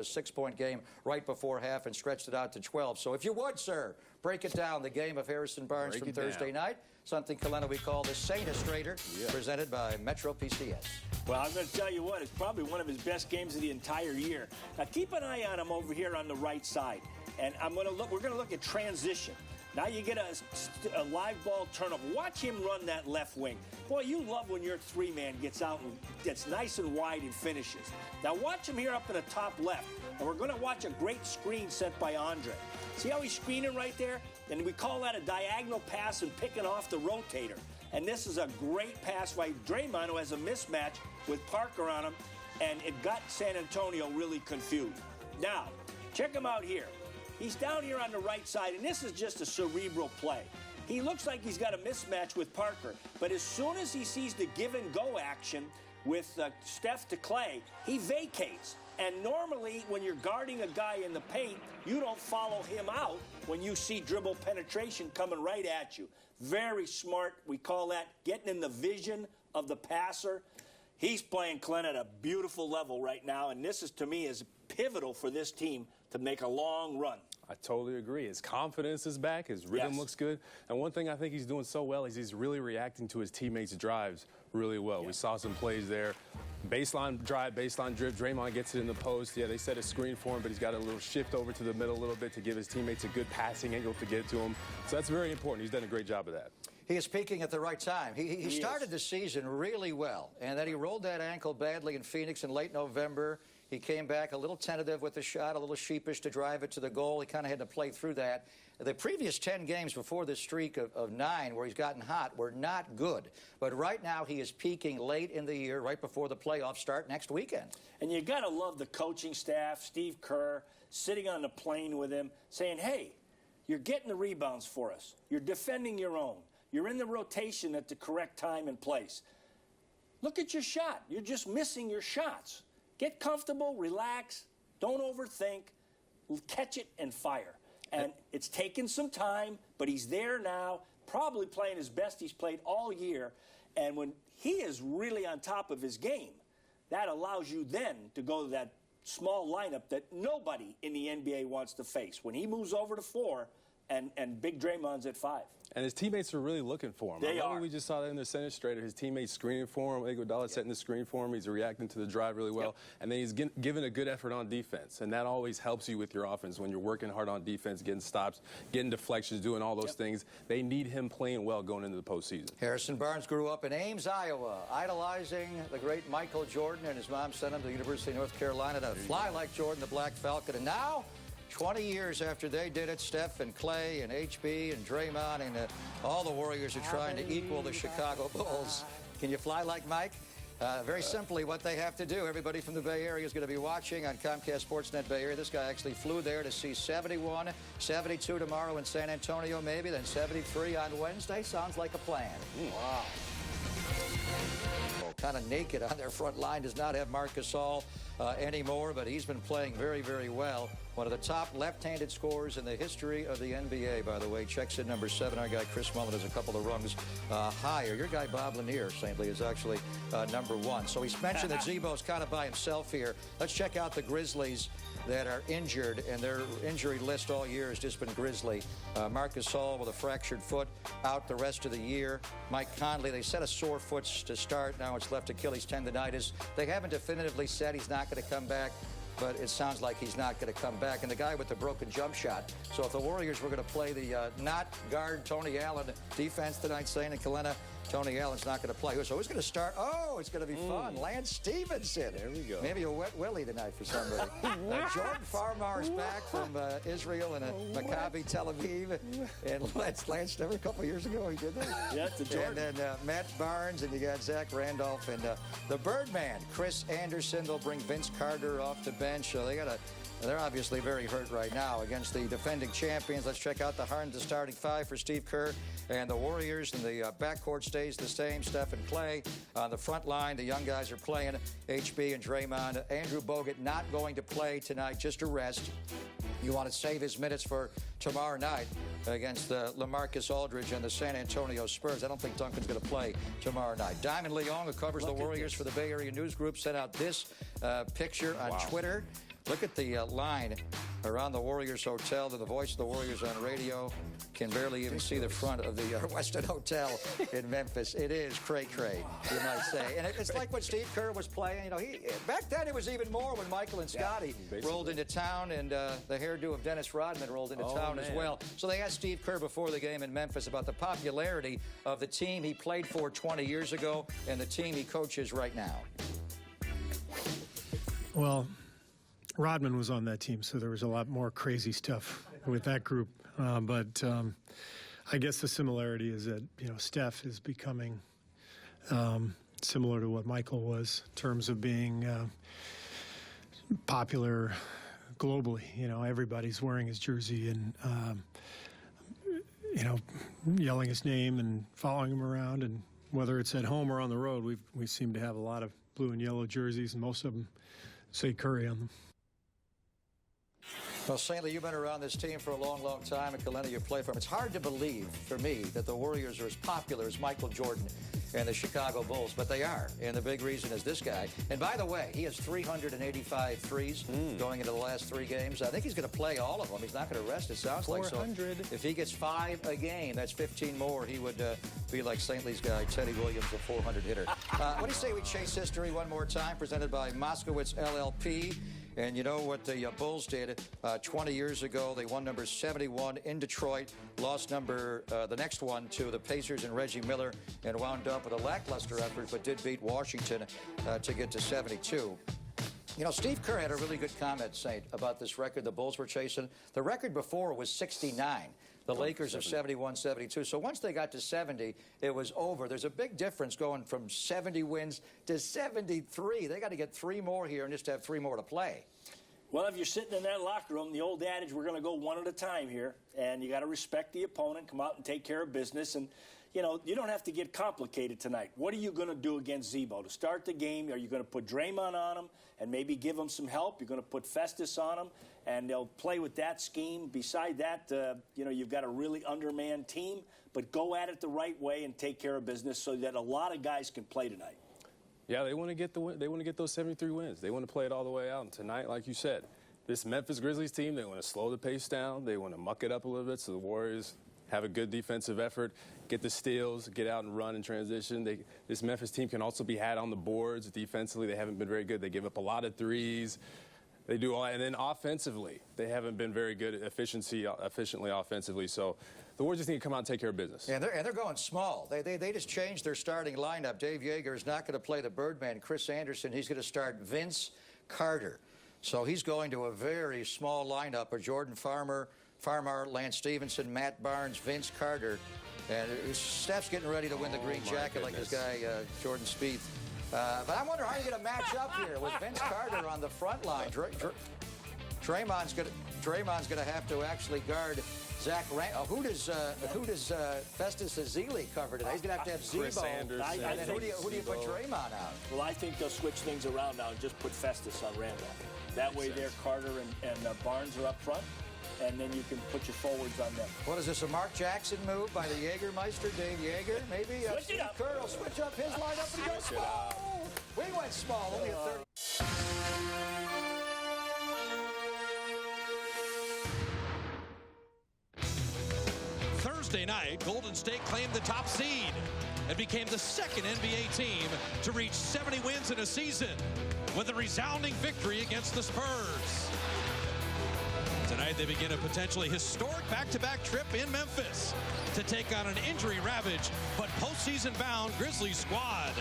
a 6-point game right before half and stretched it out to 12. So if you would, sir, break it down, the game of Harrison Barnes from Thursday night, something, Kalena, we call the Saint-Illustrator, presented by Metro PCS. Well, I'm going to tell you what, it's probably one of his best games of the entire year. Now, keep an eye on him over here on the right side. And we're going to look at transition. Now you get a live ball turnover. Watch him run that left wing. Boy, you love when your three-man gets out and gets nice and wide and finishes. Now watch him here up in the top left. And we're going to watch a great screen set by Andre. See how he's screening right there? And we call that a diagonal pass and picking off the rotator. And this is a great pass by Draymond, who has a mismatch with Parker on him. And it got San Antonio really confused. Now, check him out here. He's down here on the right side, and this is just a cerebral play. He looks like he's got a mismatch with Parker, but as soon as he sees the give-and-go action with Steph to Clay, he vacates. And normally, when you're guarding a guy in the paint, you don't follow him out when you see dribble penetration coming right at you. Very smart. We call that getting in the vision of the passer. He's playing Clint at a beautiful level right now, and this is, to me, is pivotal for this team to make a long run. I totally agree. His confidence is back. His rhythm looks good. And one thing I think he's doing so well is he's really reacting to his teammates' drives really well. We saw some plays there. Baseline drive, baseline drip. Draymond gets it in the post. Yeah, they set a screen for him, but he's got a little shift over to the middle a little bit to give his teammates a good passing angle to get to him. So that's very important. He's done a great job of that. He is peaking at the right time. He started the season really well, and then he rolled that ankle badly in Phoenix in late November. He came back a little tentative with the shot, a little sheepish to drive it to the goal. He kind of had to play through that. The previous 10 games before this streak of 9 where he's gotten hot were not good. But right now he is peaking late in the year, right before the playoffs start next weekend. And you got to love the coaching staff, Steve Kerr, sitting on the plane with him, saying, hey, you're getting the rebounds for us. You're defending your own. You're in the rotation at the correct time and place. Look at your shot. You're just missing your shots. Get comfortable, relax, don't overthink, catch it and fire. And it's taken some time, but he's there now, probably playing his best he's played all year. And when he is really on top of his game, that allows you then to go to that small lineup that nobody in the NBA wants to face. When he moves over to 4 and Big Draymond's at 5. And his teammates are really looking for him. They are. We just saw that in the Saint-Illustrator. His teammates screening for him. Iguodala setting the screen for him. He's reacting to the drive really well. And then he's giving a good effort on defense. And that always helps you with your offense when you're working hard on defense, getting stops, getting deflections, doing all those things. They need him playing well going into the postseason. Harrison Barnes grew up in Ames, Iowa, idolizing the great Michael Jordan, and his mom sent him to the University of North Carolina to fly like Jordan, the Black Falcon. And now, 20 years after they did it, Steph and Clay and HB and Draymond and all the Warriors are trying to equal the Chicago Bulls. Can you fly like Mike? Very simply, what they have to do, everybody from the Bay Area is going to be watching on Comcast Sportsnet Bay Area. This guy actually flew there to see 71, 72 tomorrow in San Antonio maybe, then 73 on Wednesday. Sounds like a plan. Wow. Kind of naked on their front line. Does not have Marc Gasol anymore, but he's been playing very, very well. One of the top left-handed scorers in the history of the NBA, by the way. Checks in number 7. Our guy Chris Mullin is a couple of rungs higher. Your guy Bob Lanier, St. Lee, is actually number 1. So he's mentioned that Z-Bo's kind of by himself here. Let's check out the Grizzlies that are injured, and their injury list all year has just been grisly. Marc Gasol with a fractured foot out the rest of the year. Mike Conley, they said a sore foot to start. Now it's left Achilles tendonitis. They haven't definitively said he's not going to come back, but it sounds like he's not going to come back. And the guy with the broken jump shot. So if the Warriors were going to play the not guard Tony Allen defense tonight, saying in Kalena, Tony Allen's not going to play. So who's going to start? Oh, it's going to be fun. Lance Stevenson. There we go. Maybe a wet willy tonight for somebody. Jordan Farmar is back from Israel and Maccabi Tel Aviv. And Lance never a couple years ago he did that. Yeah, it's a Jordan. And then Matt Barnes, and you got Zach Randolph and the Birdman, Chris Anderson. They'll bring Vince Carter off the bench. So they're obviously very hurt right now against the defending champions. Let's check out the Harden, the starting 5 for Steve Kerr and the Warriors. And the backcourt stays the same. Steph and Clay on the front line. The young guys are playing. HB and Draymond. Andrew Bogut not going to play tonight, just a rest. You want to save his minutes for tomorrow night against LaMarcus Aldridge and the San Antonio Spurs. I don't think Duncan's going to play tomorrow night. Diamond Leong, who covers the Warriors for the Bay Area News Group, sent out this picture on Twitter. Look at the line around the Warriors Hotel. The voice of the Warriors on radio can barely even see the front of the Westin Hotel in Memphis. It is cray-cray, you might say. And it's like when Steve Kerr was playing. You know, back then it was even more when Michael and Scotty rolled into town, and the hairdo of Dennis Rodman rolled into town as well. So they asked Steve Kerr before the game in Memphis about the popularity of the team he played for 20 years ago and the team he coaches right now. Well, Rodman was on that team, so there was a lot more crazy stuff with that group. But I guess the similarity is that, you know, Steph is becoming similar to what Michael was in terms of being popular globally. You know, everybody's wearing his jersey and, you know, yelling his name and following him around. And whether it's at home or on the road, we seem to have a lot of blue and yellow jerseys, and most of them say Curry on them. Well, St. Lee, you've been around this team for a long, long time, and Kalena, you play for them. It's hard to believe, for me, that the Warriors are as popular as Michael Jordan and the Chicago Bulls, but they are, and the big reason is this guy. And by the way, he has 385 threes going into the last 3 games. I think he's going to play all of them. He's not going to rest, it sounds like. So if he gets 5 a game, that's 15 more. He would be like St. Lee's guy, Teddy Williams, a 400 hitter. What do you say we chase history one more time, presented by Moskowitz LLP? And you know what the Bulls did 20 years ago? They won number 71 in Detroit, lost the next one to the Pacers and Reggie Miller, and wound up with a lackluster effort, but did beat Washington to get to 72. You know, Steve Kerr had a really good comment, Saint, about this record the Bulls were chasing. The record before was 69. The Lakers are 71, 72. So once they got to 70, it was over. There's a big difference going from 70 wins to 73. They got to get 3 more here and just have 3 more to play. Well, if you're sitting in that locker room, the old adage, we're going to go one at a time here, and you got to respect the opponent, come out and take care of business. And, you know, you don't have to get complicated tonight. What are you going to do against Z-Bo? To start the game, are you going to put Draymond on him and maybe give him some help? You're going to put Festus on him, and they'll play with that scheme. Beside that, you know, you've got a really undermanned team, but go at it the right way and take care of business so that a lot of guys can play tonight. Yeah, they want to get the win. They want to get those 73 wins. They want to play it all the way out. And tonight, like you said, this Memphis Grizzlies team, they want to slow the pace down. They want to muck it up a little bit so the Warriors have a good defensive effort, get the steals, get out and run in transition. This Memphis team can also be had on the boards defensively. They haven't been very good. They give up a lot of threes. They do all, and then offensively, they haven't been very good efficiently offensively. So the Warriors just need to come out and take care of business. And they're going small. They just changed their starting lineup. Dave Yeager is not going to play the Birdman. Chris Anderson, he's going to start Vince Carter. So he's going to a very small lineup of Jordan Farmer, Lance Stevenson, Matt Barnes, Vince Carter. And Steph's getting ready to win the green jacket like this guy, Jordan Spieth. But I wonder how you're going to match up here with Vince Carter on the front line. Draymond's going to have to actually guard Zach Randolph. Who does Festus Ezeli cover today? He's going to have Z-Bo. Chris Anderson. And then who do you put Draymond on? Well, I think they'll switch things around now and just put Festus on Randolph. That way there, Carter and Barnes are up front, and then you can put your forwards on them. What is this, a Mark Jackson move by the Jägermeister, Dave Yeager? Maybe Switch it up. Kerr will switch up his lineup and go small. We went small, only a third. Thursday night, Golden State claimed the top seed and became the second NBA team to reach 70 wins in a season with a resounding victory against the Spurs. Tonight, they begin a potentially historic back-to-back trip in Memphis to take on an injury-ravaged but postseason-bound Grizzlies squad.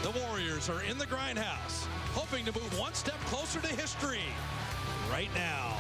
The Warriors are in the grindhouse, hoping to move one step closer to history right now.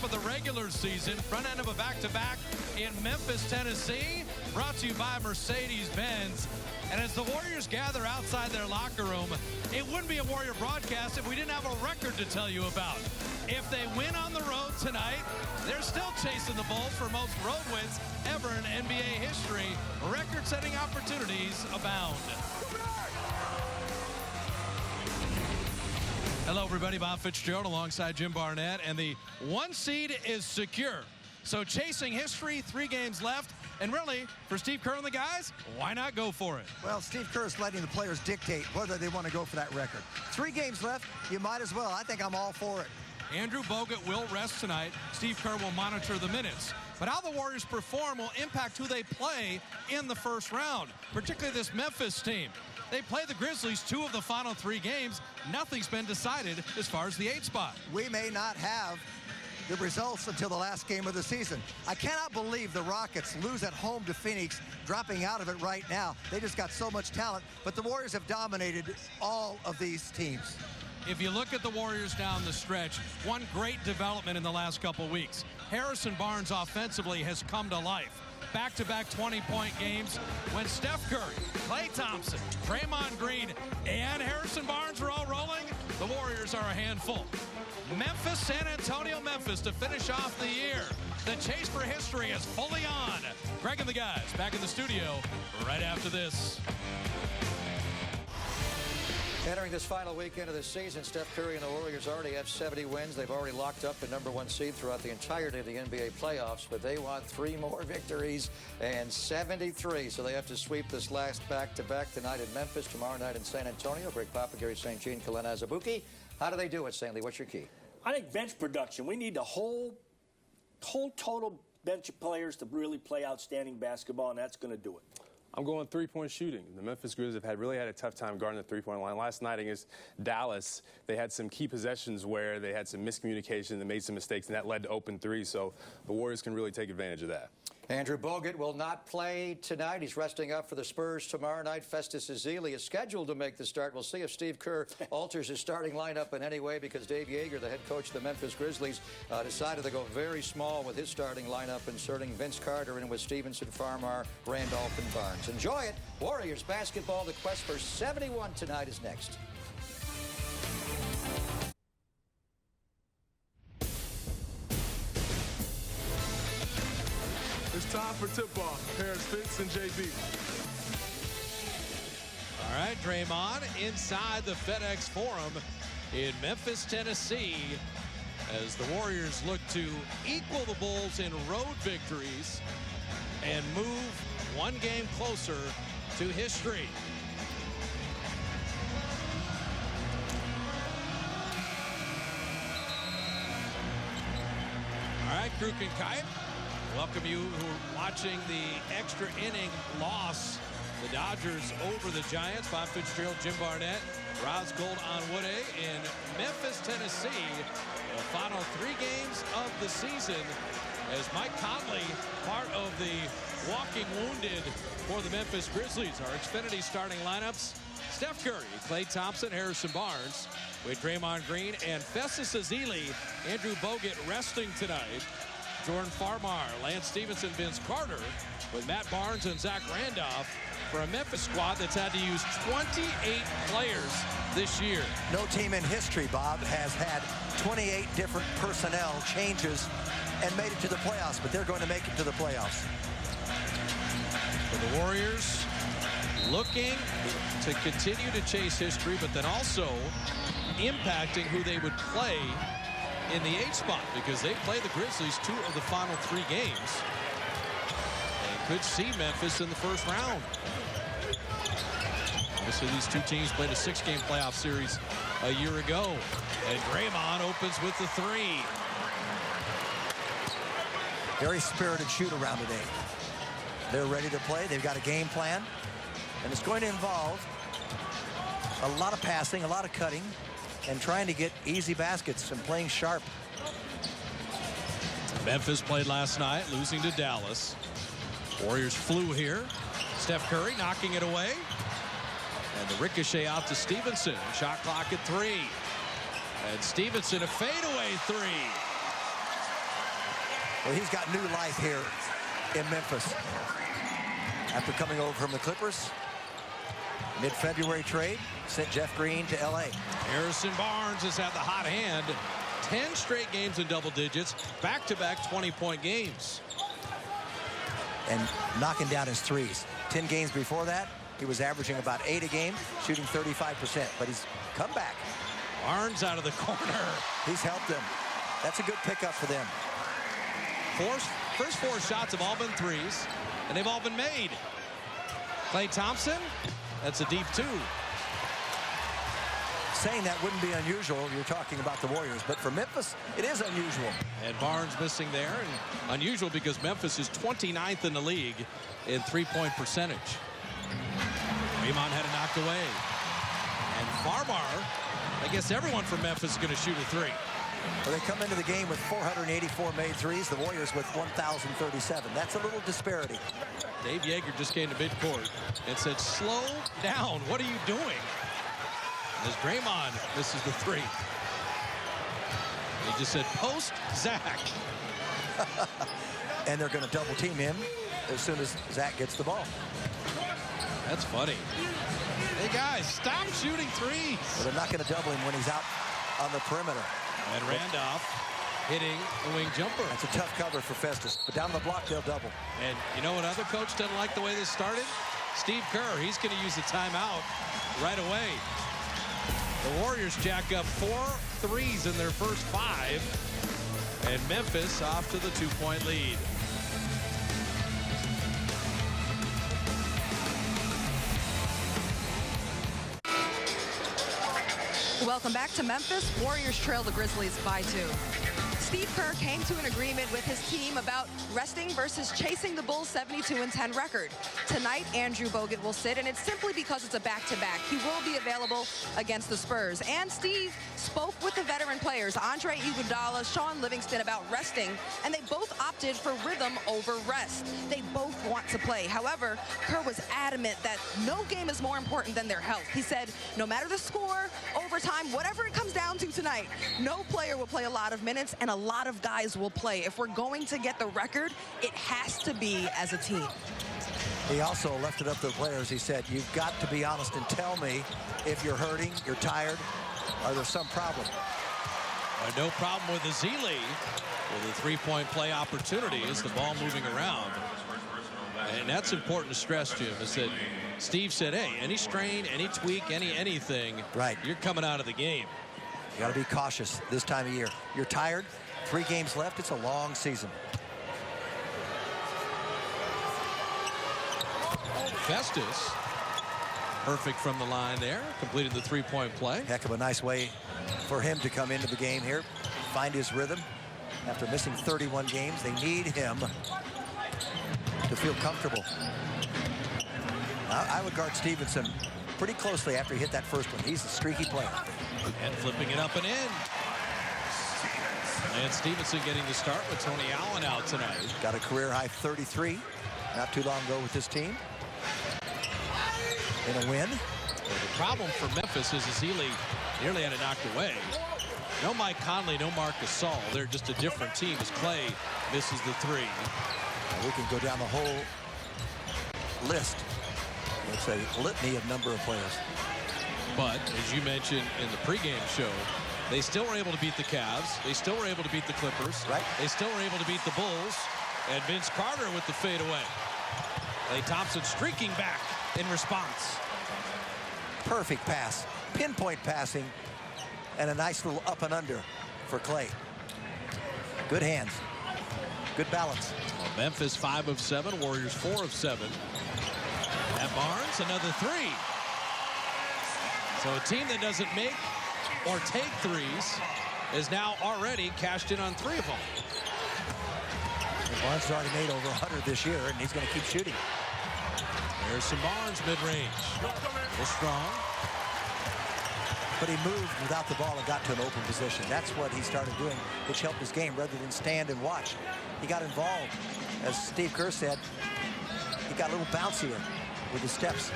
Of the regular season, front end of a back-to-back in Memphis, Tennessee, brought to you by Mercedes-Benz. And as the Warriors gather outside their locker room, it wouldn't be a Warrior broadcast if we didn't have a record to tell you about. If they win on the road tonight, they're still chasing the Bulls for most road wins ever in NBA history. Record-setting opportunities abound. Hello, everybody. Bob Fitzgerald alongside Jim Barnett, and the 1 seed is secure. So chasing history, 3 games left, and really, for Steve Kerr and the guys, why not go for it? Well, Steve Kerr is letting the players dictate whether they want to go for that record. 3 games left, you might as well. I think I'm all for it. Andrew Bogut will rest tonight. Steve Kerr will monitor the minutes. But how the Warriors perform will impact who they play in the first round, particularly this Memphis team. They play the Grizzlies 2 of the final 3 games. Nothing's been decided as far as the 8 spot. We may not have the results until the last game of the season. I cannot believe the Rockets lose at home to Phoenix, dropping out of it right now. They just got so much talent, but the Warriors have dominated all of these teams. If you look at the Warriors down the stretch, one great development in the last couple weeks. Harrison Barnes offensively has come to life. Back-to-back 20-point games when Steph Curry, Klay Thompson, Draymond Green, and Harrison Barnes are all rolling. The Warriors are a handful. Memphis, San Antonio, Memphis to finish off the year. The chase for history is fully on. Greg and the guys back in the studio right after this. Entering this final weekend of the season, Steph Curry and the Warriors already have 70 wins. They've already locked up the #1 seed throughout the entirety of the NBA playoffs, but they want 3 more victories and 73. So they have to sweep this last back-to-back tonight in Memphis, tomorrow night in San Antonio. Greg Papa, Gary St. Jean, Kalen Azabuki. How do they do it, St. Lee? What's your key? I think bench production. We need the whole total bench of players to really play outstanding basketball, and that's going to do it. I'm going 3-point shooting. The Memphis Grizzlies have really had a tough time guarding the 3-point line. Last night against Dallas, they had some key possessions where they had some miscommunication, they made some mistakes, and that led to open 3. So the Warriors can really take advantage of that. Andrew Bogut will not play tonight. He's resting up for the Spurs tomorrow night. Festus Ezeli is scheduled to make the start. We'll see if Steve Kerr alters his starting lineup in any way, because Dave Yeager, the head coach of the Memphis Grizzlies, decided to go very small with his starting lineup, inserting Vince Carter in with Stevenson, Farmar, Randolph, and Barnes. Enjoy it. Warriors basketball. The quest for 71 tonight is next. It's time for tip-off. Harris Fitz and JB. All right, Draymond inside the FedEx Forum in Memphis, Tennessee, as the Warriors look to equal the Bulls in road victories and move 1 game closer to history. All right, Kruk and Kite, welcome you who are watching the extra inning loss. The Dodgers over the Giants. Bob Fitzgerald, Jim Barnett, Roz Gold on Woodey in Memphis, Tennessee. The final 3 games of the season as Mike Conley, part of the walking wounded for the Memphis Grizzlies. Our Xfinity starting lineups: Steph Curry, Klay Thompson, Harrison Barnes, with Draymond Green and Festus Ezeli. Andrew Bogut resting tonight. Jordan Farmar, Lance Stevenson, Vince Carter, with Matt Barnes and Zach Randolph, for a Memphis squad that's had to use 28 players this year. No team in history, Bob, has had 28 different personnel changes and made it to the playoffs, but they're going to make it to the playoffs. For the Warriors, looking to continue to chase history, but then also impacting who they would play in the 8 spot, because they play the Grizzlies 2 of the final 3 games. And could see Memphis in the first round. Obviously, these 2 teams played a 6-game playoff series a year ago. And Draymond opens with the 3. Very spirited shoot-around today. They're ready to play. They've got a game plan. And it's going to involve a lot of passing, a lot of cutting, and trying to get easy baskets and playing sharp. Memphis played last night, losing to Dallas. Warriors flew here. Steph Curry knocking it away. And the ricochet out to Stevenson. Shot clock at 3. And Stevenson, a fadeaway 3. Well, he's got new life here in Memphis. After coming over from the Clippers, mid-February trade, sent Jeff Green to L.A. Harrison Barnes has had the hot hand. 10 straight games in double digits. Back-to-back 20-point games. And knocking down his threes. 10 games before that, he was averaging about 8 a game, shooting 35%. But he's come back. Barnes out of the corner. He's helped them. That's a good pickup for them. First 4 shots have all been threes, and they've all been made. Klay Thompson, that's a deep 2. Saying that wouldn't be unusual. You're talking about the Warriors, but for Memphis, it is unusual. And Barnes missing there, and unusual because Memphis is 29th in the league in three-point percentage. Draymond had it knocked away. And Farmar, I guess everyone from Memphis is going to shoot a 3. Well, they come into the game with 484 made threes, the Warriors with 1,037. That's a little disparity. Dave Yeager just came to midcourt and said, slow down. What are you doing? As Draymond misses the 3. He just said, post Zach. And they're going to double team him as soon as Zach gets the ball. That's funny. Hey, guys, stop shooting 3s. Well, they're not going to double him when he's out on the perimeter. And Randolph hitting the wing jumper. That's a tough cover for Festus, but down the block, they'll double. And you know what other coach doesn't like the way this started? Steve Kerr. He's going to use the timeout right away. The Warriors jack up 4 threes in their first 5. And Memphis off to the 2-point lead. Welcome back to Memphis. Warriors trail the Grizzlies by 2. Steve Kerr came to an agreement with his team about resting versus chasing the Bulls' 72-10 record. Tonight, Andrew Bogut will sit, and it's simply because it's a back-to-back. He will be available against the Spurs. And Steve spoke with the veteran players, Andre Iguodala, Sean Livingston, about resting, and they both opted for rhythm over rest. They both want to play. However, Kerr was adamant that no game is more important than their health. He said, no matter the score, overtime, whatever it comes down to tonight, no player will play a lot of minutes, and a lot of guys will play. If we're going to get the record, it has to be as a team. He also left it up to the players. He said, you've got to be honest and tell me if you're hurting, you're tired, or there's some problem. No problem with Ezeli with a 3-point play opportunity as the ball moving around. And that's important to stress, Jim, is that Steve said, hey, any strain, any tweak, anything, right, you're coming out of the game. You got to be cautious this time of year. You're tired, 3 games left, it's a long season. Festus, perfect from the line there, completed the 3-point play. Heck of a nice way for him to come into the game here, find his rhythm. After missing 31 games, they need him to feel comfortable. I would guard Stevenson pretty closely after he hit that first one. He's a streaky player. And flipping it up and in. And Stevenson getting the start with Tony Allen out tonight. Got a career-high 33 not too long ago with this team. In a win. Well, the problem for Memphis is Ezeli nearly had it knocked away. No Mike Conley, no Marc Gasol. They're just a different team as Klay misses the 3. Now we can go down the whole list. It's a litany of number of players. But, as you mentioned in the pregame show, they still were able to beat the Cavs. They still were able to beat the Clippers. Right. They still were able to beat the Bulls. And Vince Carter with the fadeaway. Klay Thompson streaking back in response. Perfect pass. Pinpoint passing. And a nice little up and under for Klay. Good hands. Good balance. Well, Memphis 5 of 7. Warriors 4 of 7. At Barnes, another 3. So a team that doesn't make or take threes is now already cashed in on 3 of them. And Barnes has already made over 100 this year, and he's going to keep shooting. There's some Barnes mid-range. They're strong. But he moved without the ball and got to an open position. That's what he started doing, which helped his game rather than stand and watch. He got involved. As Steve Kerr said, he got a little bouncier with his steps.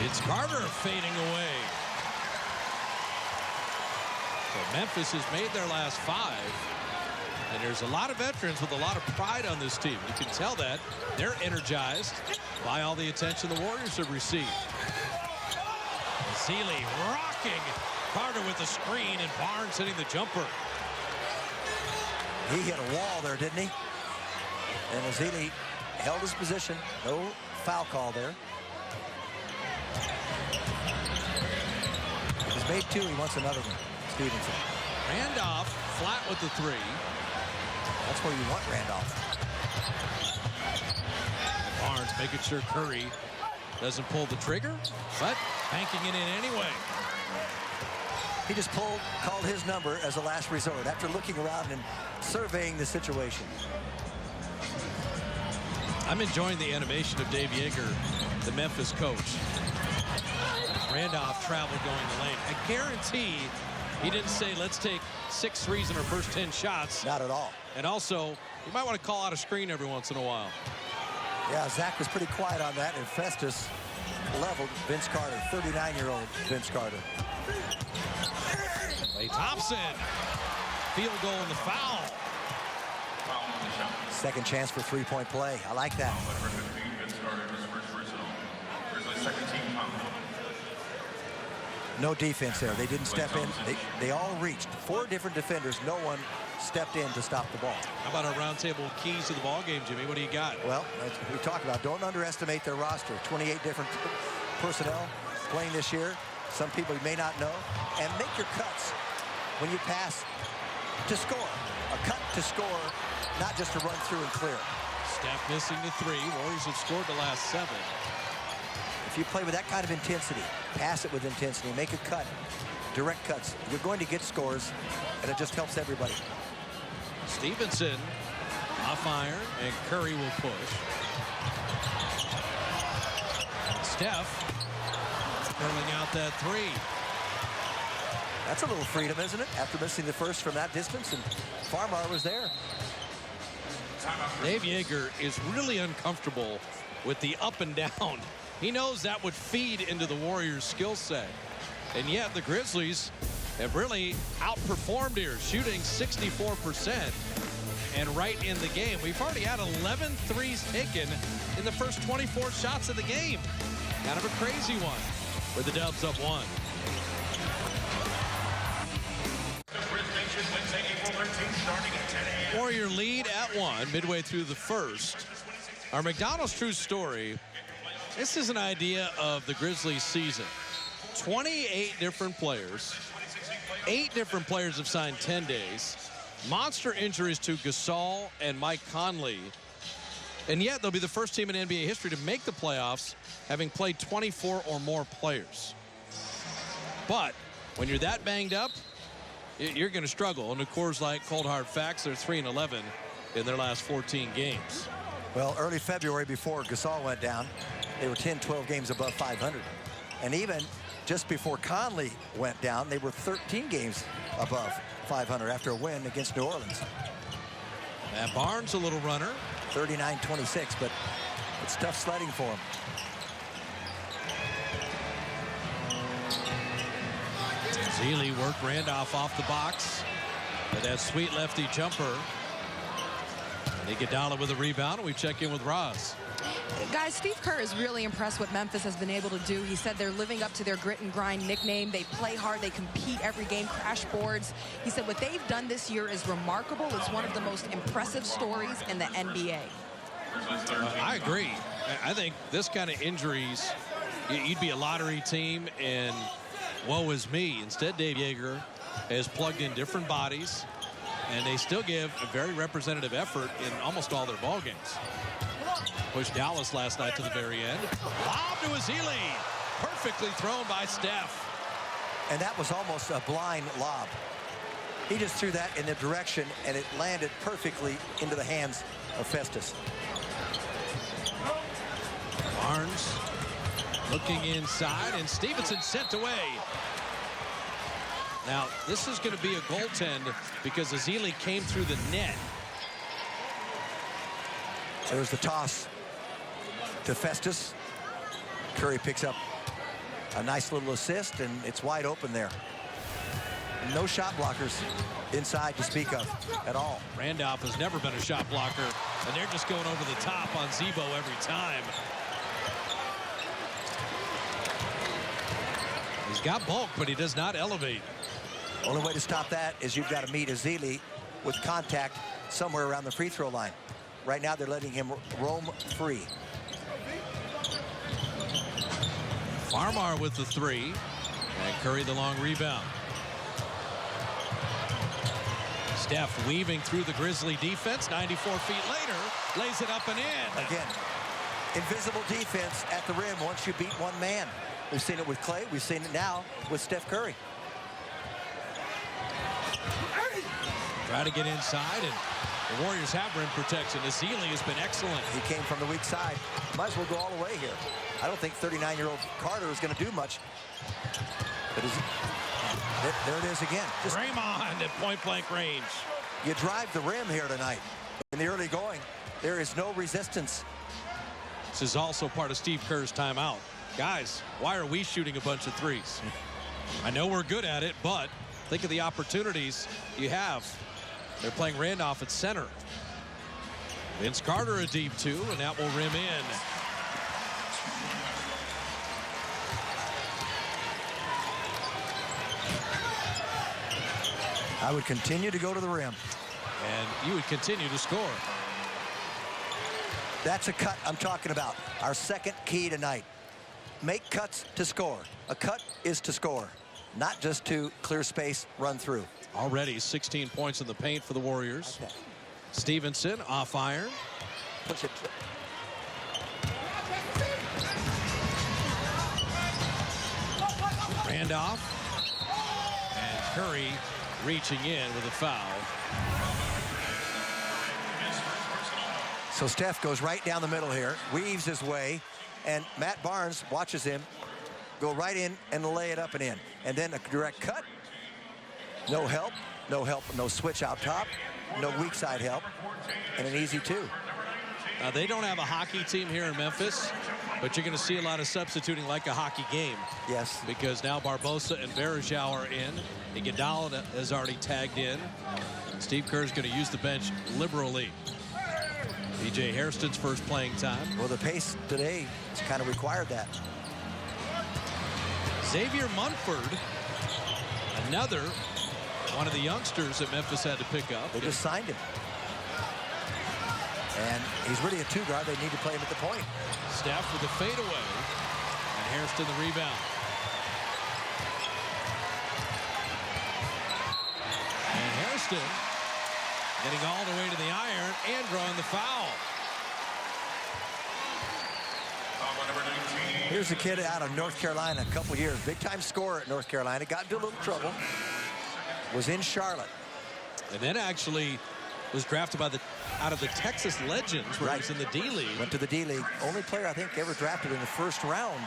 It's Carter fading away. So Memphis has made their last 5. And there's a lot of veterans with a lot of pride on this team. You can tell that. They're energized by all the attention the Warriors have received. Ezeli rocking Carter with the screen, and Barnes hitting the jumper. He hit a wall there, didn't he? And Ezeli held his position. No foul call there. His made 2. He wants another one. Stevenson. Randolph flat with the 3. That's where you want Randolph. Barnes making sure Curry doesn't pull the trigger, but banking it in anyway. He just called his number as a last resort after looking around and surveying the situation. I'm enjoying the animation of Dave Yeager, the Memphis coach. Randolph traveled going the lane. I guarantee he didn't say, let's take 6 threes in our first 10 shots. Not at all. And also, you might want to call out a screen every once in a while. Yeah, Zach was pretty quiet on that, and Festus leveled Vince Carter, 39-year-old Vince Carter. Klay Thompson, field goal and the foul. Second chance for three-point play. I like that. No defense there. They didn't step in. They all reached. 4 different defenders. No one stepped in to stop the ball. How about our roundtable keys to the ball game, Jimmy? What do you got? Well, as we talked about, don't underestimate their roster. 28 different personnel playing this year. Some people you may not know. And make your cuts when you pass to score. A cut to score, not just to run through and clear. Steph missing the 3. Warriors have scored the last 7. If you play with that kind of intensity, pass it with intensity, make a cut, direct cuts, you're going to get scores, and it just helps everybody. Stevenson off iron, and Curry will push. Steph pulling out that 3. That's a little freedom, isn't it? After missing the first from that distance, and Farmar was there. Dave Yeager is really uncomfortable with the up and down. He knows that would feed into the Warriors' skill set. And yet the Grizzlies have really outperformed here, shooting 64% and right in the game. We've already had 11 threes taken in the first 24 shots of the game. Kind of a crazy one with the Dubs up 1. Warrior lead at 1 midway through the first. Our McDonald's True Story. This is an idea of the Grizzlies season. 28 different players. 8 different players have signed 10 days. Monster injuries to Gasol and Mike Conley. And yet they'll be the first team in NBA history to make the playoffs, having played 24 or more players. But when you're that banged up, you're going to struggle. And of course, like cold hard facts, they're 3-11 in their last 14 games. Well, early February, before Gasol went down, they were 10-12 games above 500. And even just before Conley went down, they were 13 games above 500 after a win against New Orleans. Matt Barnes, a little runner. 39-26, but it's tough sledding for him. Zealy worked Randolph off the box with that sweet lefty jumper. Iguodala with a rebound, and we check in with Roz. Guys, Steve Kerr is really impressed what Memphis has been able to do. He said they're living up to their grit and grind nickname. They play hard. They compete every game, crash boards. He said what they've done this year is remarkable. It's one of the most impressive stories in the NBA. I agree. I think this kind of injuries, you'd be a lottery team, and woe is me. Instead, Dave Yeager has plugged in different bodies, and they still give a very representative effort in almost all their ball games. Pushed Dallas last night to the very end. Lob to Ezeli. Perfectly thrown by Steph. And that was almost a blind lob. He just threw that in the direction, and it landed perfectly into the hands of Festus. Barnes looking inside, and Stevenson sent away. Now, this is going to be a goaltend because Ezeli came through the net. There's the toss to Festus. Curry picks up a nice little assist, and it's wide open there. No shot blockers inside to speak of at all. Randolph has never been a shot blocker, and they're just going over the top on Zebo every time. He's got bulk, but he does not elevate. Only way to stop that is you've got to meet Ezeli with contact somewhere around the free throw line. Right now, they're letting him roam free. Farmar with the 3. And Curry the long rebound. Steph weaving through the Grizzly defense. 94 feet later, lays it up and in. Again, invisible defense at the rim once you beat one man. We've seen it with Clay. We've seen it now with Steph Curry. Try to get inside, and the Warriors have rim protection. Ezeli has been excellent. He came from the weak side. Might as well go all the way here. I don't think 39-year-old Carter is going to do much. But there it is again. Just Draymond at point-blank range. You drive the rim here tonight. In the early going, there is no resistance. This is also part of Steve Kerr's timeout. Guys, why are we shooting a bunch of threes? I know we're good at it, but think of the opportunities you have. They're playing Randolph at center. Vince Carter a deep two, and that will rim in. I would continue to go to the rim. And you would continue to score. That's a cut I'm talking about. Our second key tonight. Make cuts to score. A cut is to score, not just to clear space, run through. Already 16 points in the paint for the Warriors. Okay. Stevenson off iron. Push it. Randolph. And Curry reaching in with a foul. So Steph goes right down the middle here, weaves his way, and Matt Barnes watches him go right in and lay it up and in. And then a direct cut. No help, no switch out top, no weak side help, and an easy two. They don't have a hockey team here in Memphis, but you're going to see a lot of substituting like a hockey game. Yes. Because now Barbosa and Varejao are in. Iguodala has already tagged in. Steve Kerr's going to use the bench liberally. P.J. Hairston's first playing time. Well, the pace today has kind of required that. Xavier Munford, another one of the youngsters that Memphis had to pick up. They just signed him. And he's really a two guard. They need to play him at the point. Steph with the fadeaway. And Hairston the rebound. And Hairston getting all the way to the iron and drawing the foul. Here's a kid out of North Carolina, a couple years. Big-time scorer at North Carolina. Got into a little trouble. Was in Charlotte. And then actually was drafted out of the Texas Legends, where he was in the D-League. Went to the D-League. Only player, I think, ever drafted in the first round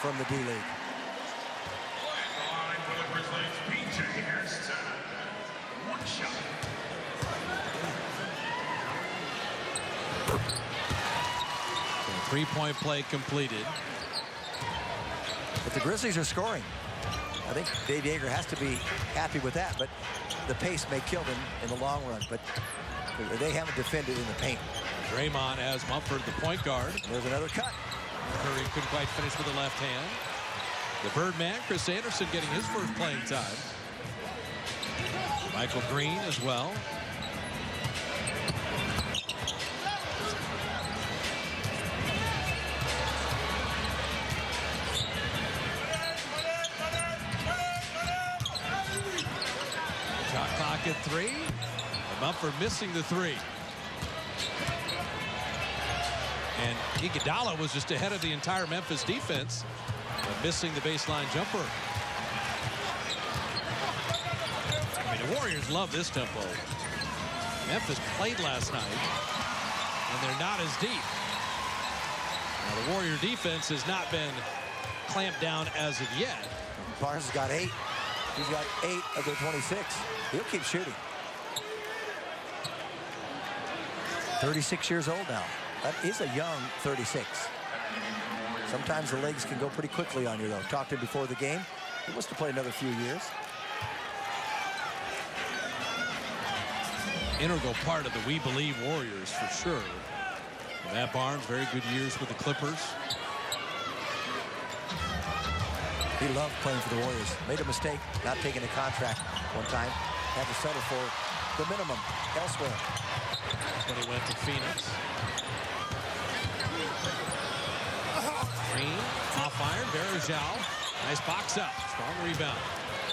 from the D-League. Three-point play completed. But the Grizzlies are scoring. I think Dave Yeager has to be happy with that, but the pace may kill them in the long run. But they haven't defended in the paint. Draymond has Mumford, the point guard. There's another cut. Curry couldn't quite finish with the left hand. The Birdman, Chris Anderson, getting his first playing time. Michael Green as well. Shot clock at 3. And Mumford missing the 3. And Iguodala was just ahead of the entire Memphis defense, missing the baseline jumper. I mean, the Warriors love this tempo. Memphis played last night, and they're not as deep. Now, the Warrior defense has not been clamped down as of yet. Barnes has got 8. He's got 8 of their 26. He'll keep shooting. 36 years old now. That is a young 36. Sometimes the legs can go pretty quickly on you, though. Talked to him before the game. He wants to play another few years. Integral part of the We Believe Warriors, for sure. Matt Barnes, very good years with the Clippers. He loved playing for the Warriors. Made a mistake not taking a contract one time. Had to settle for the minimum elsewhere. That's when he went to Phoenix. Green, off iron, Varejao Nice box out. Strong rebound.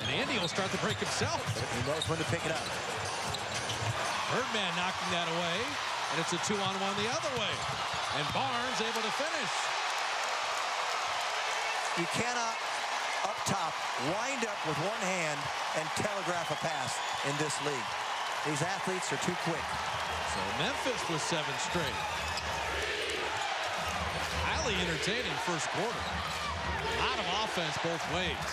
And Andy will start the break himself. He knows when to pick it up. Birdman knocking that away. And it's a 2-on-1 the other way. And Barnes able to finish. You cannot, up top, wind up with one hand and telegraph a pass in this league. These athletes are too quick. So Memphis with 7 straight. Highly entertaining first quarter. A lot of offense both ways.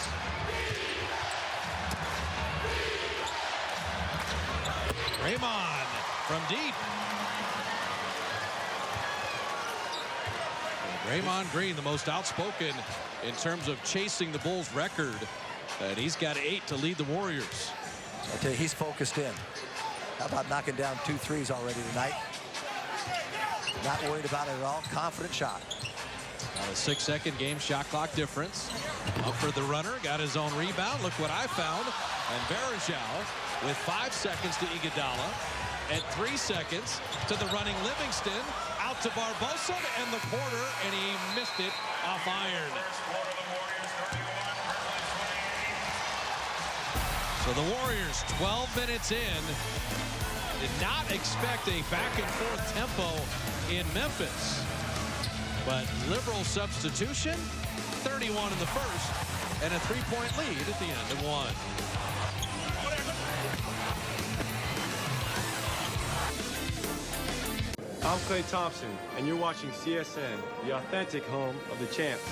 Draymond from deep. Draymond Green, the most outspoken in terms of chasing the Bulls record. And he's got 8 to lead the Warriors. I tell you, he's focused in. How about knocking down 2 threes already tonight? Not worried about it at all. Confident shot. A 6-second game shot clock difference. Up for the runner, got his own rebound. Look what I found. And Varejao with 5 seconds to Iguodala and 3 seconds to the running Livingston. Out to Barbosa and the quarter, and he missed it off iron. So the Warriors, 12 minutes in, did not expect a back-and-forth tempo in Memphis. But liberal substitution, 31 in the first, and a 3-point lead at the end of 1. I'm Klay Thompson, and you're watching CSN, the authentic home of the champs.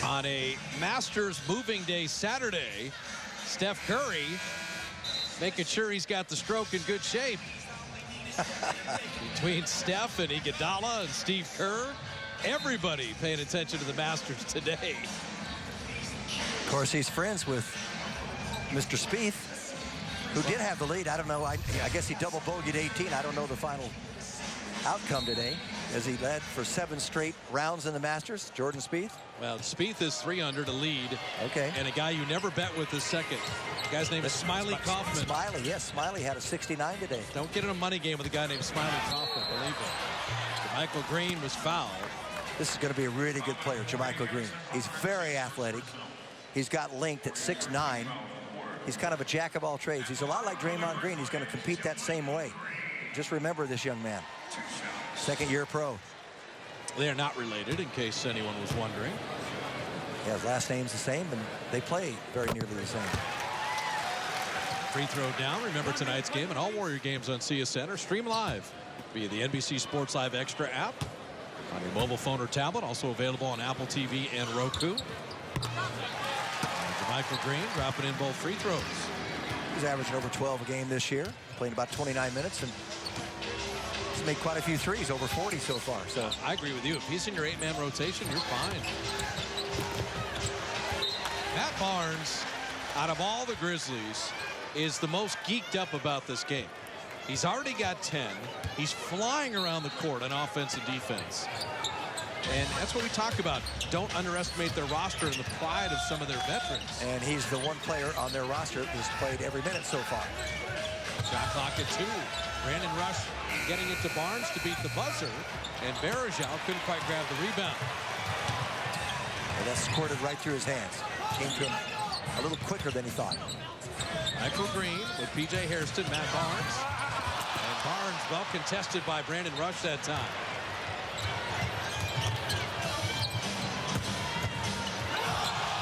On a Masters moving day Saturday, Steph Curry making sure he's got the stroke in good shape. Between Steph and Iguodala and Steve Kerr, everybody paying attention to the Masters today. Of course, he's friends with Mr. Spieth, who did have the lead. I don't know. I guess he double bogeyed 18. I don't know the final outcome today, as he led for 7 straight rounds in the Masters. Jordan Spieth. Well, Spieth is 3 under to lead. Okay. And a guy you never bet with is second. The guy's name is Smiley Kaufman. Smiley, yes. Smiley had a 69 today. Don't get in a money game with a guy named Smiley Kaufman, believe me. Michael Green was fouled. This is going to be a really good player, JaMychal Green. He's very athletic. He's got length at 6'9". He's kind of a jack of all trades. He's a lot like Draymond Green. He's going to compete that same way. Just remember this young man. Second-year pro. They are not related, in case anyone was wondering. Yeah, his last name's the same, and they play very nearly the same. Free throw down. Remember tonight's game and all Warrior games on CSN are streamed live via the NBC Sports Live Extra app on your mobile phone or tablet. Also available on Apple TV and Roku. Michael Green dropping in both free throws. He's averaging over 12 a game this year, playing about 29 minutes, and he's made quite a few threes, over 40 so far. So I agree with you. If he's in your 8-man rotation, you're fine. Matt Barnes, out of all the Grizzlies, is the most geeked up about this game. He's already got 10. He's flying around the court on offense and defense. And that's what we talk about. Don't underestimate their roster and the pride of some of their veterans. And he's the one player on their roster who's played every minute so far. Shot clock at 2. Brandon Rush getting it to Barnes to beat the buzzer. And Varejao couldn't quite grab the rebound. And that squirted right through his hands. Came to him a little quicker than he thought. Michael Green with P.J. Hairston, Matt Barnes. And Barnes well contested by Brandon Rush that time.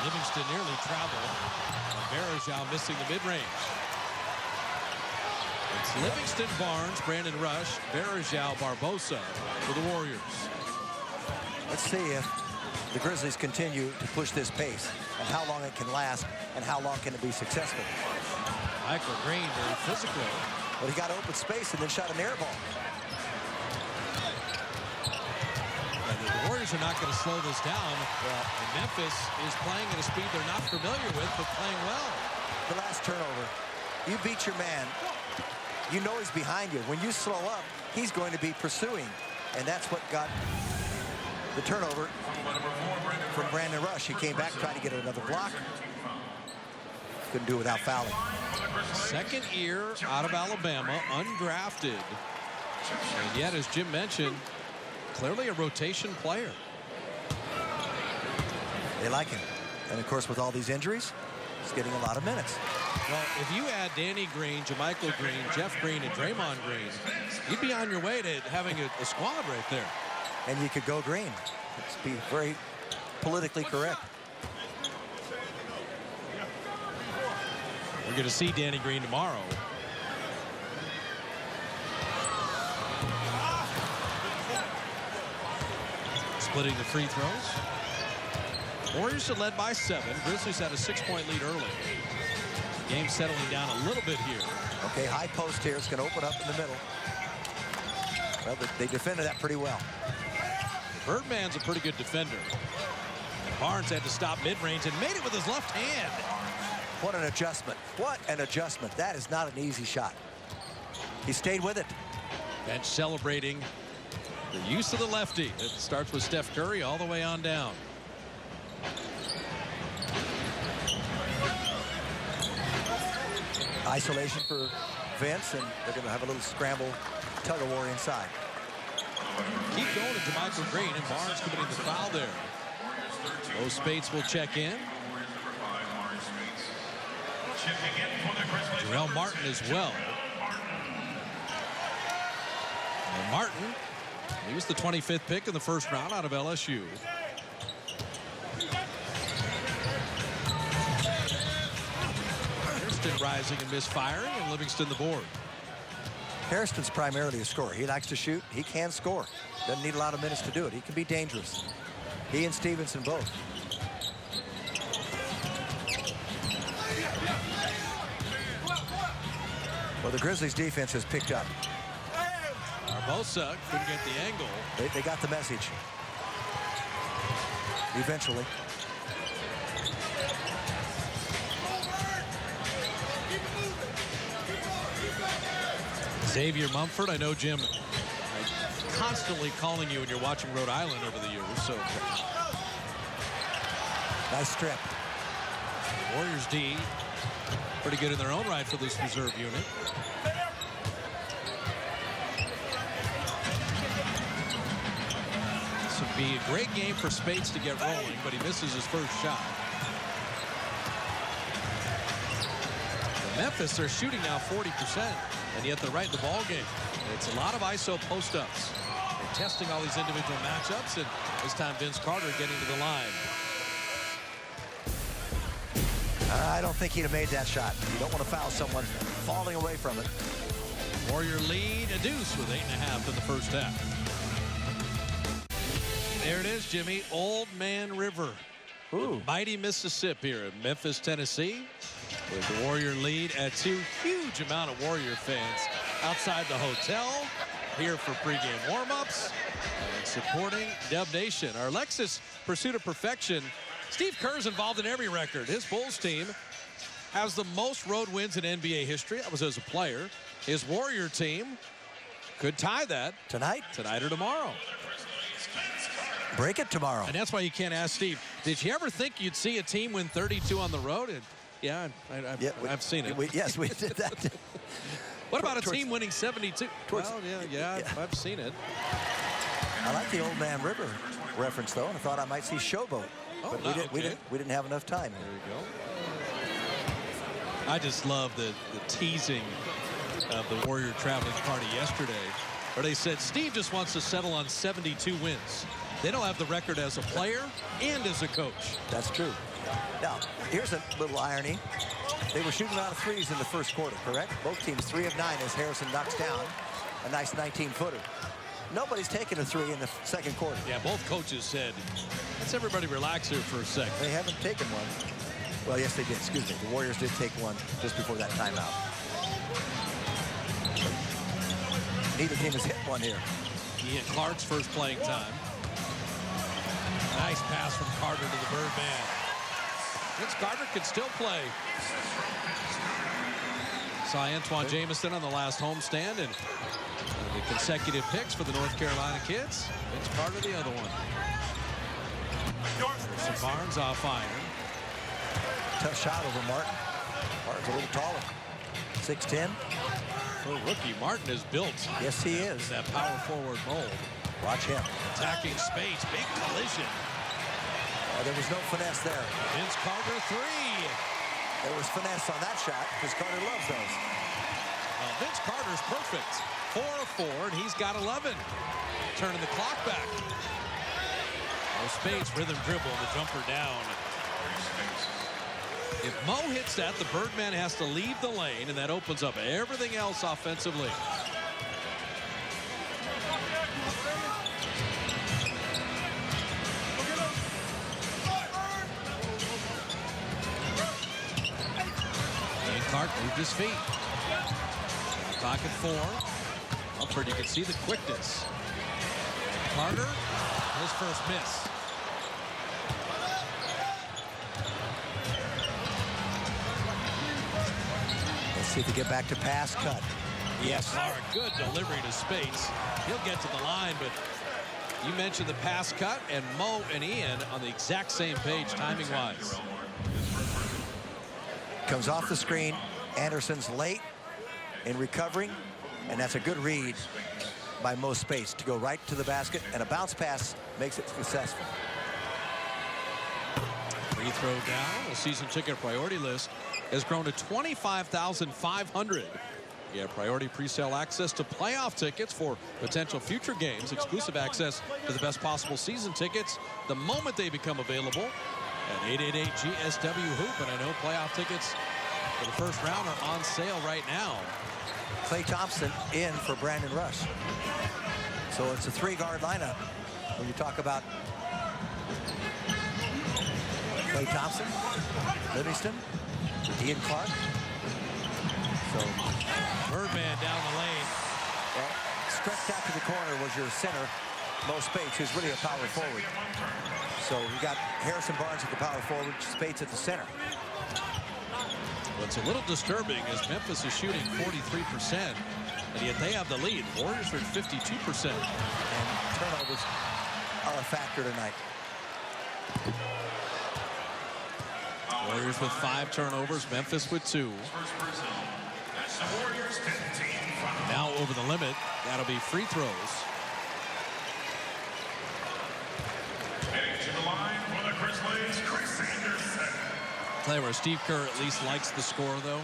Livingston nearly traveled. Varejao missing the mid-range. It's Livingston, Barnes, Brandon Rush, Varejao, Barbosa for the Warriors. Let's see if the Grizzlies continue to push this pace and how long it can last and how long can it be successful. Michael Green very physical. But he got open space and then shot an air ball. The Warriors are not going to slow this down. And Memphis is playing at a speed they're not familiar with, but playing well. The last turnover, you beat your man. You know he's behind you. When you slow up, he's going to be pursuing. And that's what got the turnover from Brandon Rush. He came back trying to get another block. Couldn't do it without fouling. Second year out of Alabama, undrafted. And yet, as Jim mentioned, clearly a rotation player. They like him. And, of course, with all these injuries, he's getting a lot of minutes. Well, if you add Danny Green, JaMychal Green, Jeff Green, and Draymond Green, you'd be on your way to having a squad right there. And you could go Green. Let's be very politically correct. We're going to see Danny Green tomorrow. Splitting the free throws. Warriors are led by 7. Grizzlies had a 6-point lead early. Game settling down a little bit here. Okay, high post here. It's going to open up in the middle. Well, they defended that pretty well. Birdman's a pretty good defender. And Barnes had to stop mid-range and made it with his left hand. What an adjustment. What an adjustment. That is not an easy shot. He stayed with it. Bench celebrating the use of the lefty. It starts with Steph Curry all the way on down. Isolation for Vince, and they're going to have a little scramble tug-of-war inside. Keep going to JaMychal Green, and Barnes committing the foul there. Bo Spates will check in. Jarrell Martin as well. And Martin, he was the 25th pick in the first round out of LSU. Hairston rising and misfiring, and Livingston the board. Hairston's primarily a scorer. He likes to shoot. He can score. Doesn't need a lot of minutes to do it. He can be dangerous. He and Stevenson both. Well, the Grizzlies defense has picked up. Barbosa couldn't get the angle. They got the message. Eventually. Xavier Mumford, I know, Jim, I'm constantly calling you when you're watching Rhode Island over the years. So nice strip. Warriors D, pretty good in their own right for this reserve unit. This would be a great game for Spates to get rolling, but he misses his first shot. For Memphis, they're shooting now 40%, and yet they're right in the ball game. It's a lot of ISO post-ups. They're testing all these individual matchups, and this time Vince Carter getting to the line. I don't think he'd have made that shot. You don't want to foul someone falling away from it. Warrior lead a deuce with 8.5 in the first half. There it is, Jimmy. Old Man River. Ooh. Mighty Mississippi here in Memphis, Tennessee. With the Warrior lead at 2. Huge amount of Warrior fans outside the hotel. Here for pregame warm-ups. And supporting Dub Nation. Our Lexus Pursuit of Perfection. Steve Kerr's involved in every record. His Bulls team has the most road wins in NBA history. That was as a player. His Warrior team could tie that. Tonight? Tonight or tomorrow. Break it tomorrow. And that's why you can't ask Steve, did you ever think you'd see a team win 32 on the road? And yeah, I've seen it. Yes, we did that. What about a team winning 72? Well, yeah. I've seen it. I like the Old Man River reference, though, and I thought I might see Showboat. Oh, but no, we didn't have enough time. There you go. I just love the teasing of the Warrior traveling party yesterday, where they said Steve just wants to settle on 72 wins. They don't have the record as a player and as a coach. That's true. Now, here's a little irony. They were shooting out of threes in the first quarter, correct? Both teams 3 of 9 as Harrison knocks down a nice 19-footer. Nobody's taken a 3 in the second quarter. Yeah, both coaches said, let's everybody relax here for a second. They haven't taken one. Well, yes, they did. Excuse me. The Warriors did take one just before that timeout. Neither team has hit one here. Ian Clark's first playing time. Nice pass from Carter to the Birdman. Vince Carter could still play. Saw Antoine Jamison on the last homestand, and the consecutive picks for the North Carolina kids. Vince Carter, the other one. Harrison Barnes off iron. Tough shot over Martin. Martin's a little taller. 6'10". For rookie, Martin is built. Yes, he is. That power forward mold. Watch him. Attacking space, big collision. There was no finesse there. Vince Carter, 3. There was finesse on that shot because Carter loves those. Vince Carter's perfect. 4 of 4, and he's got 11. Turning the clock back. Speights rhythm dribble, the jumper down. If Mo hits that, the Birdman has to leave the lane, and that opens up everything else offensively. And Clark moved his feet. Clock at 4. Mumford, you can see the quickness. Carter, his first miss. Let's see if we get back to pass cut. Yes, Clark, good delivery to Speights. He'll get to the line, but you mentioned the pass cut, and Mo and Ian on the exact same page timing-wise. Comes off the screen. Anderson's late in recovering, and that's a good read by Mo Speights to go right to the basket, and a bounce pass makes it successful. Free throw down. The season ticket priority list has grown to 25,500. You have priority pre-sale access to playoff tickets for potential future games, exclusive access to the best possible season tickets the moment they become available at 888-GSW-HOOP. And I know playoff tickets for the first round are on sale right now. Klay Thompson in for Brandon Rush. So it's a 3-guard lineup when you talk about Klay Thompson, Livingston, Ian Clark. So Birdman down the lane. Well, stretched out to the corner was your center, Mo Speights, who's really a power forward. So you got Harrison Barnes at the power forward, Speights at the center. What's a little disturbing is Memphis is shooting 43%, and yet they have the lead. Warriors are at 52%. And turnovers are a factor tonight. Warriors with 5 turnovers, Memphis with 2. Now over the limit, that'll be free throws. Heading to the line for the Grizzlies, Chris Anderson. Play where Steve Kerr at least likes the score, though.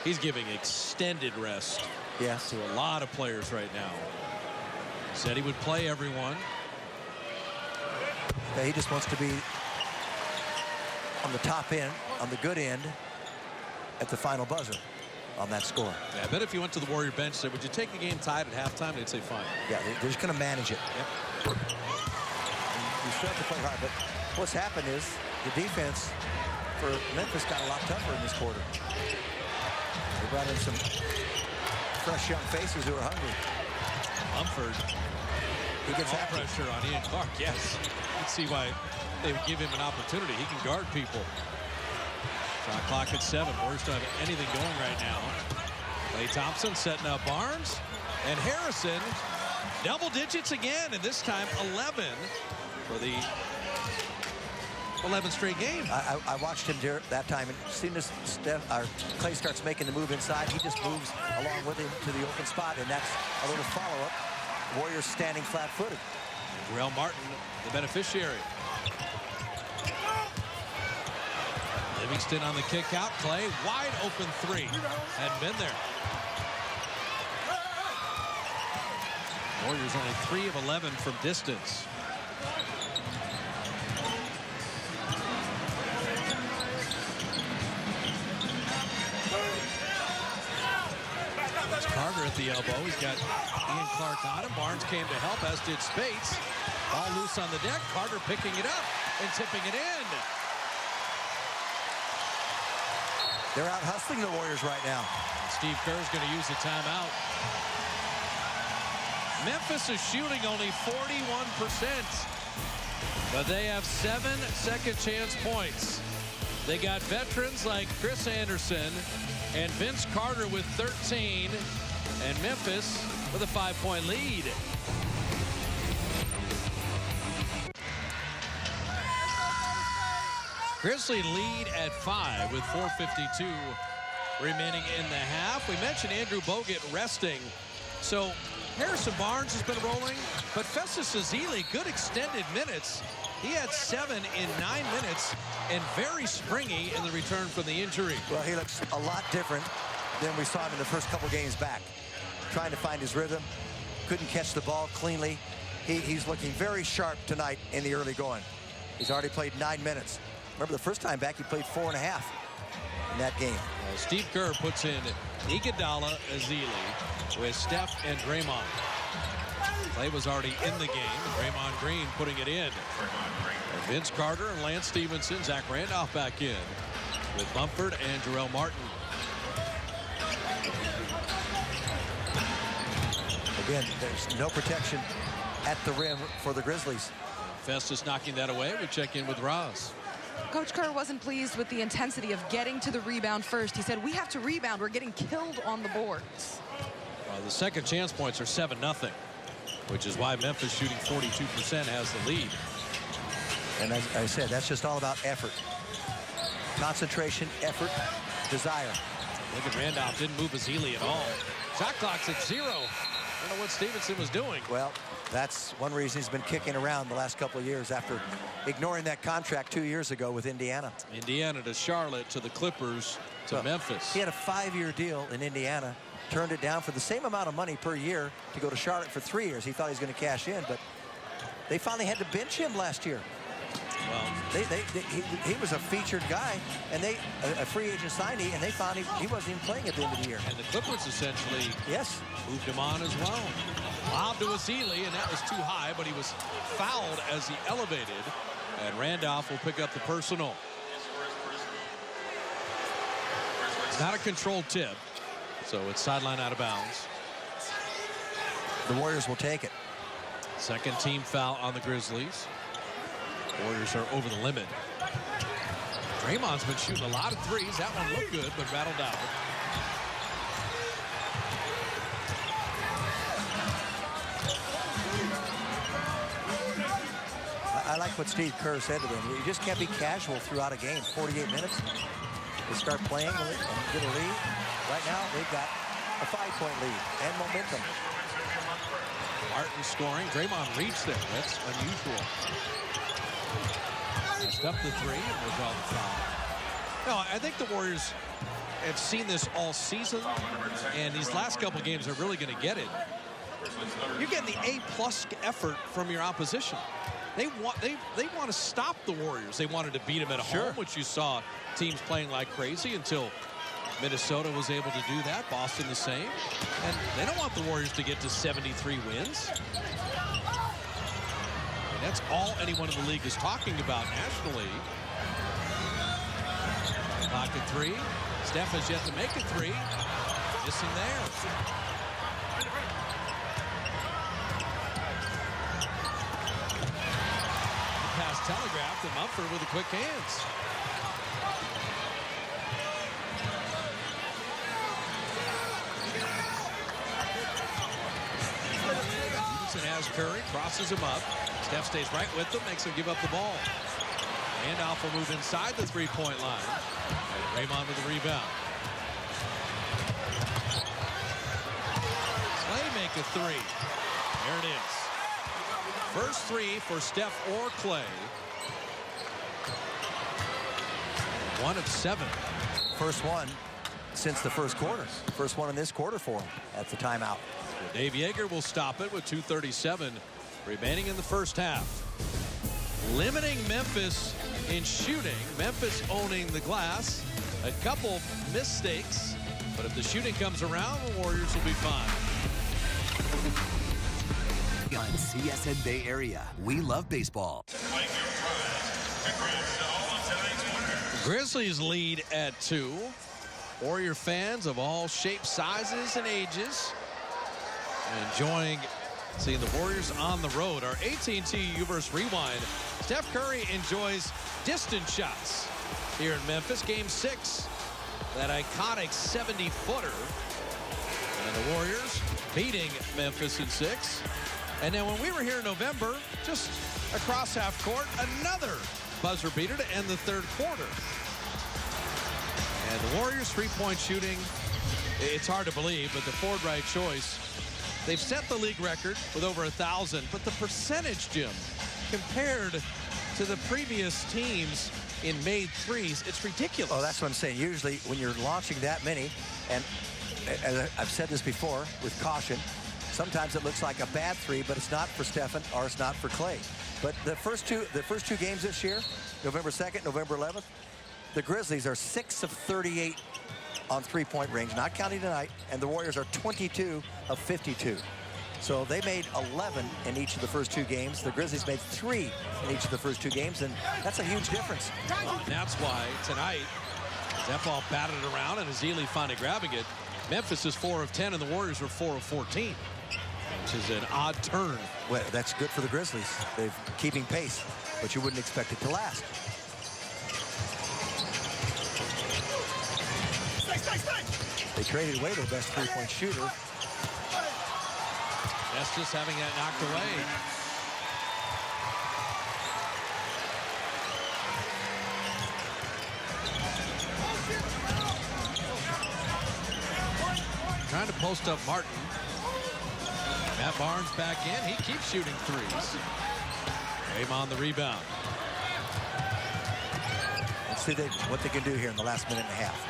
He's giving extended rest to a lot of players right now. Said he would play everyone. Yeah, he just wants to be on the top end, on the good end, at the final buzzer on that score. Yeah, I bet if you went to the Warrior bench, said, would you take the game tied at halftime? They'd say fine. Yeah, they're just going to manage it. Yep. You still have to play hard, but what's happened is the defense for Memphis got a lot tougher in this quarter. They brought in some fresh young faces who are hungry. Mumford. He gets all pressure on Ian Clark. Yes. You can see why they would give him an opportunity. He can guard people. Shot clock at 7. Warriors don't have anything going right now. Klay Thompson setting up Barnes. And Harrison, double digits again, and this time 11 for the 11th straight game. I watched him that time, and as soon as Klay starts making the move inside, he just moves along with him to the open spot, and that's a little follow-up. Warriors standing flat-footed. Terrell Martin, the beneficiary. Livingston on the kick out. Klay, wide open 3. Hadn't been there. Warriors only 3 of 11 from distance. Carter at the elbow. He's got Ian Clark on him. Barnes came to help, as did Speights. Ball loose on the deck. Carter picking it up and tipping it in. They're out hustling the Warriors right now. Steve Kerr's going to use a timeout. Memphis is shooting only 41%, but they have 7 second chance points. They got veterans like Chris Anderson and Vince Carter with 13, and Memphis with a 5-point lead. Grizzly lead at 5 with 4:52 remaining in the half. We mentioned Andrew Bogut resting. So Harrison Barnes has been rolling, but Festus Ezeli, good extended minutes. He had 7 in 9 minutes and very springy in the return from the injury. Well, he looks a lot different than we saw him in the first couple games back. Trying to find his rhythm. Couldn't catch the ball cleanly. He's looking very sharp tonight in the early going. He's already played 9 minutes. Remember, the first time back, he played 4.5 in that game. Well, Steve Kerr puts in Iguodala Ezeli with Steph and Draymond. Clay was already in the game, and Draymond Green putting it in. And Vince Carter and Lance Stevenson, Zach Randolph back in with Mumford and Jarrell Martin. Again, there's no protection at the rim for the Grizzlies. Festus knocking that away. We check in with Roz. Coach Kerr wasn't pleased with the intensity of getting to the rebound first. He said, we have to rebound. We're getting killed on the boards. Well, the second chance points are 7-0, which is why Memphis shooting 42% has the lead. And as I said, that's just all about effort. Concentration, effort, desire. Look at Randolph, didn't move Ezeli at all. Shot clock's at 0. I don't know what Stevenson was doing. Well, that's one reason he's been kicking around the last couple of years after ignoring that contract 2 years ago with Indiana. Indiana to Charlotte to the Clippers to Well, Memphis. He had a 5-year deal in Indiana, turned it down for the same amount of money per year to go to Charlotte for 3 years. He thought he was going to cash in, but they finally had to bench him last year. Well, he was a featured guy, and a free agent signee, and they found he wasn't even playing at the end of the year. and the Clippers essentially Yes. moved him on as well. Lob to Ezeli, and that was too high, but he was fouled as he elevated. And Randolph will pick up the personal. It's not a controlled tip, so it's sideline out of bounds. The Warriors will take it. Second team foul on the Grizzlies. Warriors are over the limit. Draymond's been shooting a lot of threes. That one looked good, but rattled out. I like what Steve Kerr said to them. You just can't be casual throughout a game. 48 minutes. They start playing and get a lead. Right now, they've got a 5-point lead and momentum. Martin scoring. Draymond reached there. That's unusual. Step the three and we'll draw the foul. No, I think the Warriors have seen this all season, and these last couple games are really going to get it. You're getting the A+ effort from your opposition. They want to stop the Warriors. They wanted to beat them at home, which you saw teams playing like crazy until Minnesota was able to do that. Boston the same. And they don't want the Warriors to get to 73 wins. And that's all anyone in the league is talking about nationally. Pocket three. Steph has yet to make a three. Missing there. Pass telegraphed to Mumford with the quick hands. Stevenson has Curry, crosses him up. Steph stays right with him, makes him give up the ball. Randolph will move inside the three-point line. And Draymond with the rebound. Clay make a three. There it is. First three for Steph or Clay. 1 of 7. First one since the first quarter. First one in this quarter for him at the timeout. Dave Yeager will stop it with 2:37 remaining in the first half. Limiting Memphis in shooting. Memphis owning the glass. A couple mistakes, but if the shooting comes around, the Warriors will be fine. On CSN Bay Area, we love baseball. Grizzlies lead at 2. Warrior fans of all shapes, sizes, and ages enjoying seeing the Warriors on the road. Our AT&T Uverse Rewind. Steph Curry enjoys distance shots here in Memphis. Game 6, that iconic 70-footer. And the Warriors beating Memphis in 6. And then when we were here in November, just across half court, another buzzer beater to end the third quarter. And the Warriors' three-point shooting, it's hard to believe, but the Ford Wright choice, they've set the league record with over 1,000, but the percentage, Jim, compared to to the previous teams in made threes. It's ridiculous. Oh, that's what I'm saying. Usually when you're launching that many, and as I've said this before, with caution, sometimes it looks like a bad three, but it's not for Stephen or it's not for Clay. But the first two games this year, November 2nd, November 11th, the Grizzlies are 6 of 38 on three-point range, not counting tonight, and the Warriors are 22 of 52. So they made 11 in each of the first two games. The Grizzlies made 3 in each of the first two games, and that's a huge difference. That's why tonight, as that ball batted around and Ezeli finally grabbing it, Memphis is 4 of 10 and the Warriors were 4 of 14, which is an odd turn. Well, that's good for the Grizzlies. They're keeping pace, but you wouldn't expect it to last. They traded away their best three-point shooter. Festus having that knocked away. Trying to post up Martin. Matt Barnes back in. He keeps shooting threes. Draymond the rebound. Let's see what they can do here in the last minute and a half.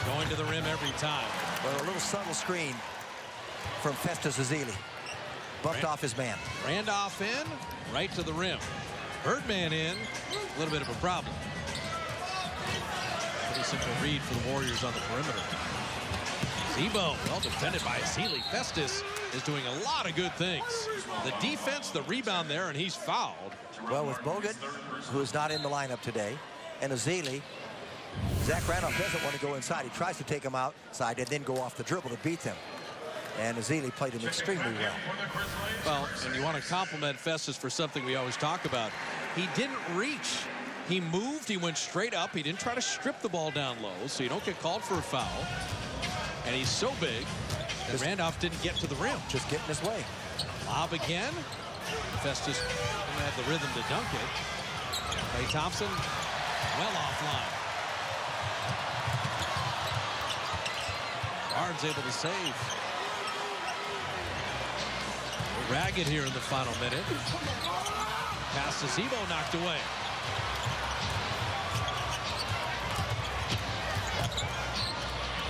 Going to the rim every time. Well, a little subtle screen from Festus Ezeli. Bumped off his man. Randolph in, right to the rim. Birdman in, a little bit of a problem. Pretty simple read for the Warriors on the perimeter. Z-Bo, well defended by Ezeli. Festus is doing a lot of good things. The defense, the rebound there, and he's fouled. Well, with Bogut, who is not in the lineup today, and Ezeli, Zach Randolph doesn't want to go inside. He tries to take him outside and then go off the dribble to beat them. And Ezeli played him extremely well. Well, and you want to compliment Festus for something we always talk about. He didn't reach. He moved. He went straight up. He didn't try to strip the ball down low, so you don't get called for a foul. And he's so big that Randolph didn't get to the rim. Just getting his way. Lob again. Festus didn't have the rhythm to dunk it. Klay Thompson well offline. Barnes able to save. Ragged here in the final minute. Pass to Z-Bo, knocked away.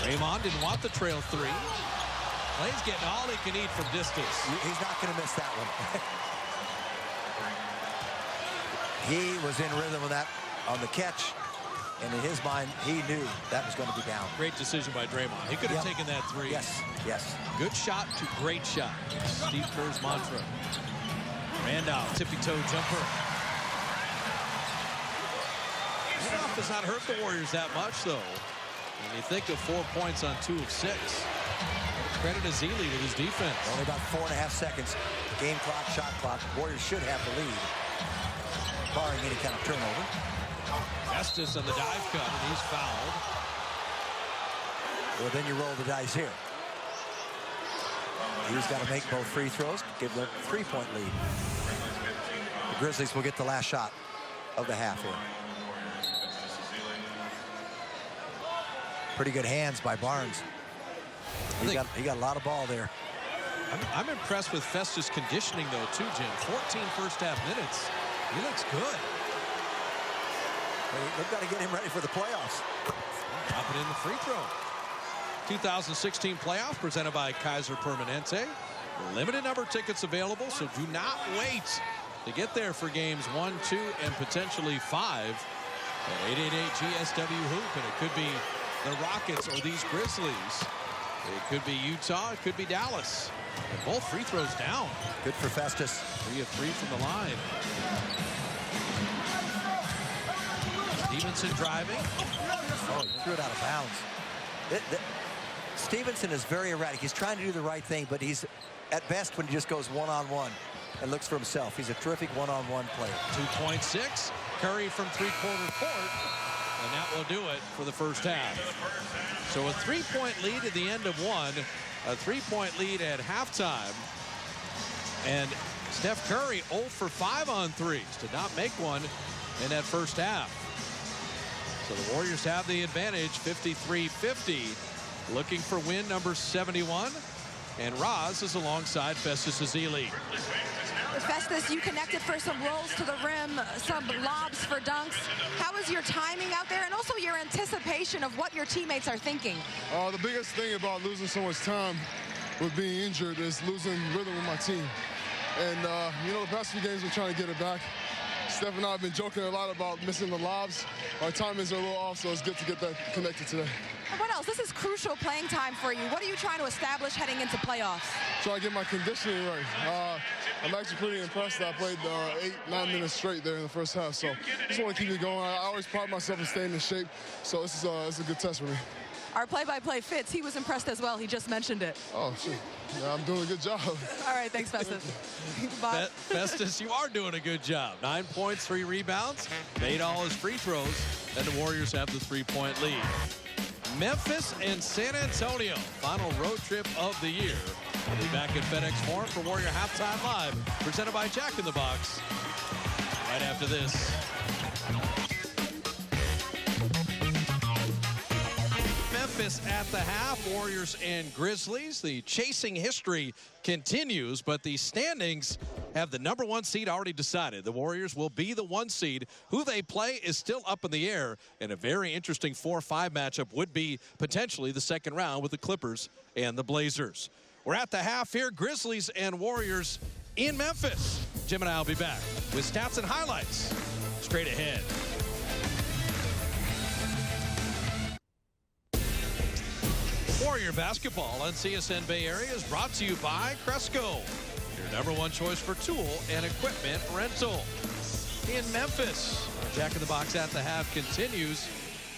Draymond didn't want the trail three. Clay's getting all he can eat from distance. He's not going to miss that one. He was in rhythm with that on the catch. And in his mind, he knew that was going to be down. Great decision by Draymond. He could have taken that three. Yes, yes. Good shot to great shot. Steve Kerr's mantra. Randolph, tippy-toe jumper. Randolph has not hurt the Warriors that much, though. When you think of 4 points on 2 of 6. Credit Ezeli with his defense. Only about 4.5 seconds. Game clock, shot clock. Warriors should have the lead, barring any kind of turnover. Festus on the dive cut, and he's fouled. Well, then you roll the dice here. He's got to make both free throws, give them a 3-point lead. The Grizzlies will get the last shot of the half here. Pretty good hands by Barnes. He got a lot of ball there. I'm impressed with Festus' conditioning, though, too, Jim. 14 first-half minutes. He looks good. They've got to get him ready for the playoffs. Drop it in the free throw. 2016 playoff presented by Kaiser Permanente. Limited number of tickets available, so do not wait to get there for games 1, 2, and potentially 5 at 888-GSW-HOOP. And it could be the Rockets or these Grizzlies. It could be Utah. It could be Dallas. And both free throws down. Good for Festus. 3 of 3 from the line. Stevenson driving. Oh, he threw it out of bounds. Stevenson is very erratic. He's trying to do the right thing, but he's at best when he just goes one-on-one and looks for himself. He's a terrific one-on-one player. 2.6. Curry from three-quarter court. And that will do it for the first half. So a 3-point lead at the end of 1. A 3-point lead at halftime. And Steph Curry 0 for 5 on threes. Did not make one in that first half. So the Warriors have the advantage, 53-50. Looking for win number 71. And Roz is alongside Festus Ezeli. Festus, you connected for some rolls to the rim, some lobs for dunks. How is your timing out there, and also your anticipation of what your teammates are thinking? The biggest thing about losing so much time with being injured is losing rhythm with my team. And, you know, the past few games we're trying to get it back. Steph and I have been joking a lot about missing the lobs. Our timings are a little off, so it's good to get that connected today. And what else? This is crucial playing time for you. What are you trying to establish heading into playoffs? Trying to get my conditioning right. I'm actually pretty impressed that I played 8-9 minutes straight there in the first half, so just want to keep it going. I always pride myself in staying in shape, so this is it's a good test for me. Our play-by-play Fitz, he was impressed as well. He just mentioned it. Oh, shit. Yeah, I'm doing a good job. All right, thanks, Festus. Bob. Festus, you are doing a good job. 9 points, 3 rebounds, made all his free throws, and the Warriors have the 3-point lead. Memphis and San Antonio, final road trip of the year. We'll be back at FedEx Forum for Warrior Halftime Live, presented by Jack in the Box. Right after this. Memphis at the half, Warriors and Grizzlies. The chasing history continues, but the standings have the #1 seed already decided. The Warriors will be the 1 seed. Who they play is still up in the air, and a very interesting 4-5 matchup would be potentially the second round with the Clippers and the Blazers. We're at the half here, Grizzlies and Warriors in Memphis. Jim and I will be back with stats and highlights straight ahead. Warrior basketball on CSN Bay Area is brought to you by Cresco, your #1 choice for tool and equipment rental. In Memphis, Jack in the Box at the half continues.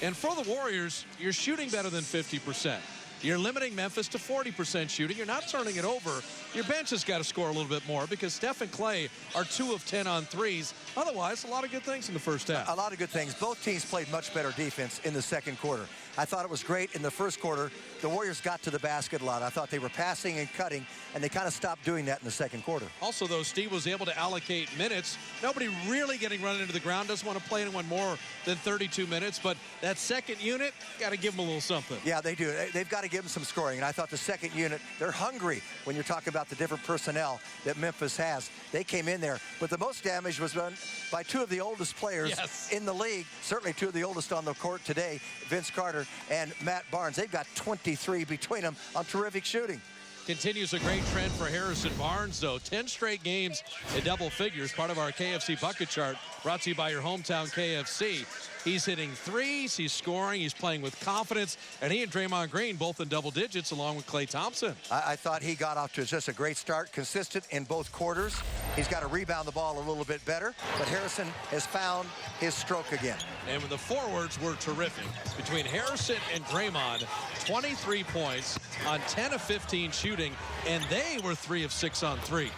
And for the Warriors, you're shooting better than 50%. You're limiting Memphis to 40% shooting. You're not turning it over. Your bench has got to score a little bit more because Steph and Clay are 2 of 10 on threes. Otherwise, a lot of good things in the first half. A lot of good things. Both teams played much better defense in the second quarter. I thought it was great in the first quarter. The Warriors got to the basket a lot. I thought they were passing and cutting, and they kind of stopped doing that in the second quarter. Also, though, Steve was able to allocate minutes. Nobody really getting run into the ground. Doesn't want to play anyone more than 32 minutes. But that second unit, got to give them a little something. Yeah, they do. They've got to give them some scoring. And I thought the second unit, they're hungry when you're talking about the different personnel that Memphis has. They came in there. But the most damage was done by 2 of the oldest players in the league. Certainly 2 of the oldest on the court today, Vince Carter and Matt Barnes. They've got 23 between them on terrific shooting. Continues a great trend for Harrison Barnes, though. 10 straight games in double figures, part of our KFC bucket chart, brought to you by your hometown KFC. He's hitting threes, he's scoring, he's playing with confidence, and he and Draymond Green both in double digits along with Klay Thompson. I thought he got off to just a great start, consistent in both quarters. He's got to rebound the ball a little bit better, but Harrison has found his stroke again. And the forwards were terrific. Between Harrison and Draymond, 23 points on 10 of 15 shooting, and they were 3 of 6 on threes.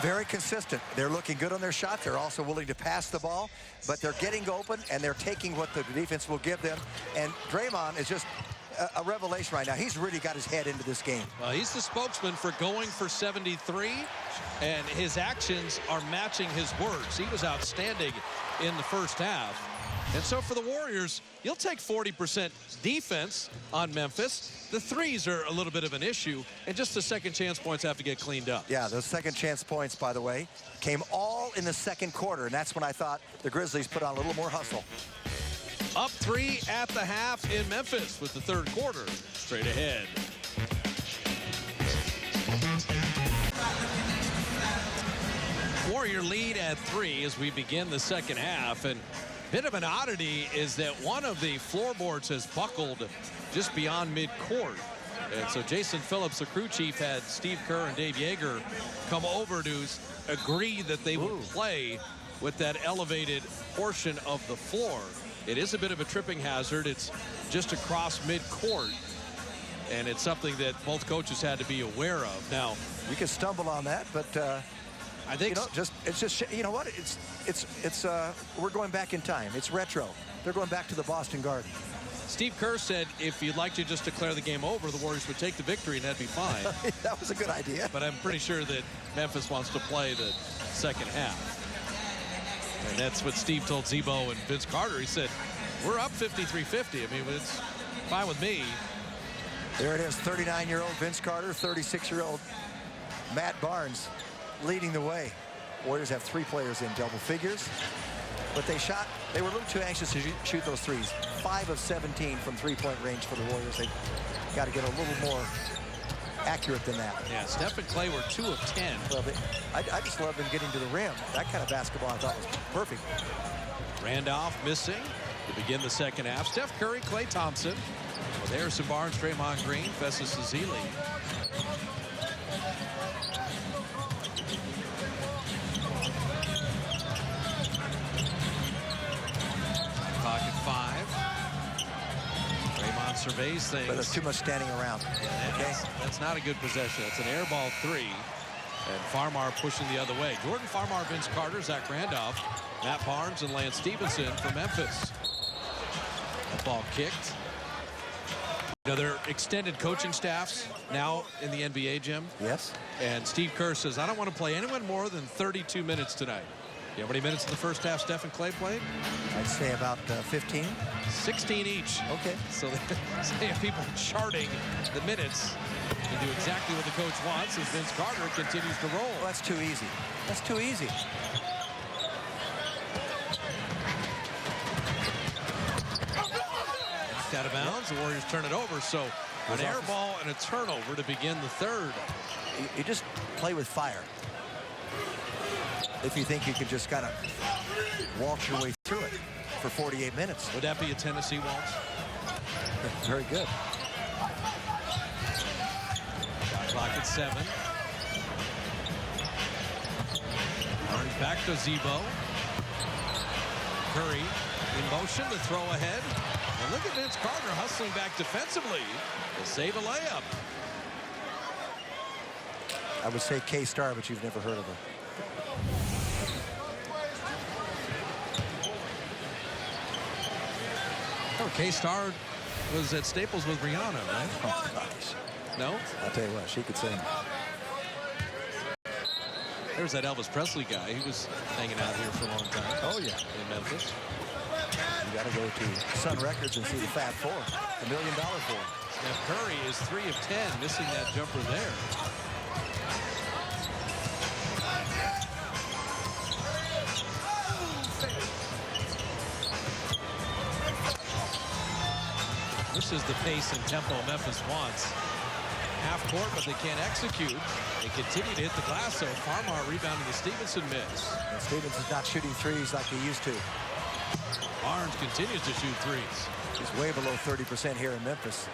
Very consistent. They're looking good on their shot. They're also willing to pass the ball, but they're getting open, and they're taking what the defense will give them. And Draymond is just a revelation right now. He's really got his head into this game. He's the spokesman for going for 73, and his actions are matching his words. He was outstanding in the first half. And so for the Warriors, you'll take 40% defense on Memphis. The threes are a little bit of an issue, and just the second chance points have to get cleaned up. Yeah, those second chance points, by the way, came all in the second quarter, and that's when I thought the Grizzlies put on a little more hustle. Up 3 at the half in Memphis with the third quarter straight ahead. Warrior lead at 3 as we begin the second half, and bit of an oddity is that one of the floorboards has buckled just beyond midcourt. And so Jason Phillips, the crew chief, had Steve Kerr and Dave Yeager come over to agree that they would play with that elevated portion of the floor. It is a bit of a tripping hazard. It's just across midcourt, and it's something that both coaches had to be aware of. Now, you can stumble on that, but I think it's just you know what, it's we're going back in time. It's retro. They're going back to the Boston Garden. Steve Kerr said if you'd like to just declare the game over, the Warriors would take the victory and that'd be fine. That was a good idea. But I'm pretty sure that Memphis wants to play the second half. And that's what Steve told Zebo and Vince Carter. He said, we're up 53-50. I mean, it's fine with me. There it is, 39-year-old Vince Carter, 36-year-old Matt Barnes. leading the way. Warriors have 3 players in double figures. But they were a little too anxious to shoot those threes. 5 of 17 from three-point range for the Warriors. They got to get a little more accurate than that. Yeah, Steph and Clay were 2 of 10. Well, I just love them getting to the rim. That kind of basketball I thought was perfect. Randolph missing to begin the second half. Steph Curry, Klay Thompson, with Harrison Barnes, Draymond Green, Festus Ezeli. Clock at 5. Draymond surveys things. But there's too much standing around. Okay, that's not a good possession. It's an air ball 3. And Farmar pushing the other way. Jordan Farmar, Vince Carter, Zach Randolph, Matt Barnes, and Lance Stevenson for Memphis. That ball kicked. You know, their extended coaching staffs now in the NBA, Jim. Yes. And Steve Kerr says, I don't want to play anyone more than 32 minutes tonight. You know how many minutes in the first half Steph and Clay played? I'd say about 15. 16 each. Okay. So they have people charting the minutes to do exactly what the coach wants as Vince Carter continues to roll. Well, that's too easy. That's too easy. It's out of bounds. The Warriors turn it over. So an air ball and a turnover to begin the third. You just play with fire. If you think you can just kind of waltz your way through it for 48 minutes. Would that be a Tennessee waltz? Very good. Shot clock at 7. Barnes back to Zebo. Curry in motion to throw ahead. And look at Vince Carter hustling back defensively to save a layup. I would say K-Star, but you've never heard of her. Oh, K-Star was at Staples with Rihanna, right? Oh, gosh. No? I'll tell you what, she could sing. There's that Elvis Presley guy. He was hanging out here for a long time. Oh, yeah. In Memphis. You got to go to Sun Records and see the Fab Four, the $1 Million Four. Steph Curry is 3 of 10, missing that jumper there. This is the pace and tempo Memphis wants. Half court, but they can't execute. They continue to hit the glass, so Farmar rebounding the Stevenson miss. And Stevenson's not shooting threes like he used to. Barnes continues to shoot threes. He's way below 30% here in Memphis.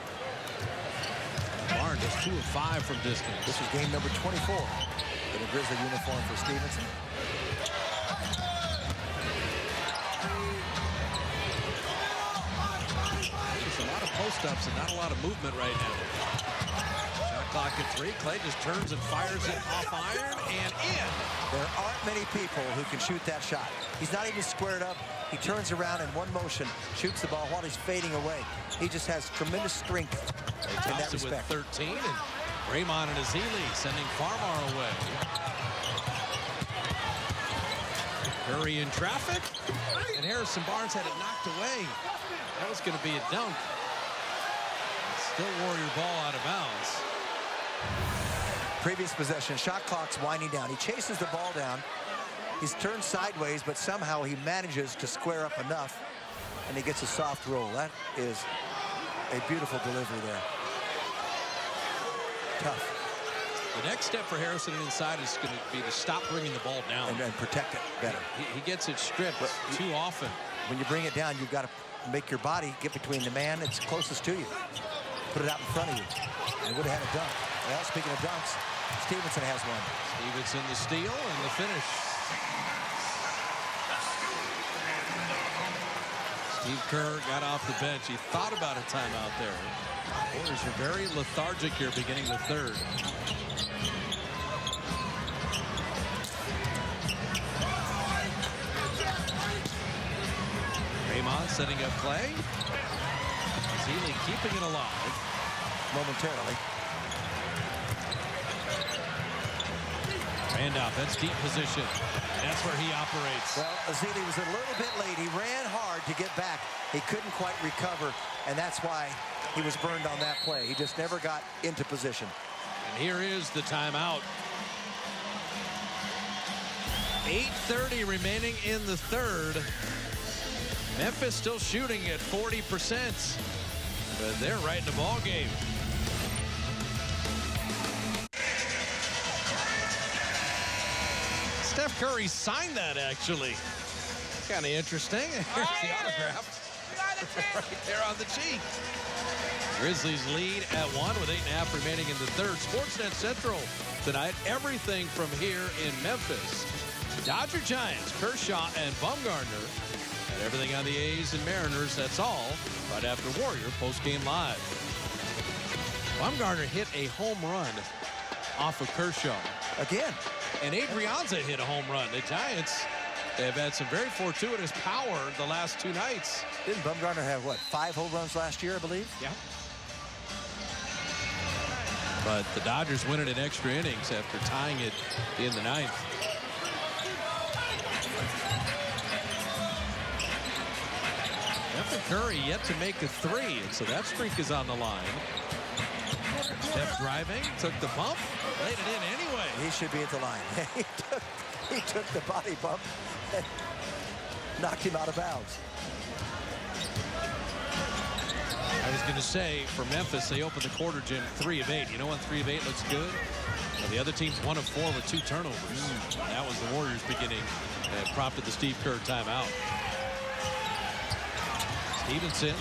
Barnes is 2 of 5 from distance. This is game number 24 in a Grizzly uniform for Stevenson. There's a lot of post-ups and not a lot of movement right now. Shot clock at 3. Clay just turns and fires it off iron and in. There aren't many people who can shoot that shot. He's not even squared up. He turns around in one motion, shoots the ball while he's fading away. He just has tremendous strength in that respect. With 13, and Draymond and Ezeli sending Farmar away. Curry in traffic, and Harrison Barnes had it knocked away. That was going to be a dunk. Still Warrior ball out of bounds. Previous possession, shot clock's winding down. He chases the ball down. He's turned sideways, but somehow he manages to square up enough, and he gets a soft roll. That is a beautiful delivery there. Tough. The next step for Harrison inside is going to be to stop bringing the ball down. And protect it better. He gets it stripped too often. When you bring it down, you've got to make your body get between the man that's closest to you. Put it out in front of you. And would have had a dunk. Well, speaking of dunks, Stevenson has one. Stevenson the steal and the finish. Steve Kerr got off the bench. He thought about a timeout there. Warriors are very lethargic here beginning the third. Draymond setting up Clay. Ezeli keeping it alive. Momentarily. Randolph, that's deep position. That's where he operates. Well, Ezeli was a little bit late. He ran hard to get back. He couldn't quite recover, and that's why he was burned on that play. He just never got into position. And here is the timeout. 8:30 remaining in the third. Memphis still shooting at 40%, but they're right in the ball game. Steph Curry signed that, actually. Kind of interesting. Here's the autograph. Right there on the cheek. Grizzlies lead at 1 with 8.5 remaining in the third. Sportsnet Central tonight. Everything from here in Memphis. Dodger Giants, Kershaw and Bumgarner. And everything on the A's and Mariners. That's all right after Warrior postgame live. Bumgarner hit a home run off of Kershaw. Again. And Adrianza hit a home run. The Giants have had some very fortuitous power the last 2 nights. Didn't Bumgarner have, what, 5 home runs last year, I believe? Yeah. But the Dodgers win it in extra innings after tying it in the 9th. Stephen Curry yet to make a 3, and so that streak is on the line. Steph driving, took the bump, laid it in anyway. He should be at the line. he took the body bump and knocked him out of bounds. I was going to say, for Memphis, they opened the quarter, Jim, 3 of 8. You know when 3 of 8 looks good? Well, the other team's 1 of 4 with 2 turnovers. That was the Warriors beginning and prompted the Steve Kerr timeout. Stevenson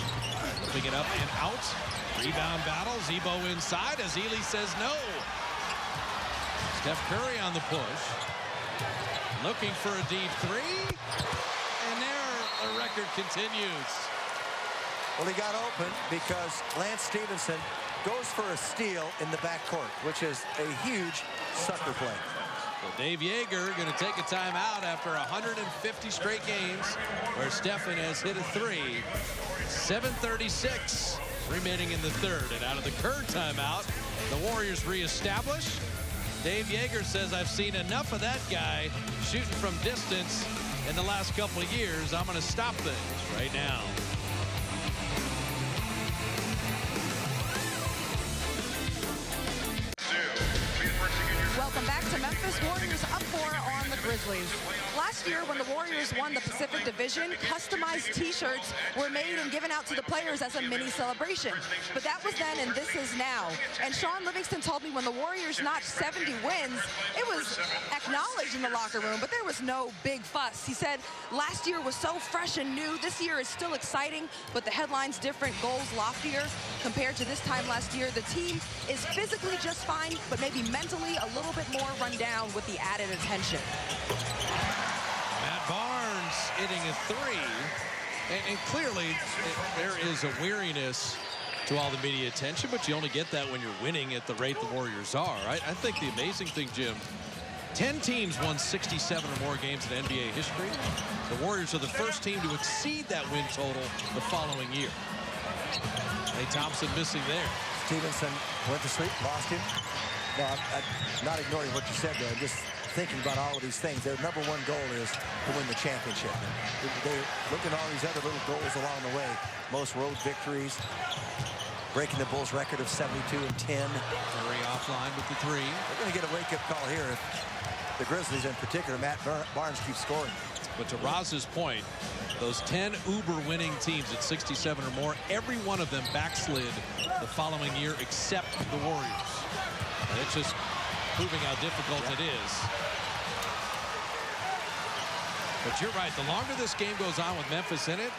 flipping it up and out. Rebound battle. Zebo inside as Ely says no. Steph Curry on the push. Looking for a deep 3. And there the record continues. Well, he got open because Lance Stevenson goes for a steal in the backcourt, which is a huge sucker play. Well, Dave Yeager going to take a timeout after 150 straight games where Stephen has hit a 3. 7:36 remaining in the third. And out of the Kerr timeout, the Warriors reestablish. Dave Yeager says, I've seen enough of that guy shooting from distance in the last couple of years. I'm going to stop things right now. Welcome back to Memphis. Warriors up 4 on the Grizzlies. Last year, when the Warriors won the Pacific Division, customized T-shirts were made and given out to the players as a mini celebration. But that was then, and this is now. And Sean Livingston told me when the Warriors notched 70 wins, it was acknowledged in the locker room, but there was no big fuss. He said, last year was so fresh and new. This year is still exciting, but the headline's different, goals loftier. Compared to this time last year, the team is physically just fine, but maybe mentally a little bit more run down with the added attention. Matt Barnes hitting a 3. And clearly, there is a weariness to all the media attention, but you only get that when you're winning at the rate the Warriors are. I think the amazing thing, Jim, 10 teams won 67 or more games in NBA history. The Warriors are the first team to exceed that win total the following year. Klay Thompson missing there. Stevenson went to sleep, lost him. No, I'm not ignoring what you said there. I'm just thinking about all of these things. Their #1 goal is to win the championship. They look at all these other little goals along the way. Most road victories, breaking the Bulls' record of 72-10. Curry offline with the 3. They're going to get a wake-up call here if the Grizzlies, in particular, Matt Barnes, keeps scoring. But to Roz's point, those 10 uber-winning teams at 67 or more, every one of them backslid the following year except the Warriors. And it's just proving how difficult it is. But you're right. The longer this game goes on with Memphis in it,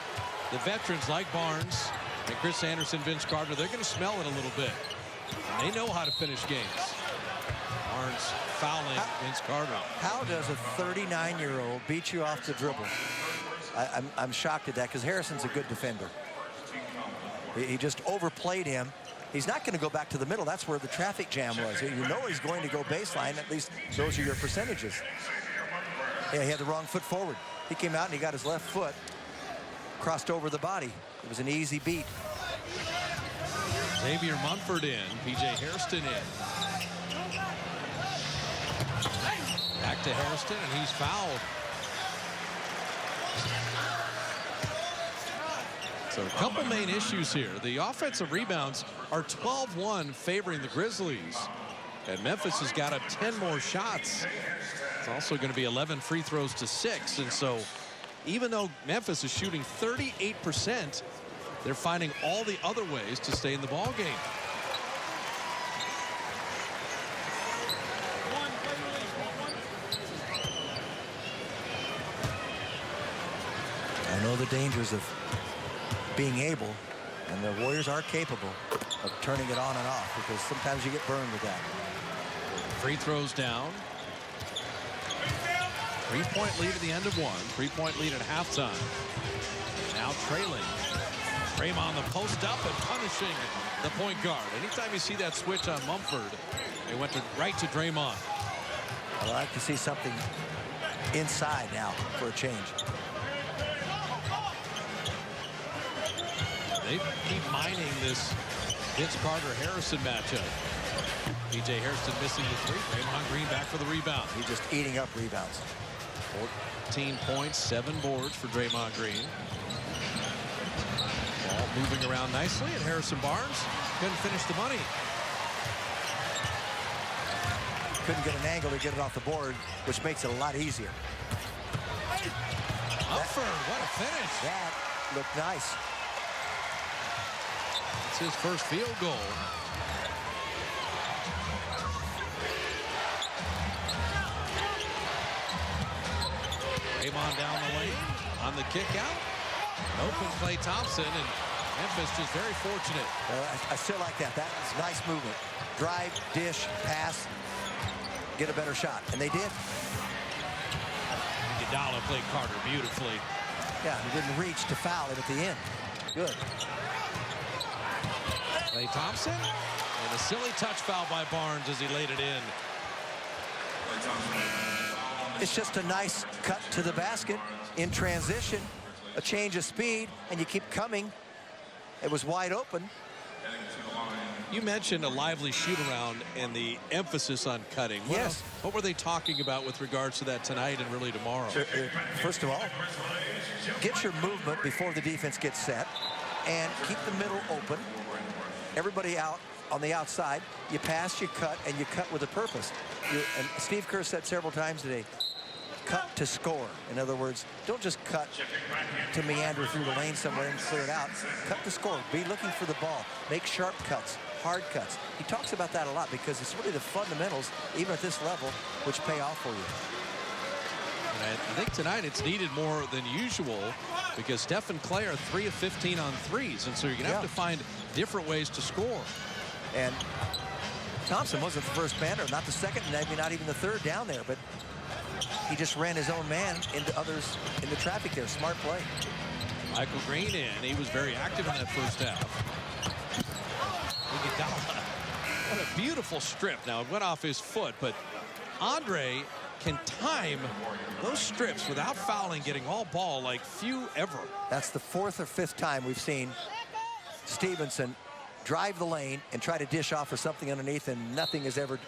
the veterans like Barnes and Chris Anderson, Vince Carter, they're going to smell it a little bit. And they know how to finish games. Barnes fouling Vince Carter. How does a 39-year-old beat you off the dribble? I'm shocked at that because Harrison's a good defender. He just overplayed him. He's not going to go back to the middle. That's where the traffic jam was. You know he's going to go baseline. At least those are your percentages. Yeah, he had the wrong foot forward. He came out and he got his left foot crossed over the body. It was an easy beat. Xavier Munford in. P.J. Hairston in. Back to Hairston, and he's fouled. So a couple main issues here. The offensive rebounds are 12-1 favoring the Grizzlies. And Memphis has got up 10 more shots It's also going to be 11 free throws to 6. And so even though Memphis is shooting 38%, they're finding all the other ways to stay in the ball game. I know the dangers of being able, and the Warriors are capable of turning it on and off, because sometimes you get burned with that. Free throws down. 3-point lead at the end of one. 3-point lead at halftime. Now trailing. Draymond the post up and punishing the point guard. Anytime you see that switch on Mumford, they went right to Draymond. I'd like to see something inside now for a change. They keep mining this Vince Carter-Harrison matchup. P.J. Harrison missing the three. Draymond Green back for the rebound. He's just eating up rebounds. 14 points, 7 boards for Draymond Green. Ball moving around nicely, and Harrison Barnes couldn't finish the money. Couldn't get an angle to get it off the board, which makes it a lot easier. Mumford, what a finish. That looked nice. It's his first field goal. Draymond down the lane on the kick out. Open Klay Thompson, and Memphis just very fortunate. I still like that. That is nice movement. Drive, dish, pass, get a better shot. And they did. Iguodala played Carter beautifully. Yeah, he didn't reach to foul it at the end. Good. Klay Thompson, and a silly touch foul by Barnes as he laid it in. It's just a nice cut to the basket in transition, a change of speed, and you keep coming. It was wide open. You mentioned a lively shoot-around and the emphasis on cutting. Yes. What were they talking about with regards to that tonight and really tomorrow? First of all, get your movement before the defense gets set and keep the middle open. Everybody out on the outside. You pass, you cut, and you cut with a purpose. And Steve Kerr said several times today, cut to score. In other words, don't just cut to meander through the lane somewhere and clear it out. Cut to score. Be looking for the ball. Make sharp cuts, hard cuts. He talks about that a lot because it's really the fundamentals, even at this level, which pay off for you. And I think tonight it's needed more than usual because Steph and Klay are 3 of 15 on threes, and so you're going to have to find different ways to score. And Thompson wasn't the first man, or not the second, and maybe not even the third down there, but he just ran his own man into others in the traffic there. Smart play. Michael Green in. He was very active in that first half. Iguodala. What a beautiful strip. Now, it went off his foot, but Andre can time those strips without fouling, getting all ball like few ever. That's the 4th or 5th time we've seen Stevenson drive the lane and try to dish off for something underneath, and nothing has ever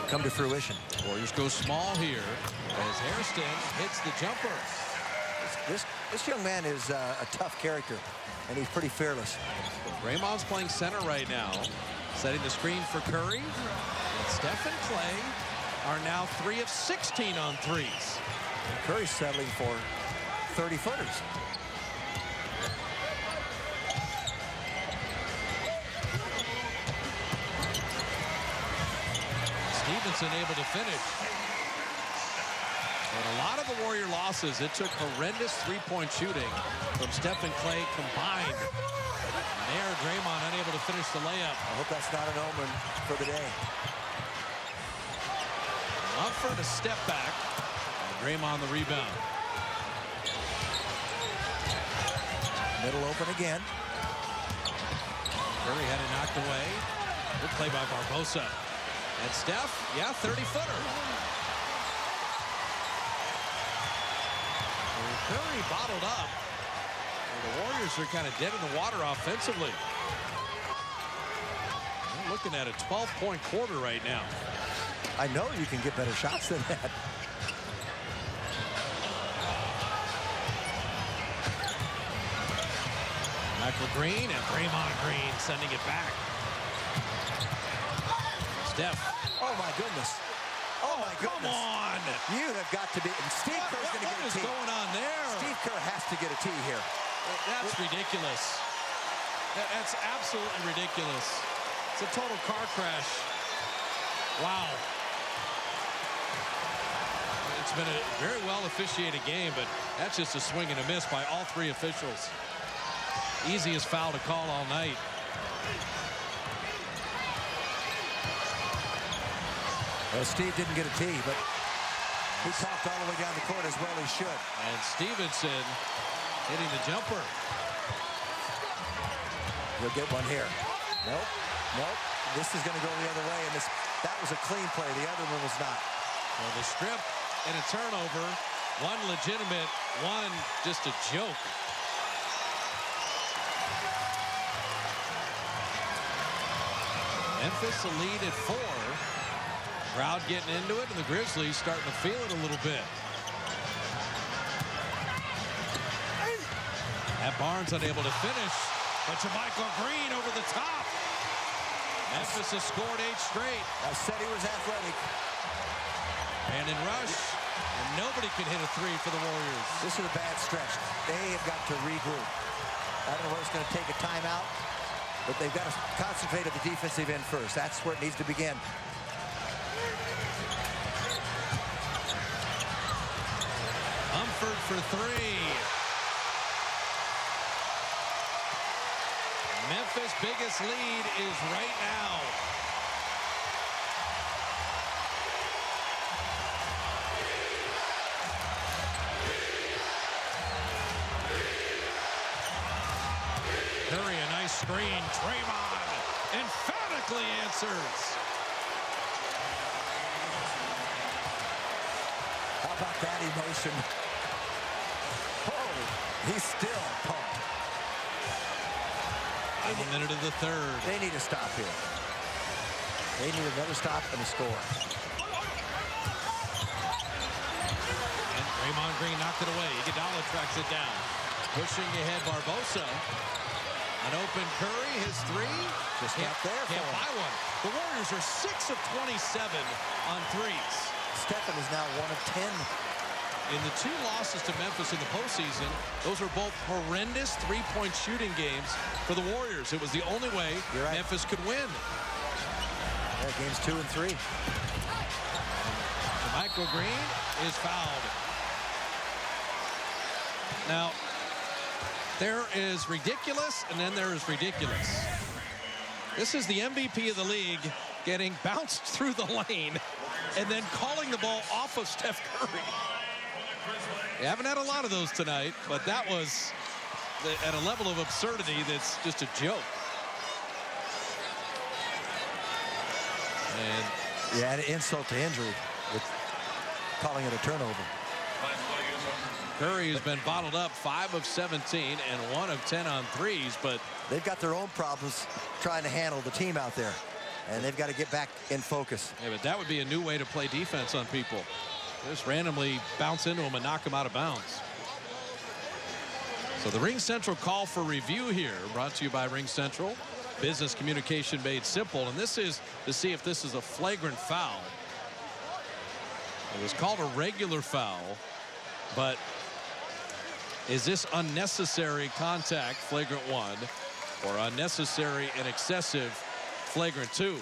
come to fruition. Warriors go small here as Hairston hits the jumper. This young man is a tough character, and he's pretty fearless. Draymond's playing center right now, setting the screen for Curry. And Steph and Klay are now 3 of 16 on threes. And Curry's settling for 30-footers. Stevenson able to finish. And a lot of the Warrior losses, it took horrendous three-point shooting from Steph and Klay combined. And there, Draymond unable to finish the layup. I hope that's not an omen for the day. Mumford a step back. And Draymond the rebound. Middle open again. Curry had it knocked away. Good play by Barbosa. And Steph, yeah, 30-footer. Curry bottled up. And the Warriors are kind of dead in the water offensively. We're looking at a 12-point quarter right now. I know you can get better shots than that. Michael Green and Draymond Green sending it back. Steph. Oh, my goodness. Oh, my goodness. Come on. You have got to be. And Steve Kerr's going to get a What is tee. going on there? Steve Kerr has to get a tee here. That's ridiculous. That's absolutely ridiculous. It's a total car crash. Wow. It's been a very well officiated game, but that's just a swing and a miss by all three officials. Easiest foul to call all night. Well, Steve didn't get a tee, but he talked all the way down the court as well he should. And Stevenson hitting the jumper. He'll get one here. Nope. Nope. This is going to go the other way, and that was a clean play. The other one was not. Well, the strip and a turnover. One legitimate, one just a joke. Memphis a lead at 4. Crowd getting into it, and the Grizzlies starting to feel it a little bit. At Barnes unable to finish, but JaMychal Green over the top. Memphis has scored 8 straight. I said he was athletic. Brandon Rush, and nobody can hit a 3 for the Warriors. This is a bad stretch. They have got to regroup. I don't know whether it's going to take a timeout, but they've got to concentrate at the defensive end first. That's where it needs to begin. Mumford for 3. Memphis' biggest lead is right now. Curry, a nice screen. Draymond emphatically answers. How about that emotion? Oh, he's still pumped. 1 minute of the third. They need a stop here. They need another stop and a score. And Draymond Green knocked it away. Iguodala tracks it down. Pushing ahead Barbosa. An open Curry, his 3. Just not there for Can't him. buy one. The Warriors are 6 of 27 on threes. Stephen is now 1 of 10. In the 2 losses to Memphis in the postseason, those are both horrendous three-point shooting games for the Warriors. It was the only way You're right. Memphis could win. Yeah, games 2 and 3. JaMychal Green is fouled. Now, there is ridiculous, and then there is ridiculous. This is the MVP of the league getting bounced through the lane and then calling the ball off of Steph Curry. We haven't had a lot of those tonight, but that was at a level of absurdity that's just a joke. And Yeah, an insult to injury with calling it a turnover. Curry has been bottled up 5 of 17 and 1 of 10 on threes, but They've got their own problems trying to handle the team out there, and they've got to get back in focus. yeah, but that would be a new way to play defense on people. Just randomly bounce into them and knock them out of bounds. So the Ring Central call for review here, brought to you by Ring Central. Business communication made simple, and this is to see if this is a flagrant foul. It was called a regular foul, but is this unnecessary contact, flagrant 1, or unnecessary and excessive, flagrant 2?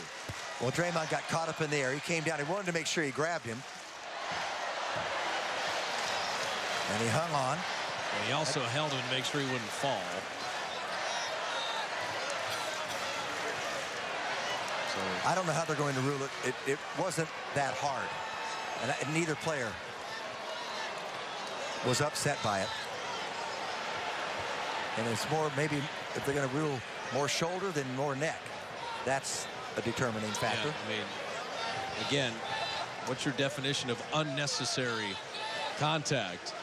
Well, Draymond got caught up in the air. He came down. He wanted to make sure he grabbed him. And he hung on. And he also held him to make sure he wouldn't fall. So I don't know how they're going to rule it. It wasn't that hard. And neither player was upset by it. And it's more, maybe if they're going to rule more shoulder than more neck. That's a determining factor. yeah, I mean, again, what's your definition of unnecessary contact?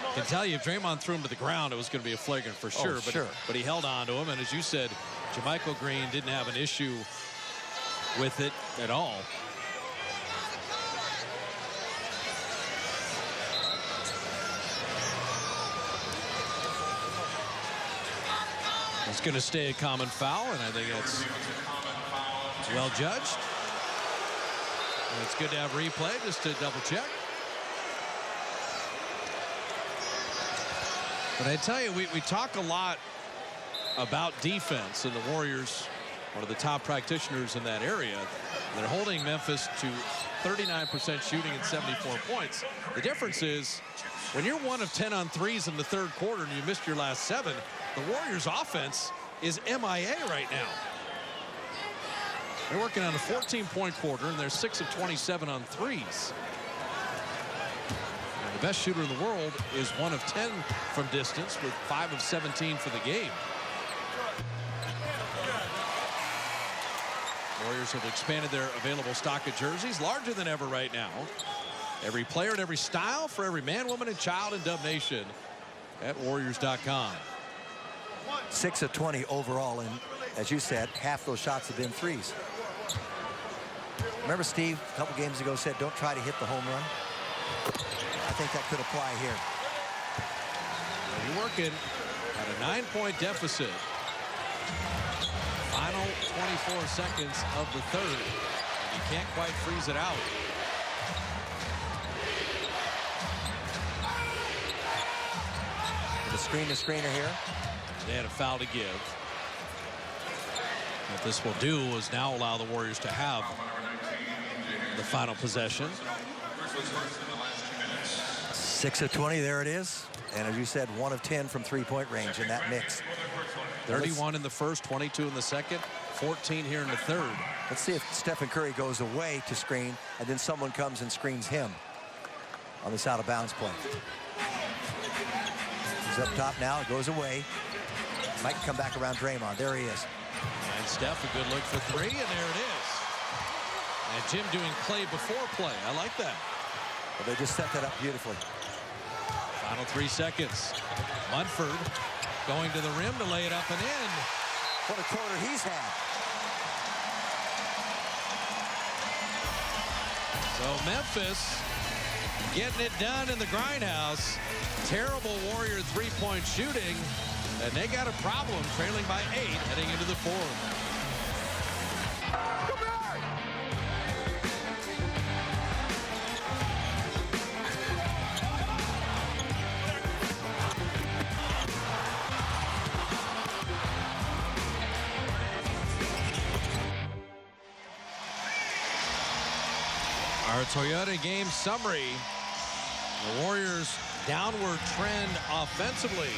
I can tell you if Draymond threw him to the ground, it was going to be a flagrant for sure. Oh, sure. But he held on to him, and as you said, JaMychal Green didn't have an issue with it at all. It's going to stay a common foul, and I think that's well judged. And it's good to have replay just to double check. But I tell you, we talk a lot about defense, and the Warriors, one of the top practitioners in that area, they're holding Memphis to 39% shooting and 74 points. The difference is when you're 1 of 10 on threes in the third quarter and you missed your last 7, the Warriors offense is MIA right now. They're working on a 14-point quarter, and they're 6 of 27 on threes. And the best shooter in the world is 1 of 10 from distance with 5 of 17 for the game. Warriors have expanded their available stock of jerseys, larger than ever right now. Every player and every style for every man, woman, and child in Dub Nation at Warriors.com. 6 of 20 overall, and as you said, half those shots have been threes. Remember Steve a couple games ago said don't try to hit the home run? I think that could apply here. You're working at a 9-point deficit. Final 24 seconds of the third. You can't quite freeze it out. The screener here. They had a foul to give. What this will do is now allow the Warriors to have the final possession. 6 of 20, there it is. And as you said, 1 of 10 from three-point range in that mix. 31 in the first, 22 in the second, 14 here in the third. Let's see if Stephen Curry goes away to screen, and then someone comes and screens him on this out-of-bounds play. He's up top now, goes away. Might come back around Draymond. There he is. And Steph, a good look for 3, and there it is. And Jim doing play before play. I like that. Well, they just set that up beautifully. Final 3 seconds. Munford going to the rim to lay it up and in. What a quarter he's had. So Memphis getting it done in the grindhouse. Terrible Warrior three-point shooting. And they got a problem, trailing by 8 heading into the fourth. Our Toyota game summary. The Warriors downward trend offensively.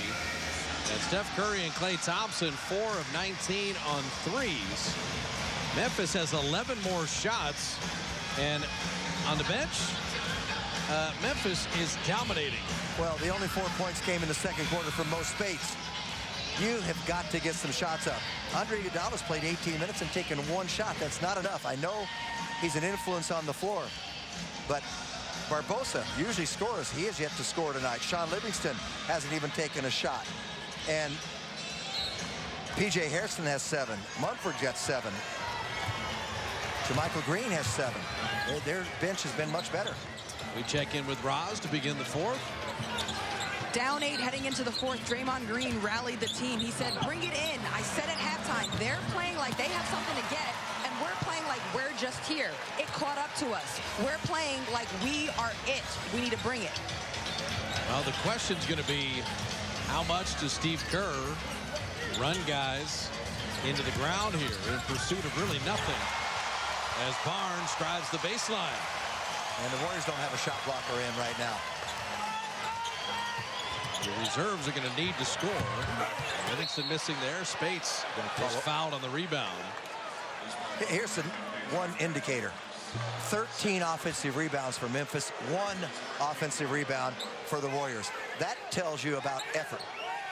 And Steph Curry and Klay Thompson 4 of 19 on threes. Memphis has 11 more shots. And on the bench, Memphis is dominating. Well, the only 4 points came in the second quarter from Mo Spates. You have got to get some shots up. Andre Iguodala's played 18 minutes and taken 1 shot. That's not enough. I know he's an influence on the floor. But Barbosa usually scores. He has yet to score tonight. Sean Livingston hasn't even taken a shot. And P.J. Hairston has 7. Munford gets 7. JaMychal Green has 7. Their bench has been much better. We check in with Roz to begin the fourth. Down 8 heading into the fourth, Draymond Green rallied the team. He said, bring it in. I said at halftime, they're playing like they have something to get, and we're playing like we're just here. It caught up to us. We're playing like we are it. We need to bring it. Well, the question's going to be, how much does Steve Kerr run guys into the ground here in pursuit of really nothing as Barnes drives the baseline? And the Warriors don't have a shot blocker in right now. The reserves are going to need to score. Livingston missing there. Spates is fouled on the rebound. Here's the one indicator. 13 offensive rebounds for Memphis, 1 offensive rebound for the Warriors. That tells you about effort.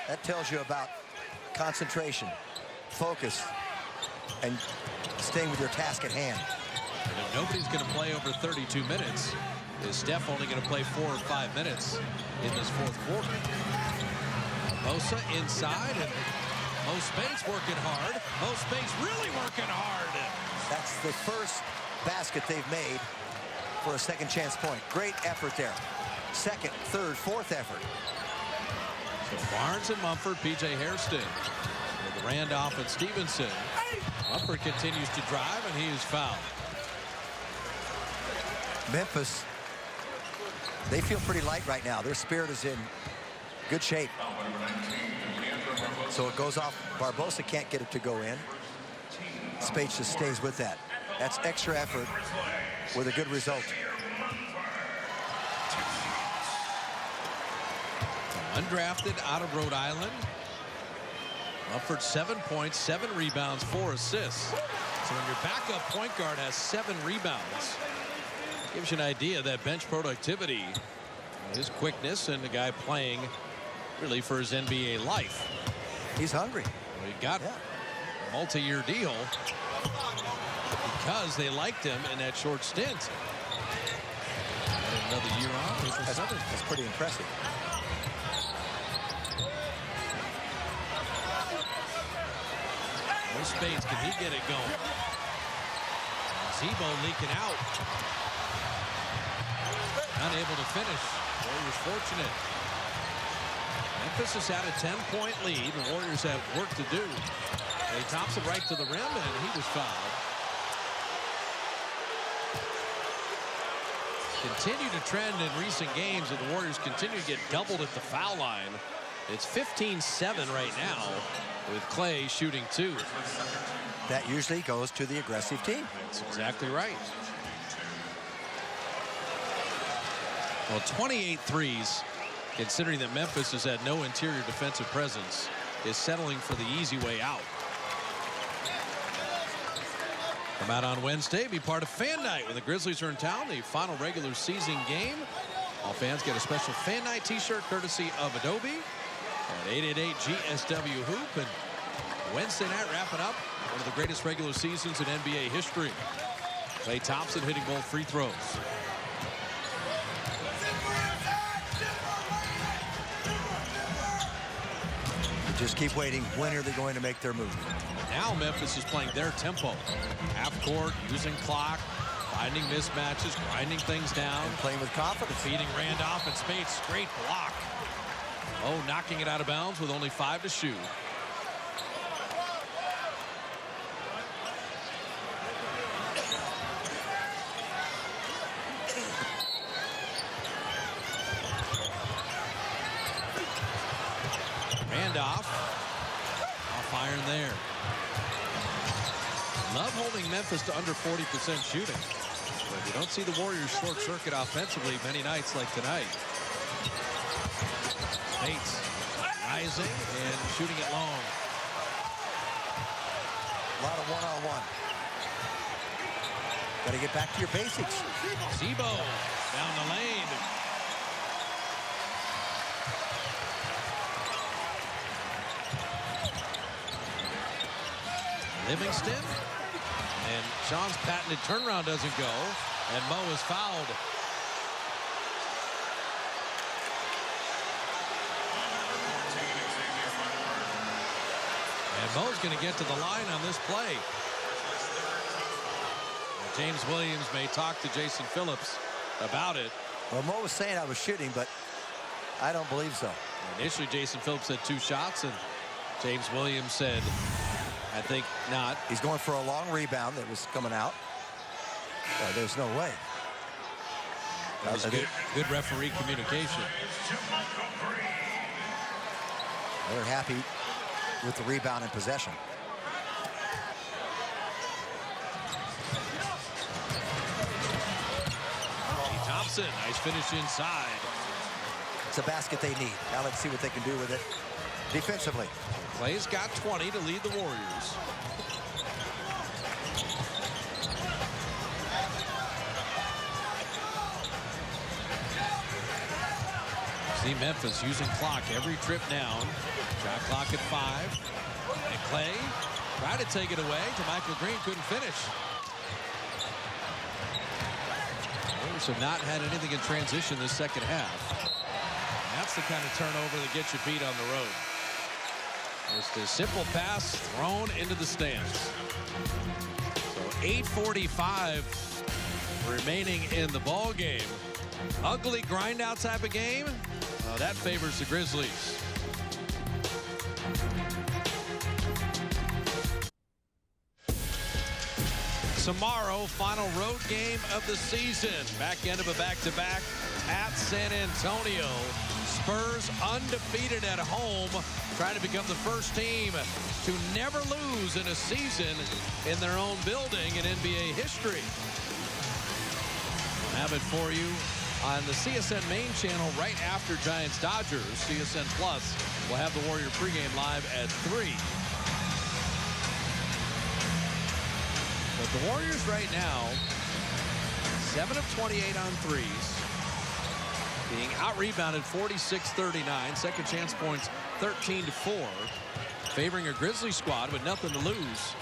That tells you about concentration, focus, and staying with your task at hand. And if nobody's going to play over 32 minutes, is Steph only going to play 4 or 5 minutes in this fourth quarter? Bosa inside, and Mo Spates working hard. Mo Spates really working hard. That's the first basket they've made for a second chance point. Great effort there. Second, third, fourth effort. So Barnes and Munford, P.J. Hairston with Randolph and Stevenson. Munford continues to drive, and he is fouled. Memphis, they feel pretty light right now. Their spirit is in good shape. So it goes off. Barbosa can't get it to go in. Speights just stays with that. That's extra effort with a good result. Undrafted out of Rhode Island. Mumford 7 points, 7 rebounds, 4 assists. So when your backup point guard has 7 rebounds, it gives you an idea of that bench productivity, his quickness, and the guy playing really for his NBA life. He's hungry. Well, he got a multi-year deal because they liked him in that short stint. Another year on. That's pretty impressive. No Speights, can he get it going? Z-Bo leaking out. Unable to finish. Warriors fortunate. Memphis has had a 10-point lead. The Warriors have work to do. They tops it right to the rim, and he was fouled. Continue to trend in recent games, and the Warriors continue to get doubled at the foul line. It's 15-7 right now, with Clay shooting 2. That usually goes to the aggressive team. That's exactly right. Well, 28 threes, considering that Memphis has had no interior defensive presence, is settling for the easy way out. Come out on Wednesday, be part of Fan Night when the Grizzlies are in town, the final regular season game. All fans get a special Fan Night t-shirt courtesy of Adobe at 888-GSW-HOOP. And Wednesday night wrapping up one of the greatest regular seasons in NBA history. Klay Thompson hitting both free throws. Just keep waiting. When are they going to make their move? Now Memphis is playing their tempo. Half court, using clock, finding mismatches, grinding things down. And playing with confidence. Feeding Randolph and Speights, straight block. Oh, knocking it out of bounds with only 5 to shoot. Randolph off iron there. Love holding Memphis to under 40% shooting. But you don't see the Warriors short circuit offensively many nights like tonight. Bates rising and shooting it long. A lot of one-on-one. Got to get back to your basics. Z-Bo down the lane. Livingston, and Sean's patented turnaround doesn't go, and Mo is fouled. And Mo's going to get to the line on this play. James Williams may talk to Jason Phillips about it. Well, Mo was saying I was shooting, but I don't believe so. Initially, Jason Phillips had 2 shots, and James Williams said, I think not. He's going for a long rebound that was coming out. There's no way. That was good referee communication. They're happy with the rebound and possession. Thompson, nice finish inside. It's a basket they need. Now let's see what they can do with it defensively. Clay's got 20 to lead the Warriors. See Memphis using clock every trip down. Shot clock at 5. And Clay tried to take it away to Michael Green, couldn't finish. Warriors have not had anything in transition this second half. And that's the kind of turnover that gets you beat on the road. Just a simple pass thrown into the stands. So 8:45 remaining in the ball game. Ugly grind out type of game. That favors the Grizzlies. Tomorrow, final road game of the season. Back end of a back-to-back at San Antonio. Spurs undefeated at home, trying to become the first team to never lose in a season in their own building in NBA history. Have it for you on the CSN main channel right after Giants-Dodgers. CSN Plus will have the Warrior pregame live at 3. But the Warriors right now, 7 of 28 on threes, being out-rebounded 46-39. Second chance points 13-4, favoring a Grizzlies squad with nothing to lose.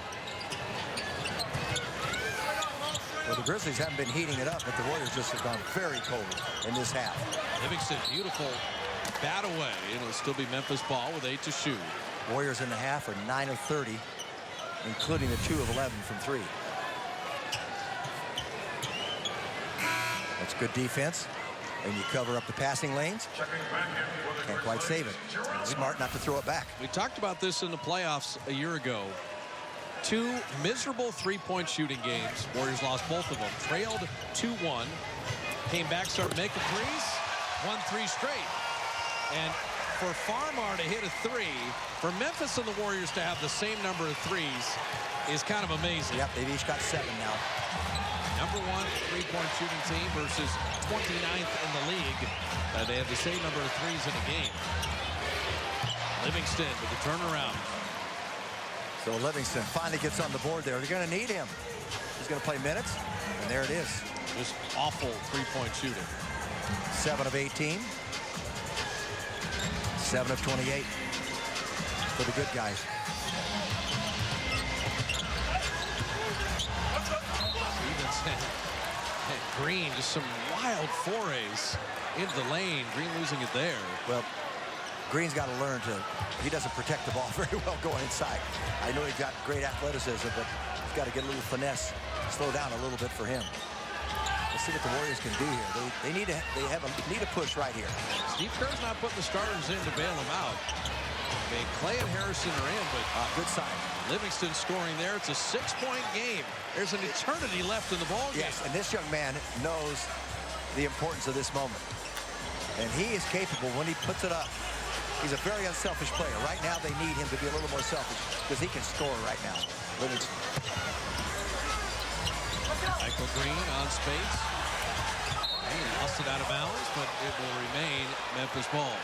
Well, the Grizzlies haven't been heating it up, but the Warriors just have gone very cold in this half. Livingston, beautiful bat away. It'll still be Memphis ball with 8 to shoot. Warriors in the half are 9 of 30, including the 2 of 11 from 3. That's good defense. And you cover up the passing lanes. Can't quite save it. Smart not to throw it back. We talked about this in the playoffs a year ago. 2 miserable three-point shooting games. Warriors lost both of them. Trailed 2-1. Came back, started making threes. Won 3 straight. And for Farmar to hit a 3, for Memphis and the Warriors to have the same number of threes is kind of amazing. Yep, they've each got 7 now. Number 1 three-point shooting team versus 29th in the league. They have the same number of threes in a game. Livingston with the turnaround. So Livingston finally gets on the board there. They're going to need him. He's going to play minutes, and there it is. Just awful three-point shooting. 7 of 18. 7 of 28 for the good guys. Stevenson and Green, just some wild forays into the lane. Green losing it there. Well, Green's got to learn to, he doesn't protect the ball very well going inside. I know he's got great athleticism, but he's got to get a little finesse, slow down a little bit for him. Let's see what the Warriors can do here. They need a push right here. Steve Kerr's not putting the starters in to bail him out. I mean, Clay and Harrison are in, but good sign. Livingston scoring there. It's a 6-point game. There's an eternity left in the ball game. Yes, and this young man knows the importance of this moment. And he is capable when he puts it up. He's a very unselfish player. Right now, they need him to be a little more selfish because he can score right now. Livingston. Michael Green on space. He lost it out of bounds, but it will remain Memphis ball.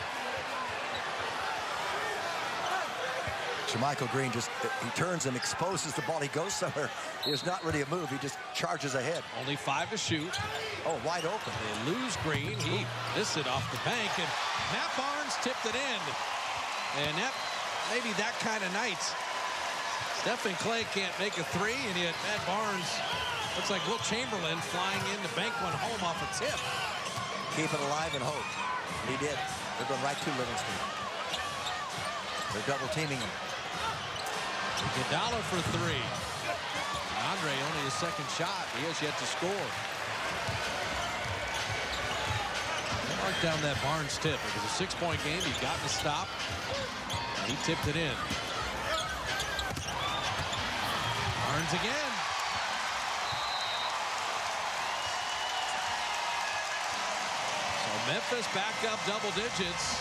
Michael Green just, he turns and exposes the ball. He goes somewhere. It's not really a move. He just charges ahead. Only 5 to shoot. Oh, wide open. They lose Green. He missed it off the bank, and Matt Barnes tipped it in. And that, maybe that kind of night. Stephen Clay can't make a 3, and yet Matt Barnes looks like Will Chamberlain flying in to bank one home off a tip. Keep it alive and hope. He did. They're going right to Livingston. They're double teaming him. Iguodala for 3. Andre only his second shot. He has yet to score. Mark down that Barnes tip. It was a 6-point game. He got to stop. He tipped it in. Barnes again. So Memphis back up double digits.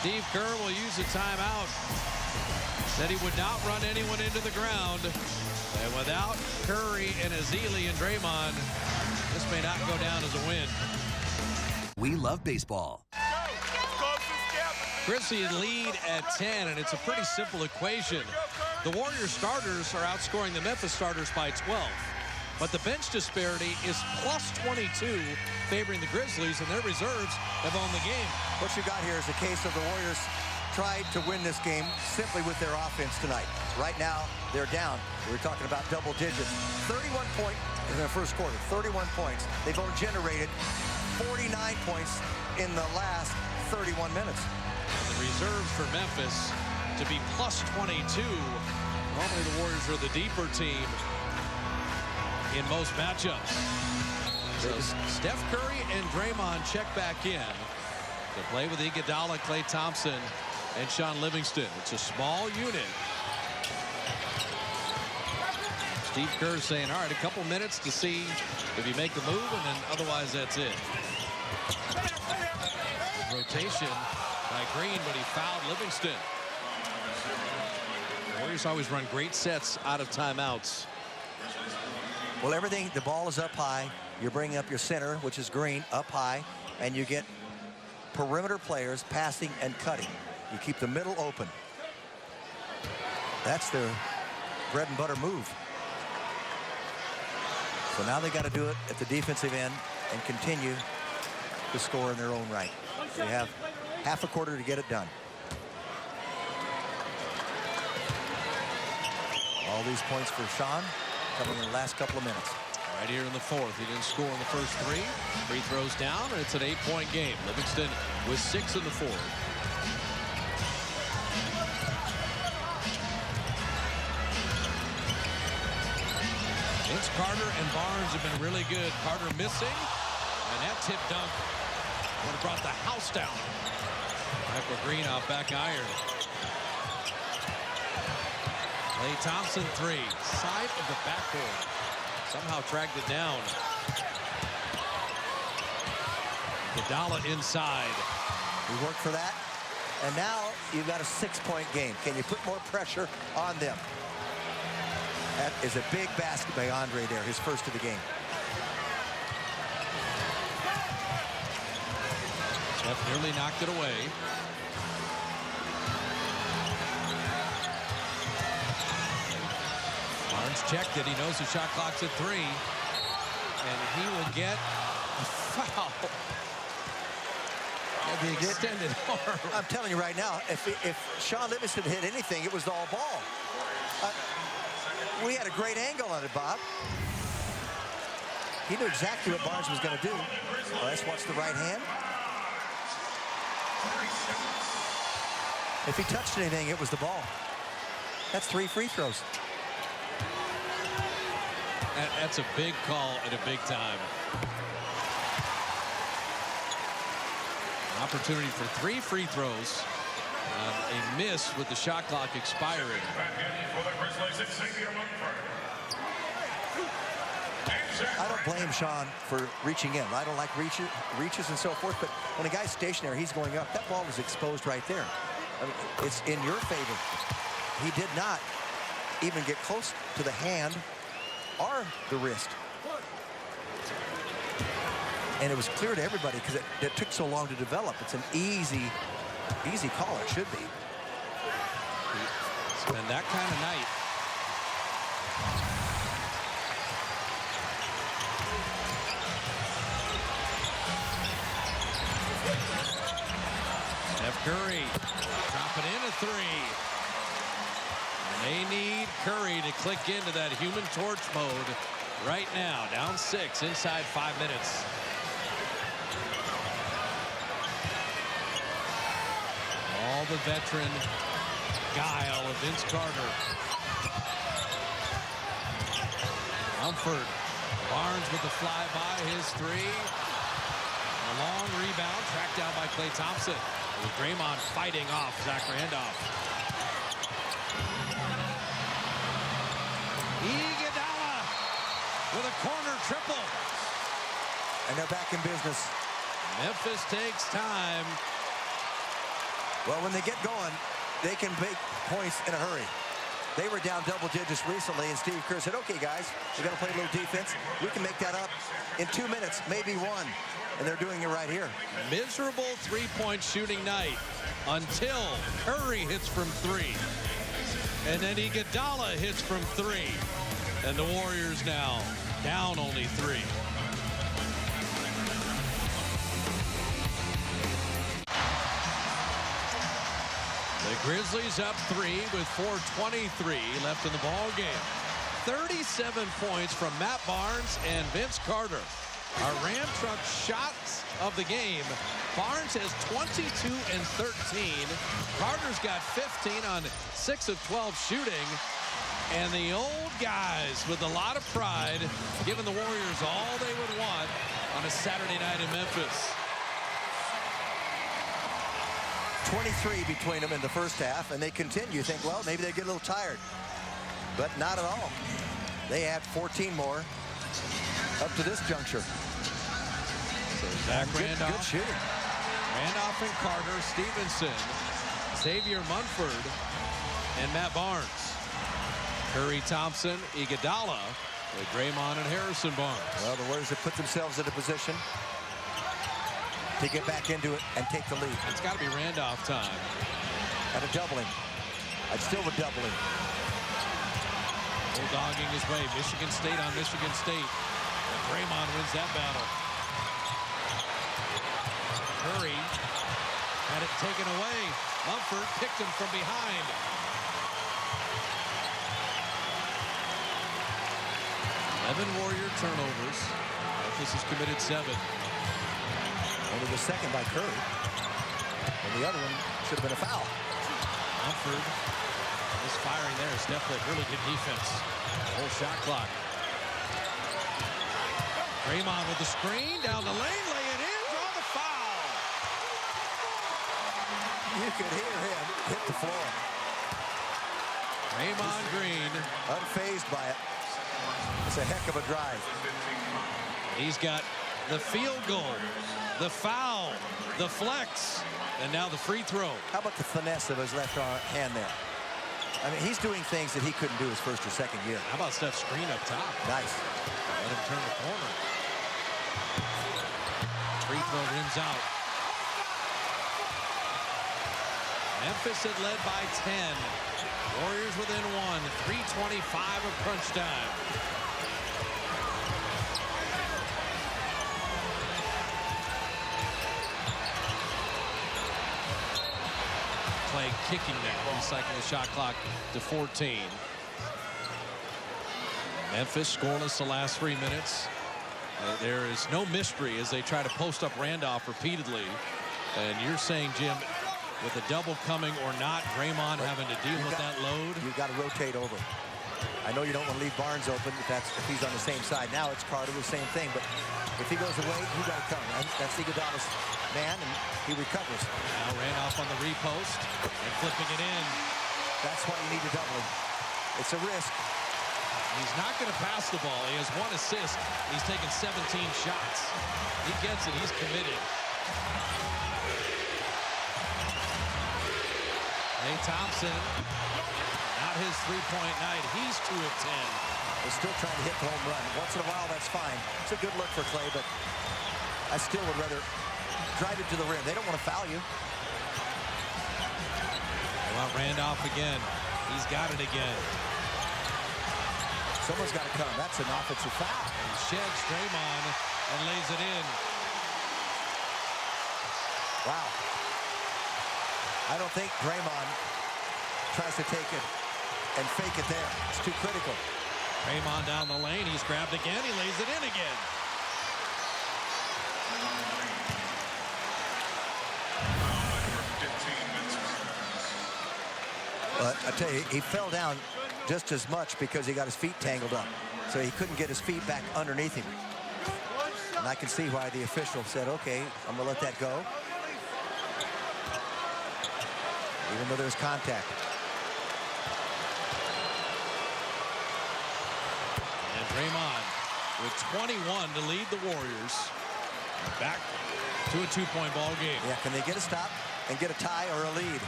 Steve Kerr will use a timeout. Said he would not run anyone into the ground. And without Curry and Ezeli and Draymond, this may not go down as a win. We love baseball. Grizzlies lead at 10, and it's a pretty simple equation. The Warriors starters are outscoring the Memphis starters by 12. But the bench disparity is plus 22, favoring the Grizzlies, and their reserves have won the game. What you got here is a case of the Warriors tried to win this game simply with their offense tonight. Right now, they're down. We're talking about double digits. 31 points in the first quarter, 31 points. They've only generated 49 points in the last 31 minutes. And the reserves for Memphis to be plus 22. Normally the Warriors are the deeper team in most matchups. So Steph Curry and Draymond check back in to play with Iguodala, Klay Thompson, and Sean Livingston. It's a small unit. Steve Kerr saying, all right, a couple minutes to see if you make the move, and then otherwise that's it. Rotation by Green, but he fouled Livingston. The Warriors always run great sets out of timeouts. Well, everything, the ball is up high. You're bringing up your center, which is Green, up high, and you get perimeter players passing and cutting. You keep the middle open. That's their bread and butter move. So now they got to do it at the defensive end and continue to score in their own right. They have half a quarter to get it done. All these points for Sean coming in the last couple of minutes. Right here in the fourth. He didn't score in the first three. Free throws down, and it's an 8-point game. Livingston with 6 in the fourth. Vince Carter and Barnes have been really good. Carter missing, and that tip dunk would have brought the house down. Michael Green off back iron. Klay Thompson, 3. Side of the backboard. Somehow tracked it down. Iguodala inside. We worked for that. And now you've got a 6-point game. Can you put more pressure on them? That is a big basket by Andre there, his first of the game. Steph nearly knocked it away. Barnes checked it. He knows the shot clock's at 3. And he will get a foul. The extended arm. I'm telling you right now, if Sean Livingston hit anything, it was all ball. We had a great angle on it, Bob. He knew exactly what Barnes was going to do. Well, let's watch the right hand. If he touched anything, it was the ball. That's 3 free throws. That's a big call at a big time. An opportunity for 3 free throws. A miss with the shot clock expiring. I don't blame Sean for reaching in. I don't like reaches and so forth, but when a guy's stationary, he's going up. That ball was exposed right there. I mean, it's in your favor. He did not even get close to the hand or the wrist. And it was clear to everybody because it took so long to develop. It's an easy call. It should be. It's been that kind of night. Steph Curry dropping in a 3. And they need Curry to click into that human torch mode right now. Down 6 inside 5 minutes. All the veteran guile of Vince Carter. Mumford. Barnes with the flyby, his 3. A long rebound tracked down by Klay Thompson. With Draymond fighting off Zach Randolph. Iguodala with a corner triple. And they're back in business. Memphis takes time. Well, when they get going, they can make points in a hurry. They were down double digits recently, and Steve Kerr said, okay, guys, we got to play a little defense. We can make that up in 2 minutes, maybe 1. And they're doing it right here. Miserable 3-point shooting night until Curry hits from 3. And then Iguodala hits from 3. And the Warriors now down only 3. The Grizzlies up 3 with 4:23 left in the ball game. 37 points from Matt Barnes and Vince Carter. Our Ram Truck shots of the game. Barnes has 22 and 13. Carter's got 15 on 6 of 12 shooting. And the old guys with a lot of pride giving the Warriors all they would want on a Saturday night in Memphis. 23 between them in the first half, and they continue. You think, well, maybe they get a little tired. But not at all. They add 14 more up to this juncture. So Zach Good Randolph, shooting. Randolph and Carter, Stevenson, Xavier Munford, and Matt Barnes. Curry, Thompson, Iguodala, with Draymond and Harrison Barnes. Well, the Warriors have put themselves in a position to get back into it and take the lead. It's got to be Randolph time. At a doubling. I'd still would double him. Bulldogging his way. Michigan State on Michigan State. And Draymond wins that battle. Curry had it taken away. Mumford picked him from behind. 11 Warrior turnovers. Memphis has committed 7. Only the second by Curry. And the other one should have been a foul. Mumford misfiring there. Steph played really good defense. Whole shot clock. Draymond with the screen. Down the lane. Lay it in. Draw the foul. You could hear him hit the floor. Draymond Green. Unfazed by it. It's a heck of a drive. He's got the field goal, the foul, the flex, and now the free throw. How about the finesse of his left hand there? I mean, he's doing things that he couldn't do his first or second year. How about Steph's screen up top? Nice. Let him turn the corner. Free throw rims out. Memphis had led by 10. Warriors within 1. 3:25 of crunch time. Play kicking now, recycling the shot clock to 14. Memphis scoreless the last 3 minutes. There is no mystery as they try to post up Randolph repeatedly. And you're saying, Jim, with the double coming or not, Draymond having to deal with that load? You've got to rotate over. I know you don't want to leave Barnes open if he's on the same side. Now it's Carter, the same thing. But if he goes away, you got to come. That's Iguodala's man, and he recovers. Now Randolph on the repost and flipping it in. That's why you need to double him. It's a risk. He's not going to pass the ball. He has 1 assist. He's taken 17 shots. He gets it. He's committed. Klay Thompson, not his three-point night. He's 2 of 10. They're still trying to hit the home run. Once in a while, that's fine. It's a good look for Klay, but I still would rather drive it to the rim. They don't want to foul you. They want Randolph again. He's got it again. Someone's got to come. That's an offensive foul. He sheds Draymond and lays it in. Wow. I don't think Draymond tries to take it and fake it there. It's too critical. Draymond down the lane. He's grabbed again. He lays it in again. But I tell you, he fell down just as much because he got his feet tangled up. So he couldn't get his feet back underneath him. And I can see why the official said, okay, I'm going to let that go. Even though there's contact. And Draymond with 21 to lead the Warriors back to a 2-point ball game. Yeah, can they get a stop and get a tie or a lead?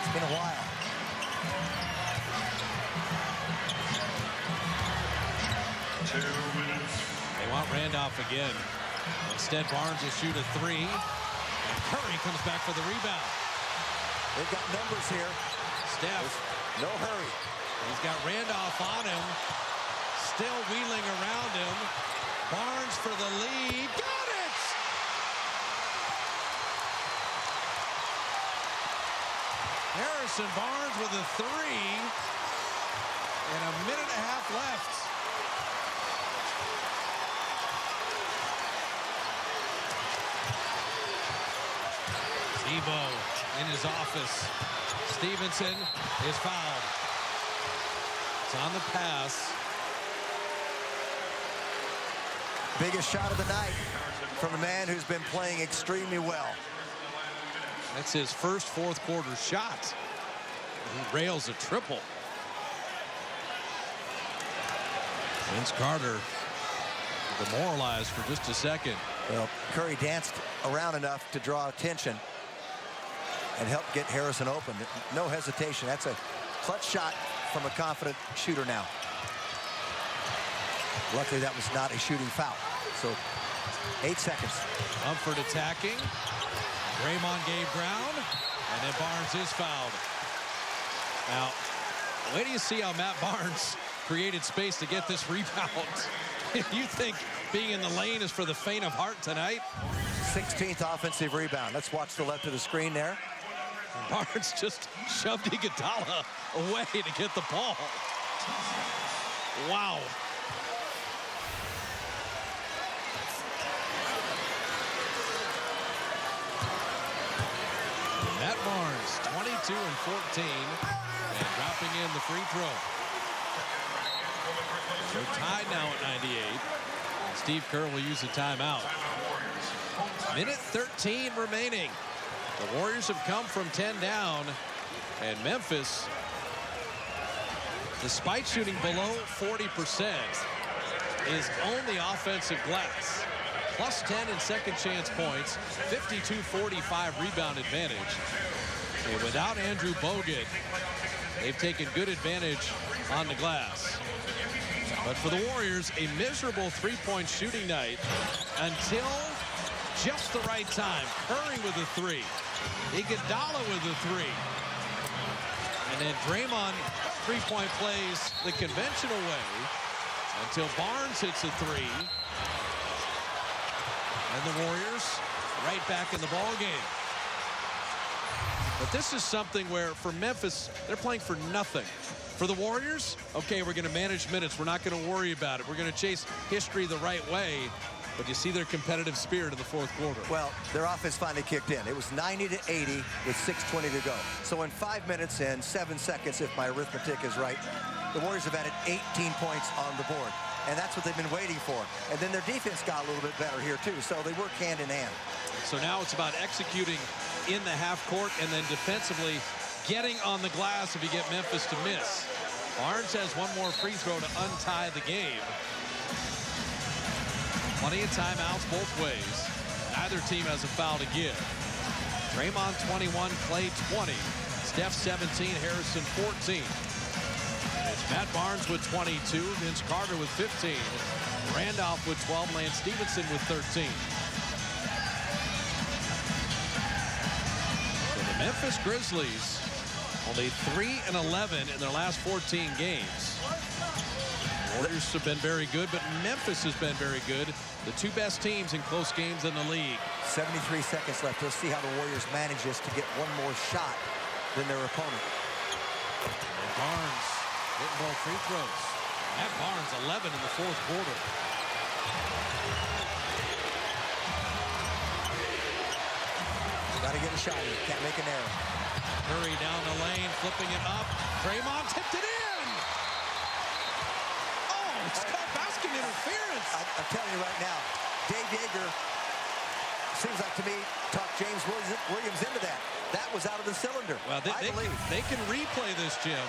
It's been a while. They want Randolph again. Instead, Barnes will shoot a 3. And Curry comes back for the rebound. They've got numbers here. Steph. No hurry. He's got Randolph on him. Still wheeling around him. Barnes for the lead. Got it! Harrison Barnes with a 3. And a minute and a half left. Tebow in his office. Stevenson is fouled. It's on the pass. Biggest shot of the night from a man who's been playing extremely well. That's his first fourth quarter shot. He rails a triple. Vince Carter demoralized for just a second. Well, Curry danced around enough to draw attention and help get Harrison open. No hesitation. That's a clutch shot from a confident shooter now. Luckily, that was not a shooting foul. So 8 seconds. Mumford attacking. Draymond gave ground, and then Barnes is fouled. Now, wait till you see how Matt Barnes created space to get this rebound. You think being in the lane is for the faint of heart tonight? 16th offensive rebound. Let's watch the left of the screen there. Barnes just shoved Iguodala away to get the ball. Wow. Matt Barnes, 22 and 14, and dropping in the free throw. They're tied now at 98. Steve Kerr will use a timeout. Minute 13 remaining. The Warriors have come from 10 down, and Memphis, despite shooting below 40%, is on the offensive glass. Plus 10 in second chance points, 52-45 rebound advantage. And without Andrew Bogut, they've taken good advantage on the glass. But for the Warriors, a miserable three-point shooting night until just the right time. Curry with a three. Iguodala with a three. And then Draymond three-point plays the conventional way until Barnes hits a three. And the Warriors right back in the ball game. But this is something where for Memphis, they're playing for nothing. For the Warriors, okay, we're going to manage minutes. We're not going to worry about it. We're going to chase history the right way. But you see their competitive spirit in the fourth quarter. Well, their offense finally kicked in. It was 90-80 with 6:20 to go. So in 5 minutes and 7 seconds, if my arithmetic is right, the Warriors have added 18 points on the board. And that's what they've been waiting for. And then their defense got a little bit better here, too. So they work hand in hand. So now it's about executing in the half court and then defensively getting on the glass if you get Memphis to miss. Barnes has one more free throw to untie the game. Plenty of timeouts both ways. Neither team has a foul to give. Draymond 21, Klay 20. Steph 17, Harrison 14. It's Matt Barnes with 22, Vince Carter with 15, Randolph with 12, Lance Stevenson with 13. So the Memphis Grizzlies only 3-11 in their last 14 games. Warriors have been very good, but Memphis has been very good. The two best teams in close games in the league. 73 seconds left. Let's see how the Warriors manage this to get one more shot than their opponent. And Barnes hitting both free throws. Matt Barnes 11 in the fourth quarter. Got to get a shot here. Can't make an error. Curry down the lane, flipping it up. Draymond tipped it in. Oh, it's called basket interference. I'm telling you right now, Dave Yeager, seems like to me, talked James Williams into that. That was out of the cylinder. Well, they can replay this, Jim.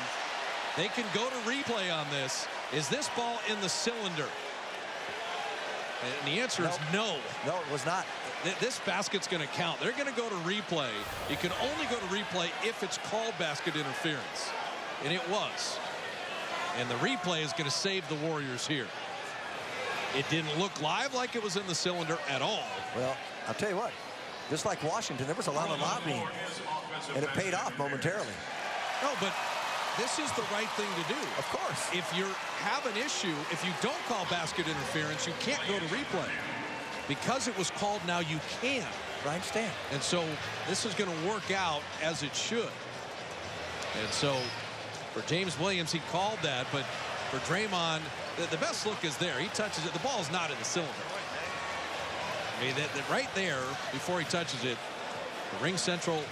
They can go to replay on this. Is this ball in the cylinder? And the answer is no. No, it was not. This basket's going to count. They're going to go to replay. You can only go to replay if it's called basket interference. And it was. And the replay is going to save the Warriors here. It didn't look live like it was in the cylinder at all. Well, I'll tell you what. Just like Washington, there was a lot of lobbying. And it paid off momentarily. No, but this is the right thing to do. Of course. If you have an issue, if you don't call basket interference, you can't go to replay. Because it was called, now you can. I understand. And so this is going to work out as it should. And so for James Williams, he called that. But for Draymond, the best look is there. He touches it. The ball's not in the cylinder. I mean, right there, before he touches it, the Ring Central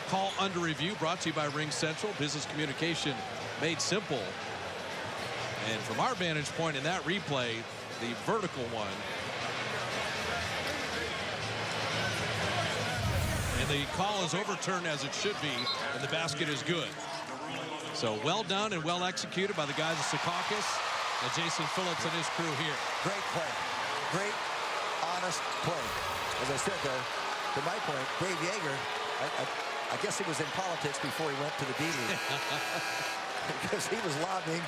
call under review, brought to you by Ring Central. Business communication made simple. And from our vantage point in that replay, the vertical one, and the call is overturned as it should be, and the basket is good. So well done and well executed by the guys of Secaucus. And Jason Phillips and his crew here. Great play. Great, honest play. As I said, though, to my point, Dave Yeager, I guess he was in politics before he went to the D-League. Because he was lobbying,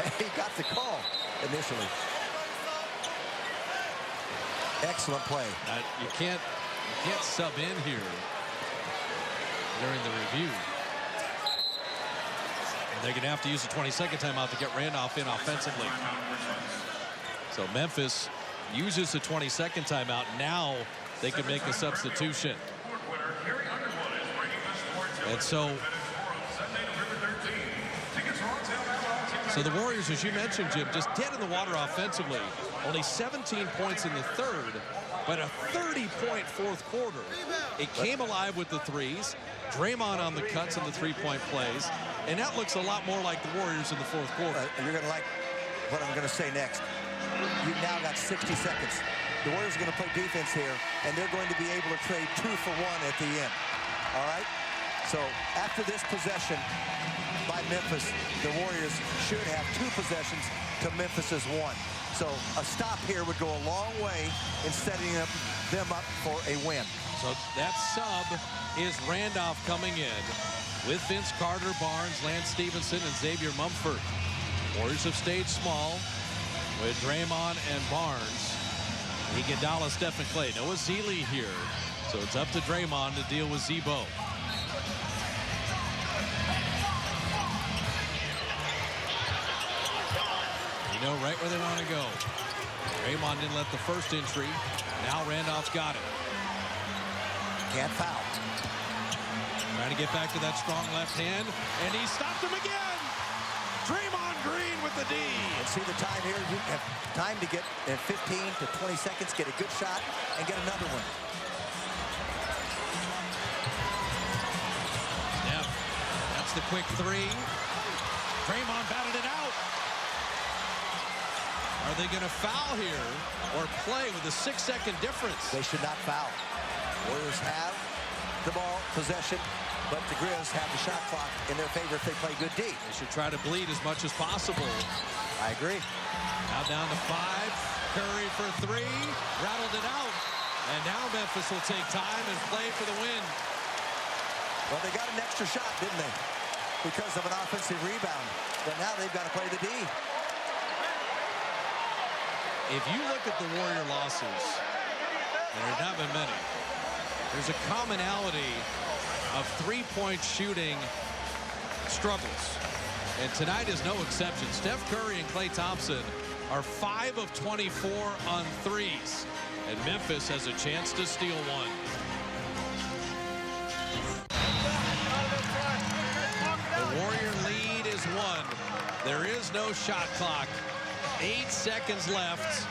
and he got the call initially. Excellent play. You can't sub in here during the review. And they're going to have to use the 22nd timeout to get Randolph in offensively. So Memphis uses the 22nd timeout. Now they can make the substitution. And so the Warriors, as you mentioned, Jim, just dead in the water offensively. Only 17 points in the third, but a 30-point fourth quarter. It came alive with the threes. Draymond on the cuts and the three-point plays. And that looks a lot more like the Warriors in the fourth quarter. You're going to like what I'm going to say next. You've now got 60 seconds. The Warriors are going to play defense here, and they're going to be able to trade 2 for 1 at the end. All right? So after this possession by Memphis, the Warriors should have 2 possessions to Memphis's 1. So a stop here would go a long way in setting them up for a win. So that sub is Randolph coming in with Vince Carter, Barnes, Lance Stevenson, and Xavier Mumford. Warriors have stayed small with Draymond and Barnes. Iguodala, Stephen Clay. Noah Zealy here. So it's up to Draymond to deal with Zebo. You know right where they want to go. Draymond didn't let the first entry. Now Randolph's got it. Can't foul. Trying to get back to that strong left hand, and he stopped him again. Draymond Green with the D. And see the time here. You have time to get in 15 to 20 seconds, get a good shot, and get another one. Yep, that's the quick three. Draymond batted it out. Are they going to foul here or play with a 6-second difference? They should not foul. Warriors have the ball possession, but the Grizz have the shot clock in their favor if they play good D. They should try to bleed as much as possible. I agree. Now down to 5. Curry for 3. Rattled it out. And now Memphis will take time and play for the win. Well, they got an extra shot, didn't they? Because of an offensive rebound. But now they've got to play the D. If you look at the Warrior losses, and there have not been many, there's a commonality of three-point shooting struggles. And tonight is no exception. Steph Curry and Klay Thompson are 5 of 24 on threes. And Memphis has a chance to steal one. The Warrior lead is 1. There is no shot clock. 8 seconds left.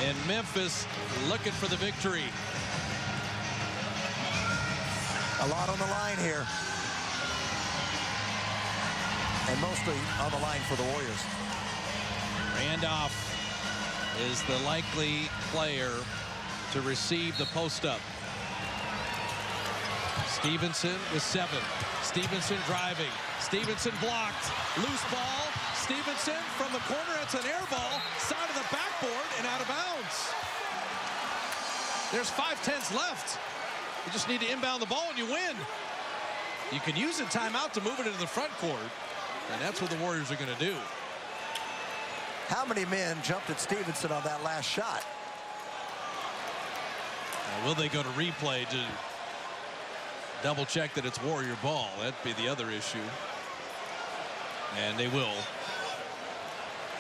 And Memphis looking for the victory. A lot on the line here. And mostly on the line for the Warriors. Randolph is the likely player to receive the post-up. Stevenson with 7. Stevenson driving. Stevenson blocked. Loose ball. Stevenson from the corner. It's an air ball. Side of the backboard and out of bounds. There's 5/10 left. You just need to inbound the ball and you win. You can use a timeout to move it into the front court. And that's what the Warriors are going to do. How many men jumped at Stevenson on that last shot? Now, will they go to replay to double check that it's Warrior ball? That'd be the other issue. And they will.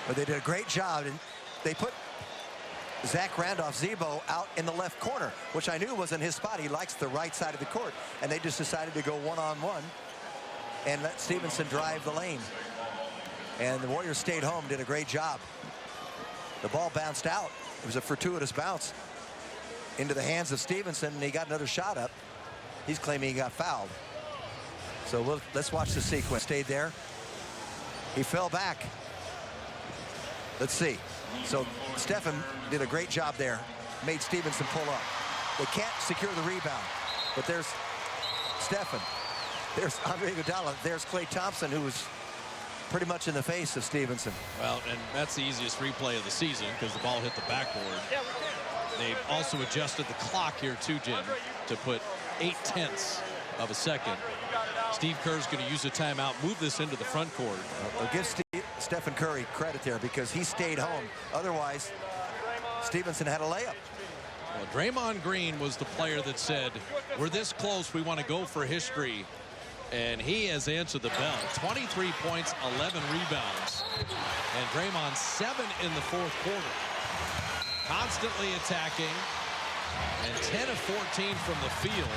But they did a great job. And they put Zach Randolph, Zebo, out in the left corner, which I knew wasn't his spot. He likes the right side of the court. And they just decided to go one-on-one and let Stevenson drive the lane. And the Warriors stayed home, did a great job. The ball bounced out. It was a fortuitous bounce into the hands of Stevenson, and he got another shot up. He's claiming he got fouled. So let's watch the sequence. Stayed there. He fell back. Let's see. So Stephen did a great job there. Made Stevenson pull up. They can't secure the rebound. But there's Stephen. There's Andre Iguodala. There's Klay Thompson, who was pretty much in the face of Stevenson. Well, and that's the easiest replay of the season because the ball hit the backboard. They've also adjusted the clock here too, Jim, to put 0.8 of a second. Steve Kerr's going to use a timeout, move this into the front court. I'll give Stephen Curry credit there because he stayed home. Otherwise, Stevenson had a layup. Well, Draymond Green was the player that said, we're this close, we want to go for history. And he has answered the bell. 23 points, 11 rebounds. And Draymond 7 in the fourth quarter. Constantly attacking. And 10 of 14 from the field.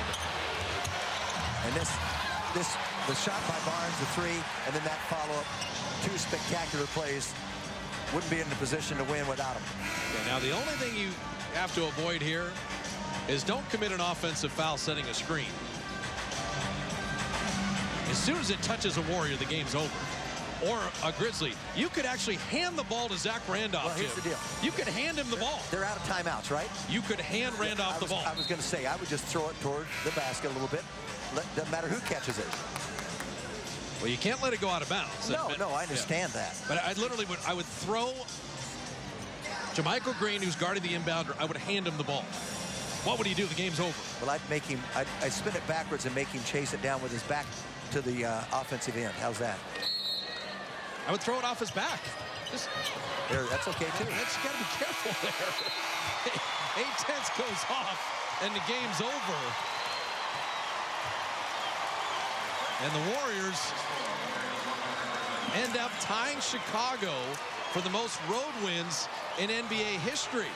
And the shot by Barnes, the three, and then that follow-up, 2 spectacular plays. Wouldn't be in the position to win without him. Yeah, now, the only thing you have to avoid here is don't commit an offensive foul setting a screen. As soon as it touches a Warrior, the game's over. Or a Grizzly. You could actually hand the ball to Zach Randolph. Well, here's the deal. You could hand him the ball. They're out of timeouts, right? You could hand Randolph the ball. I was going to say, I would just throw it toward the basket a little bit. Doesn't matter who catches it. Well, you can't let it go out of bounds. No, I understand that. But I would throw JaMychal Green, who's guarding the inbounder, I would hand him the ball. What would he do? The game's over. Well, I'd spin it backwards and make him chase it down with his back to the offensive end. How's that? I would throw it off his back. There, that's okay too. You got to be careful there. 8/10 goes off, and the game's over. And the Warriors end up tying Chicago for the most road wins in NBA history.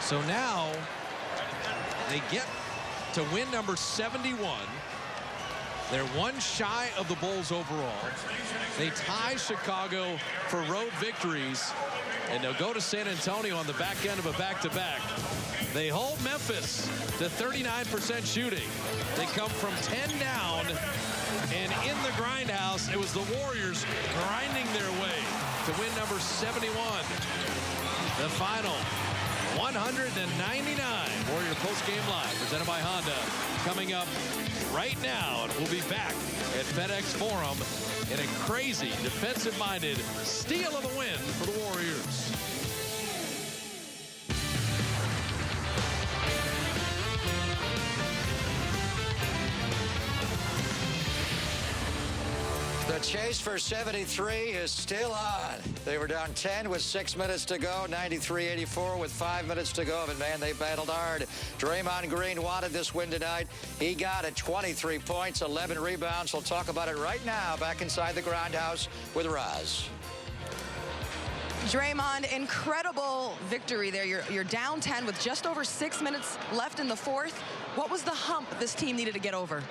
So now they get to win number 71. They're one shy of the Bulls overall. They tie Chicago for road victories, and they'll go to San Antonio on the back end of a back-to-back. They hold Memphis to 39% shooting. They come from 10 down, and in the grindhouse, it was the Warriors grinding their way to win number 71. The final 199. Warrior post-game live, presented by Honda, coming up right now. And we'll be back at FedEx Forum in a crazy, defensive-minded steal of the win for the Warriors. The chase for 73 is still on. They were down 10 with 6 minutes to go, 93-84 with 5 minutes to go. But, man, they battled hard. Draymond Green wanted this win tonight. He got it, 23 points, 11 rebounds. We'll talk about it right now back inside the Grindhouse with Roz. Draymond, incredible victory there. You're down 10 with just over 6 minutes left in the fourth. What was the hump this team needed to get over?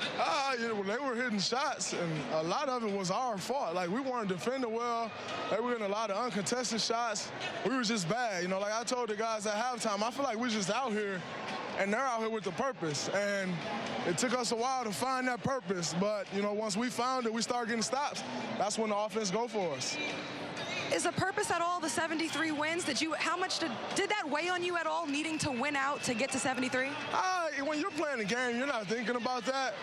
They were hitting shots, and a lot of it was our fault. Like, we weren't defending well. They were getting a lot of uncontested shots. We were just bad. Like I told the guys at halftime, I feel like we're just out here, and they're out here with the purpose. And it took us a while to find that purpose. But, once we found it, we started getting stops. That's when the offense go for us. Is the purpose at all the 73 wins? How much did that weigh on you at all, needing to win out to get to 73? When you're playing a game, you're not thinking about that.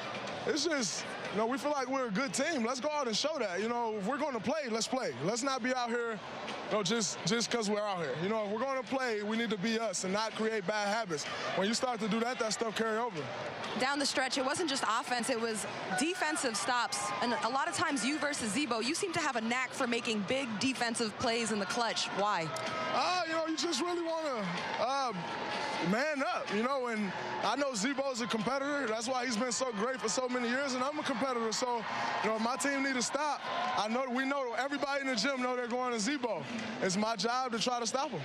It's just, we feel like we're a good team. Let's go out and show that. If we're going to play, let's play. Let's not be out here, just because we're out here. If we're going to play, we need to be us and not create bad habits. When you start to do that, that stuff carry over. Down the stretch, it wasn't just offense, it was defensive stops. And a lot of times you versus Z-Bo, you seem to have a knack for making big defensive plays in the clutch. Why? You just really want to man up, and I know Z-Bo's a competitor. That's why he's been so great for so many years, and I'm a competitor. So, if my team need to stop, we know everybody in the gym know they're going to Z-Bo. It's my job to try to stop them.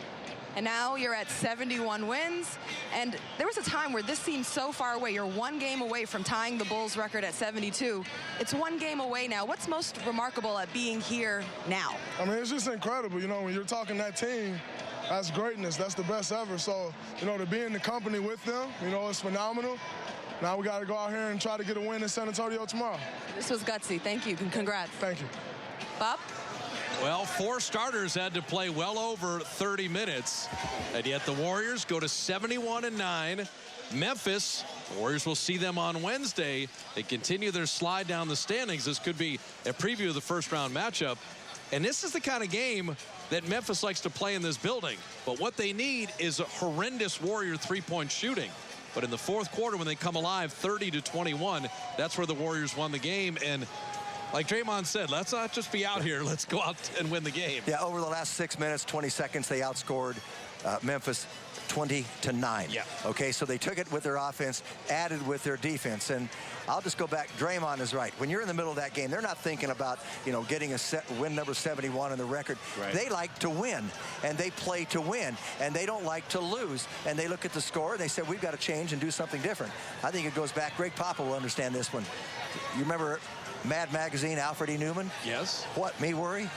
And now you're at 71 wins. And there was a time where this seemed so far away. You're one game away from tying the Bulls record at 72. It's one game away now. What's most remarkable at being here now? It's just incredible. When you're talking that team, that's greatness. That's the best ever. So, to be in the company with them, it's phenomenal. Now we got to go out here and try to get a win in San Antonio tomorrow. This was gutsy. Thank you, and congrats. Thank you. Bob? Well, 4 starters had to play well over 30 minutes, and yet the Warriors go to 71-9. Memphis, the Warriors will see them on Wednesday. They continue their slide down the standings. This could be a preview of the first-round matchup. And this is the kind of game that Memphis likes to play in this building. But what they need is a horrendous Warrior three-point shooting. But in the fourth quarter, when they come alive, 30-21, that's where the Warriors won the game. And like Draymond said, let's not just be out here. Let's go out and win the game. Yeah, over the last 6 minutes, 20 seconds, they outscored Memphis 20-9. Yeah. Okay, so they took it with their offense, added with their defense. And I'll just go back. Draymond is right. When you're in the middle of that game, they're not thinking about, getting a win number 71 in the record. Right. They like to win, and they play to win, and they don't like to lose. And they look at the score, and they said, we've got to change and do something different. I think it goes back. Greg Papa will understand this one. You remember Mad Magazine, Alfred E. Newman? Yes. What, me worry?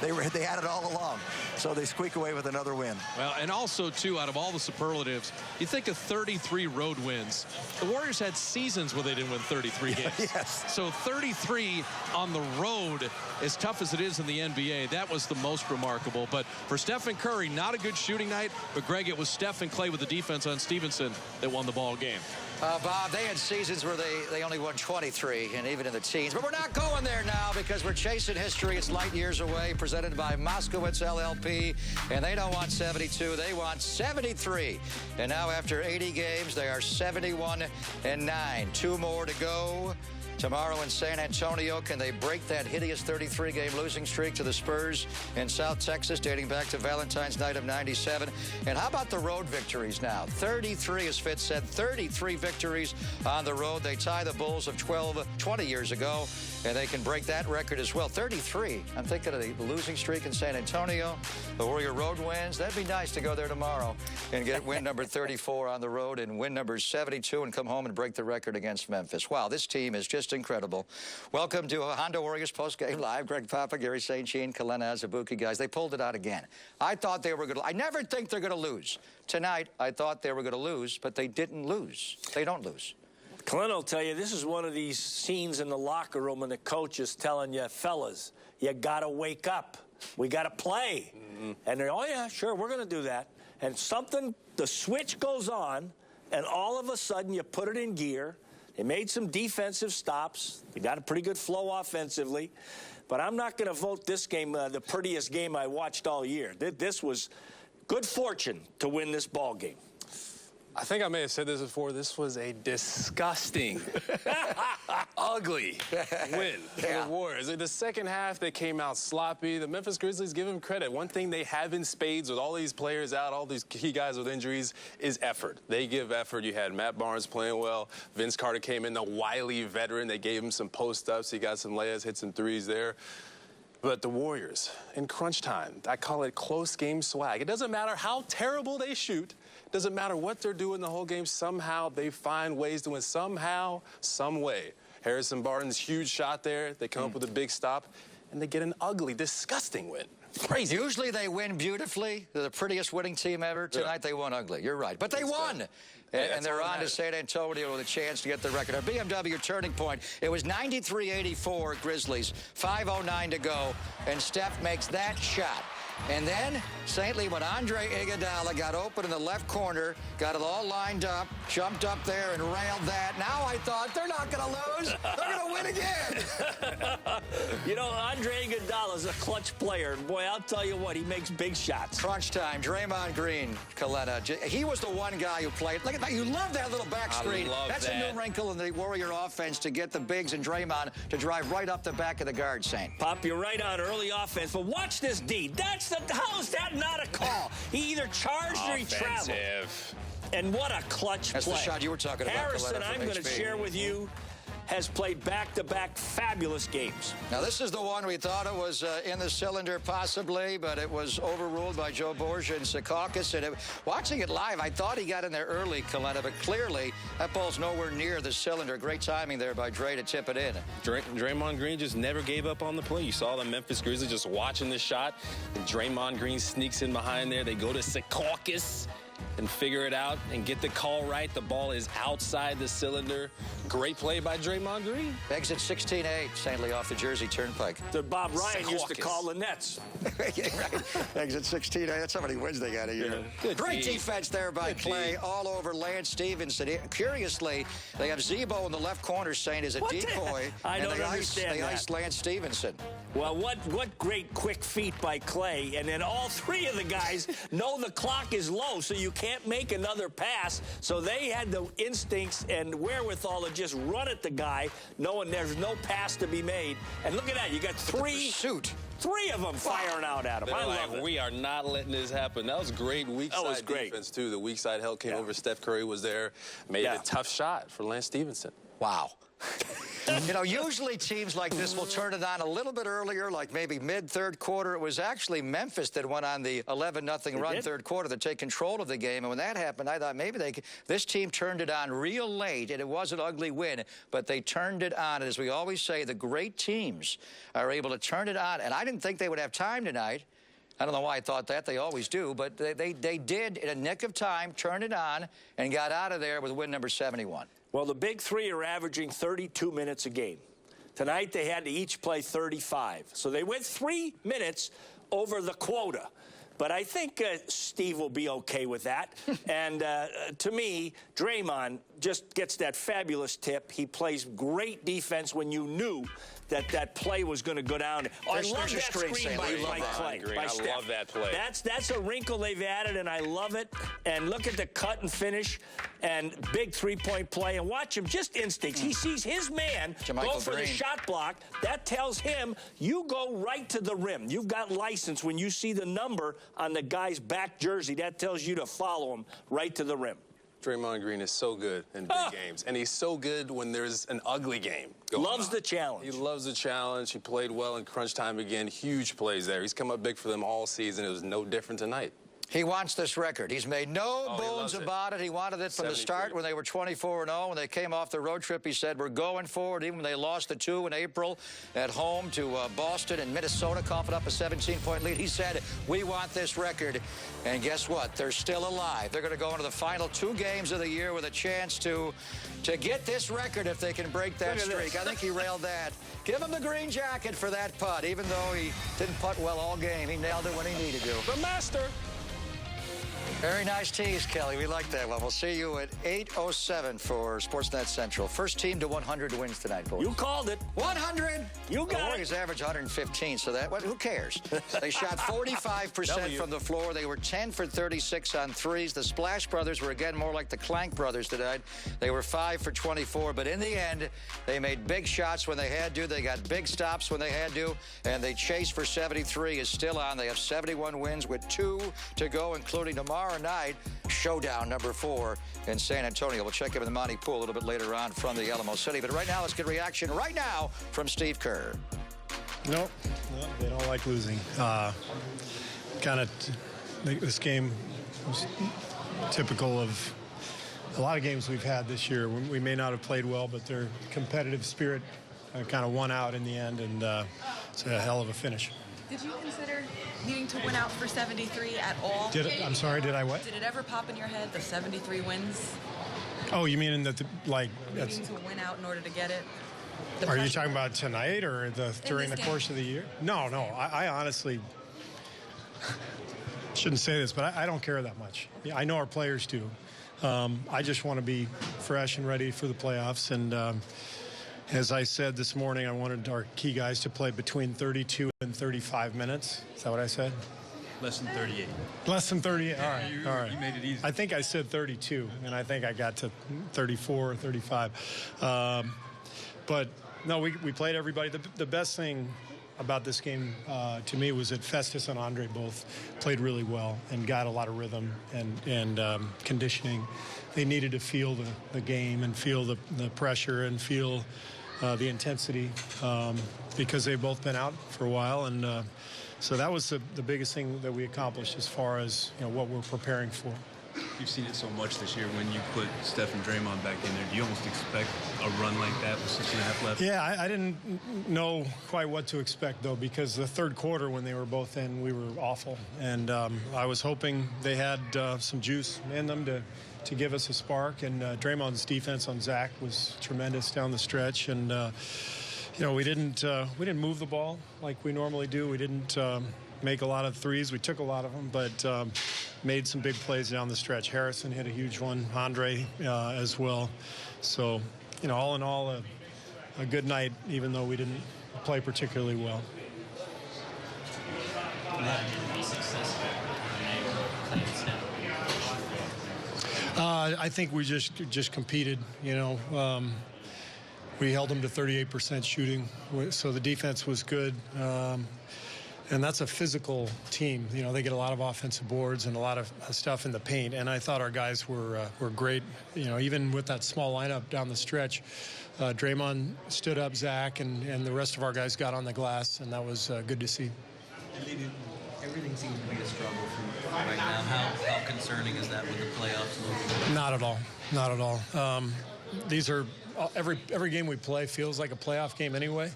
They had it all along. So they squeak away with another win. Well, and also, too, out of all the superlatives, you think of 33 road wins. The Warriors had seasons where they didn't win 33 games. Yes. So 33 on the road, as tough as it is in the NBA, that was the most remarkable. But for Stephen Curry, not a good shooting night. But, Greg, it was Steph and Clay with the defense on Stevenson that won the ball game. Bob, they had seasons where they only won 23, and even in the teens. But we're not going there now because we're chasing history. It's light years away, presented by Moskowitz LLP. And they don't want 72. They want 73. And now after 80 games, they are 71-9. 2 more to go. Tomorrow in San Antonio, can they break that hideous 33-game losing streak to the Spurs in South Texas, dating back to Valentine's night of '97? And how about the road victories now? 33, as Fitz said, 33 victories on the road. They tie the Bulls of 20 years ago, and they can break that record as well. 33. I'm thinking of the losing streak in San Antonio. The Warrior road wins. That'd be nice to go there tomorrow and get win number 34 on the road and win number 72 and come home and break the record against Memphis. Wow, this team is just incredible. Welcome to Honda Warriors Postgame Live. Greg Papa, Gary St. Jean, Kalena Azubuike. Guys, they pulled it out again. I thought they were going to... I never think they're going to lose. Tonight, I thought they were going to lose, but they didn't lose. They don't lose. Kalena will tell you, this is one of these scenes in the locker room when the coach is telling you, fellas, you got to wake up. We got to play. Mm-hmm. And they're, oh, yeah, sure, we're going to do that. And the switch goes on, and all of a sudden you put it in gear. They made some defensive stops. They got a pretty good flow offensively. But I'm not going to vote this game the prettiest game I watched all year. This was good fortune to win this ball game. I think I may have said this before. This was a disgusting, ugly win for the Warriors. The second half, they came out sloppy. The Memphis Grizzlies, give them credit. One thing they have in spades with all these players out, all these key guys with injuries, is effort. They give effort. You had Matt Barnes playing well. Vince Carter came in, the wily veteran. They gave him some post-ups. He got some layups, hit some threes there. But the Warriors, in crunch time, I call it close game swag. It doesn't matter how terrible they shoot. It doesn't matter what they're doing the whole game. Somehow they find ways to win. Somehow, some way. Harrison Barton's huge shot there. They come up with a big stop, and they get an ugly, disgusting win. Crazy. Usually they win beautifully. They're the prettiest winning team ever. Tonight they won ugly. You're right. But they won. And they're on to San Antonio with a chance to get the record. Our BMW turning point, it was 93-84 Grizzlies, 5:09 to go, and Steph makes that shot. And then, saintly, when Andre Iguodala got open in the left corner, got it all lined up, jumped up there and railed that. Now I thought, they're not going to lose. They're going to win again. You know, Andre Iguodala is a clutch player. And boy, I'll tell you what, he makes big shots. Crunch time. Draymond Green, Kalena. He was the one guy who played. Look at that. You love that little back screen. That's a new wrinkle in the Warrior offense to get the bigs and Draymond to drive right up the back of the guard, Saint. Pop, you're right on early offense, but watch this D. How is that not a call? He either charged or he traveled. And what a clutch play. That's the shot you were talking about. Harrison, I'm going to share with you, has played back-to-back fabulous games. Now, this is the one we thought it was in the cylinder possibly, but it was overruled by Joe Borgia and Secaucus. And watching it live, I thought he got in there early, Kalena, but clearly that ball's nowhere near the cylinder. Great timing there by Dre to tip it in. Draymond Green just never gave up on the play. You saw the Memphis Grizzlies just watching the shot, and Draymond Green sneaks in behind there. They go to Secaucus. and figure it out and get the call right. The ball is outside the cylinder. Great play by Draymond Green. Exit 16A, St. Lee off the Jersey Turnpike. The Bob Ryan used to call the Nets. Yeah, right. Exit 16A, that's how many wins they got a year. Good Great D. defense there by Clay, all over Lance Stevenson. Curiously, they have Zebo in the left corner saying is a decoy. I don't they understand that. iced Lance Stevenson. Well, what great quick feet by Clay. And then all three of the guys know the clock is low, so you can't make another pass. So they had the instincts and wherewithal to just run at the guy, knowing there's no pass to be made. And look at that. You got three of them firing out at him. I love it. We are not letting this happen. That was great weak side defense, too. The weak side help came over. Steph Curry was there. Made a tough shot for Lance Stevenson. Wow. You know, usually teams like this will turn it on a little bit earlier, like maybe mid-third quarter. It was actually Memphis that went on the 11-0 run third quarter to take control of the game. And when that happened, I thought maybe this team turned it on real late, and it was an ugly win, but they turned it on. And as we always say, the great teams are able to turn it on. And I didn't think they would have time tonight. I don't know why I thought that. They always do. But they did, in a nick of time, turn it on and got out of there with win number 71. Well, the big three are averaging 32 minutes a game. Tonight, they had to each play 35. So they went 3 minutes over the quota. But I think Steve will be okay with that. And to me, Draymond just gets that fabulous tip. He plays great defense when you knew that play was going to go down. Oh, I love that screen by Clay. I love that play. That's a wrinkle they've added, and I love it. And look at the cut and finish and big three-point play. And watch him, just instincts. He sees his man go for the shot block. That tells him you go right to the rim. You've got license when you see the number on the guy's back jersey. That tells you to follow him right to the rim. Draymond Green is so good in big games, and he's so good when there's an ugly game going on. Loves the challenge. He loves the challenge. He played well in crunch time again. Huge plays there. He's come up big for them all season. It was no different tonight. He wants this record. He's made no bones about it. He wanted it from the start when they were 24-0. When they came off the road trip, he said, we're going forward. Even when they lost the 2 in April at home to Boston and Minnesota, coughing up a 17-point lead, he said, we want this record. And guess what? They're still alive. They're going to go into the final 2 games of the year with a chance to get this record if they can break that streak. I think he railed that. Give him the green jacket for that putt. Even though he didn't putt well all game, he nailed it when he needed to. The master. Very nice tease, Kelly. We like that one. We'll see you at 8:07 for Sportsnet Central. First team to 100 wins tonight, boys. You called it. 100! You got the Warriors average 115, so who cares? They shot 45% from the floor. They were 10 for 36 on threes. The Splash Brothers were, again, more like the Clank Brothers tonight. They were 5 for 24, but in the end, they made big shots when they had to. They got big stops when they had to, and they chased for 73 is still on. They have 71 wins with 2 to go, including tomorrow night, showdown number 4 in San Antonio. We'll check in with the Monty Poole a little bit later on from the Alamo City. But right now, let's get reaction right now from Steve Kerr. Nope, they don't like losing. This game was typical of a lot of games we've had this year. We may not have played well, but their competitive spirit kind of won out in the end, and it's a hell of a finish. Did you consider needing to win out for 73 at all? I'm sorry, did I what? Did it ever pop in your head, the 73 wins? Oh, you mean in that, needing to win out in order to get it? Are you talking about tonight or during the course of the year? No. I honestly shouldn't say this, but I don't care that much. Yeah, I know our players do. I just want to be fresh and ready for the playoffs. And as I said this morning, I wanted our key guys to play between 32 and 35 minutes. Is that what I said? Less than 38. Less than 38. All right. You made it easy. I think I said 32, and I think I got to 34 or 35. But no, we played everybody. The best thing about this game to me was that Festus and Andre both played really well and got a lot of rhythm and conditioning. They needed to feel the game and feel the pressure and feel the intensity because they've both been out for a while. And so that was the biggest thing that we accomplished as far as what we're preparing for. You've seen it so much this year. When you put Steph and Draymond back in there, do you almost expect a run like that with 6.5 left? Yeah, I didn't know quite what to expect, though, because the third quarter when they were both in, we were awful. And I was hoping they had some juice in them to give us a spark. And Draymond's defense on Zach was tremendous down the stretch. And, you know, we didn't move the ball like we normally do. We didn't make a lot of threes. We took a lot of them, but made some big plays down the stretch. Harrison hit a huge one, Andre as well. So, you know, all in all, a good night, even though we didn't play particularly well. I think we just competed, you know. We held them to 38% shooting, so the defense was good. And that's a physical team. You know, they get a lot of offensive boards and a lot of stuff in the paint. And I thought our guys were great. You know, even with that small lineup down the stretch, Draymond stood up Zach, and the rest of our guys got on the glass, and that was good to see. Everything seems to be a struggle for right now. How concerning is that with the playoffs? Not at all. Not at all. These are every game we play feels like a playoff game anyway,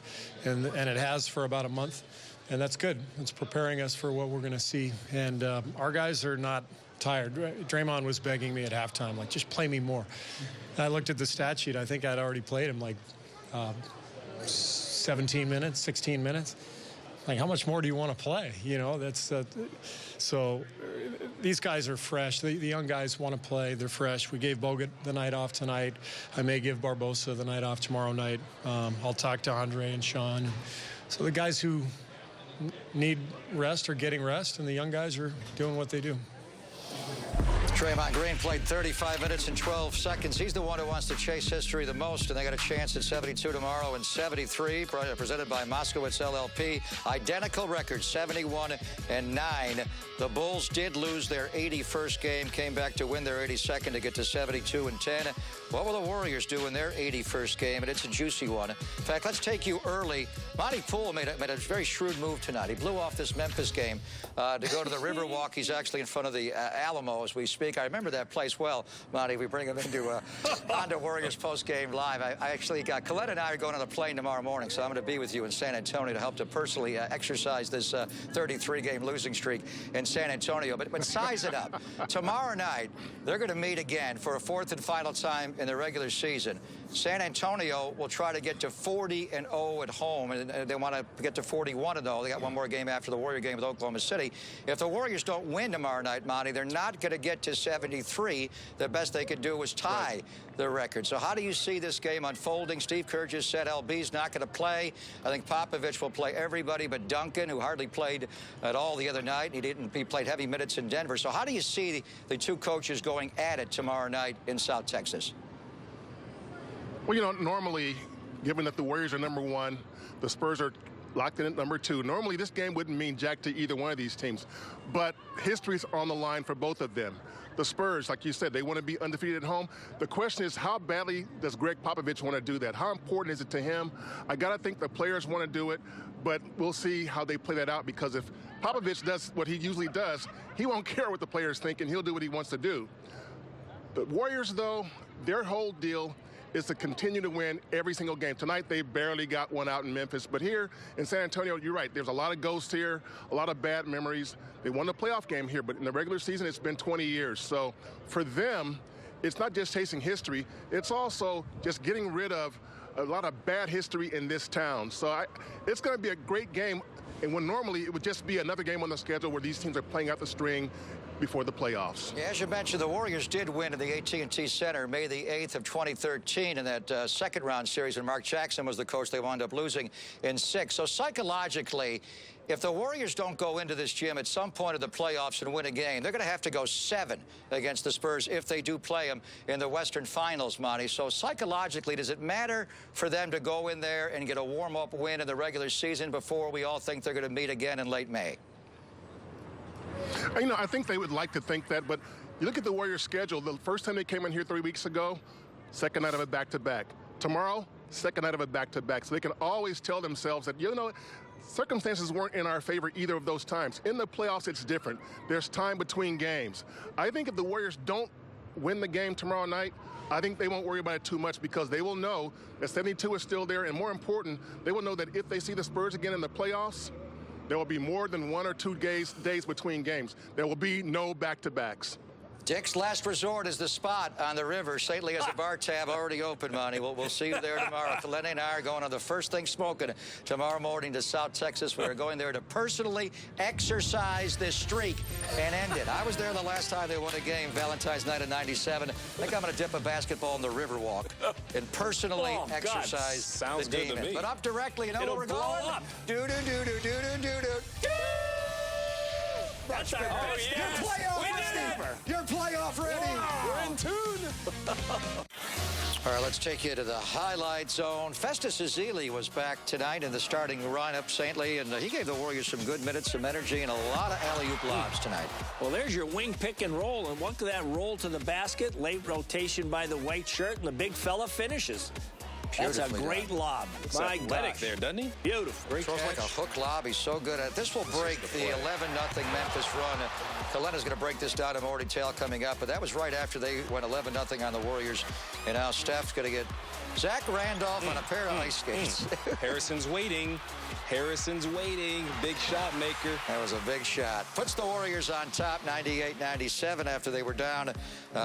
and it has for about a month. And that's good. It's preparing us for what we're going to see. And our guys are not tired. Draymond was begging me at halftime, like, just play me more. And I looked at the stat sheet. I think I'd already played him like 17 minutes, 16 minutes. Like, how much more do you want to play? You know, that's so these guys are fresh. The young guys want to play. They're fresh. We gave Bogut the night off tonight. I may give Barbosa the night off tomorrow night. I'll talk to Andre and Sean. So the guys who need rest are getting rest, and the young guys are doing what they do. Draymond Green played 35 minutes and 12 seconds. He's the one who wants to chase history the most, and they got a chance at 72 tomorrow and 73, presented by Moskowitz LLP. Identical record, 71 and 9. The Bulls did lose their 81st game, came back to win their 82nd to get to 72 and 10. What will the Warriors do in their 81st game? And it's a juicy one. In fact, let's take you early. Monty Poole made a very shrewd move tonight. He blew off this Memphis game to go to the Riverwalk. He's actually in front of the Alamo as we speak. I remember that place well, Monty. We bring him into onto Warriors post-game live. I actually got Colette and I are going on a plane tomorrow morning, so I'm going to be with you in San Antonio to help to personally exercise this 33-game losing streak in San Antonio. But size it up. Tomorrow night, they're going to meet again for a fourth and final time in the regular season. San Antonio will try to get to 40-0 at home, and they want to get to 41-0. They got one more game after the Warrior game with Oklahoma City. If the Warriors don't win tomorrow night, Monty, they're not going to get to 73. The best they could do was tie the record. So how do you see this game unfolding? Steve Kerr just said LB's not going to play. I think Popovich will play everybody but Duncan, who hardly played at all the other night. He played heavy minutes in Denver. So how do you see the two coaches going at it tomorrow night in South Texas? Well, you know, normally, given that the Warriors are number one, the Spurs are locked in at number two, normally this game wouldn't mean jack to either one of these teams. But history's on the line for both of them. The Spurs, like you said, they want to be undefeated at home. The question is, how badly does Greg Popovich want to do that? How important is it to him? I got to think the players want to do it, but we'll see how they play that out, because if Popovich does what he usually does, he won't care what the players think, and he'll do what he wants to do. The Warriors, though, their whole deal is to continue to win every single game. Tonight, they barely got one out in Memphis. But here in San Antonio, you're right. There's a lot of ghosts here, a lot of bad memories. They won the playoff game here, but in the regular season, it's been 20 years. So for them, it's not just chasing history. It's also just getting rid of a lot of bad history in this town. So it's going to be a great game. And when normally it would just be another game on the schedule where these teams are playing out the string before the playoffs. Yeah, as you mentioned, the Warriors did win at the AT&T Center May the 8th of 2013 in that second round series when Mark Jackson was the coach. They wound up losing in 6. So psychologically, if the Warriors don't go into this gym at some point of the playoffs and win a game, they're going to have to go 7 against the Spurs if they do play them in the Western Finals, Monty. So psychologically, does it matter for them to go in there and get a warm-up win in the regular season before we all think they're going to meet again in late May? You know, I think they would like to think that, but you look at the Warriors' schedule. The first time they came in here 3 weeks ago, second night of a back-to-back. Tomorrow, second night of a back-to-back. So they can always tell themselves that, you know, circumstances weren't in our favor either of those times. In the playoffs, it's different. There's time between games. I think if the Warriors don't win the game tomorrow night, I think they won't worry about it too much because they will know that 72 is still there, and more important, they will know that if they see the Spurs again in the playoffs, there will be more than 1 or 2 days between games. There will be no back-to-backs. Dick's Last Resort is the spot on the river. St. Lee has a bar tab already open, Monty. We'll see you there tomorrow. Lenny and I are going on the First Thing Smoking tomorrow morning to South Texas. We're going there to personally exercise this streak and end it. I was there the last time they won a game, Valentine's night of '97. I think I'm going to dip a basketball in the Riverwalk and personally exercise Sounds the good to demon. me. But up directly, you know where we're blow going? up. Do-do-do-do-do-do-do-do. That's our best You're playoff ready. You're playoff ready. We're in tune. All right, let's take you to the highlight zone. Festus Ezeli was back tonight in the starting lineup, St. Lee, and he gave the Warriors some good minutes, some energy, and a lot of alley-oop lobs tonight. Well, there's your wing pick and roll, and look at that roll to the basket, late rotation by the white shirt, and the big fella finishes. That's a great lob. Looks My athletic gosh. there, doesn't he? Beautiful. Great throws like a hook lob. He's so good at it. This will break the 11-0 Memphis run. Kalena's going to break this down in more detail coming up, but that was right after they went 11-0 on the Warriors, and now Steph's going to get Zach Randolph on a pair of ice skates. Harrison's waiting. Harrison's waiting. Big shot maker. That was a big shot. Puts the Warriors on top 98-97 after they were down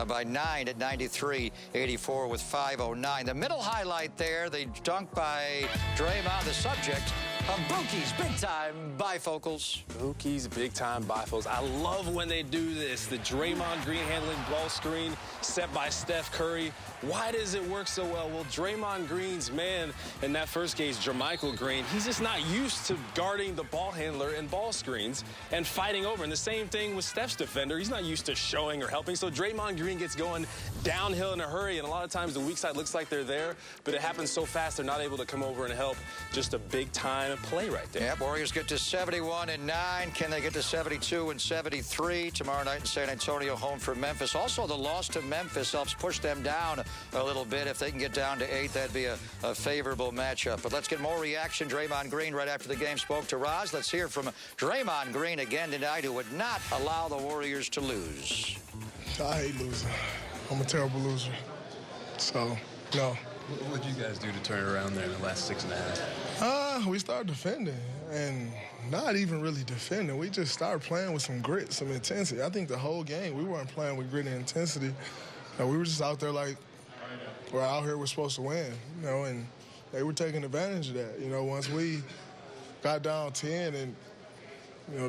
by 9 at 93-84 with 5:09. The middle highlight there, the dunk by Draymond, the subject of Bookie's big-time bifocals. Bookie's big-time bifocals. I love when they do this. The Draymond Green handling ball screen set by Steph Curry. Why does it work so well? Well, Draymond Green's man in that first case, Jermichael Green, he's just not used to guarding the ball handler in ball screens and fighting over. And the same thing with Steph's defender. He's not used to showing or helping. So Draymond Green gets going downhill in a hurry. And a lot of times the weak side looks like they're there, but it happens so fast they're not able to come over and help. Just a big-time play right there. Yeah, Warriors get to 71-9. Can they get to 72-73 tomorrow night in San Antonio, home for Memphis? Also, the loss to Memphis helps push them down a little bit. If they can get down to 8, that'd be a favorable matchup. But let's get more reaction. Draymond Green, right after the game, spoke to Roz. Let's hear from Draymond Green again tonight, who would not allow the Warriors to lose. I hate losing. I'm a terrible loser. So, no. What did you guys do to turn it around there in the last 6.5? We started defending, and not even really defending. We just started playing with some grit, some intensity. I think the whole game we weren't playing with grit and intensity. We were just out there like we're out here, we're supposed to win, and they were taking advantage of that. Once we got down 10 and,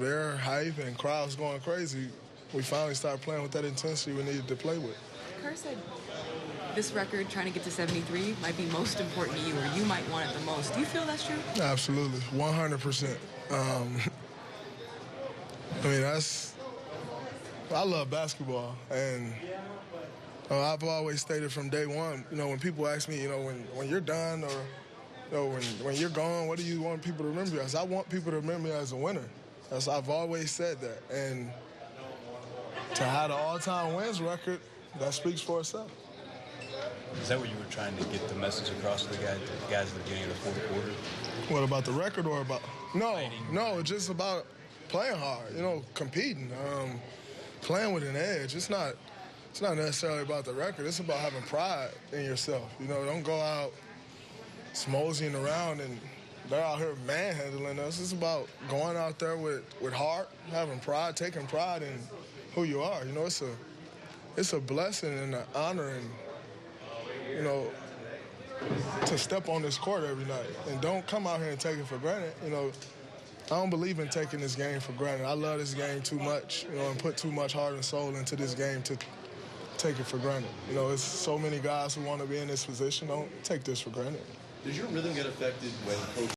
their hype and crowds going crazy, we finally started playing with that intensity we needed to play with. Kerr said this record, trying to get to 73, might be most important to you, or you might want it the most. Do you feel that's true? Absolutely, 100%. I love basketball, and I've always stated from day one, when people ask me, when you're done or, when you're gone, what do you want people to remember you as? I want people to remember me as a winner. I've always said that. And to have the all-time wins record, that speaks for itself. Is that what you were trying to get the message across to the guys at the beginning of the fourth quarter? What, about the record or about? No, just about playing hard, competing, playing with an edge. It's not necessarily about the record. It's about having pride in yourself. Don't go out moseying around and they're out here manhandling us. It's about going out there with heart, having pride, taking pride in who you are. It's a blessing and an honor, and to step on this court every night. And don't come out here and take it for granted. I don't believe in taking this game for granted. I love this game too much, and put too much heart and soul into this game to take it for granted. It's so many guys who want to be in this position. Don't take this for granted. Does your rhythm get affected when Coach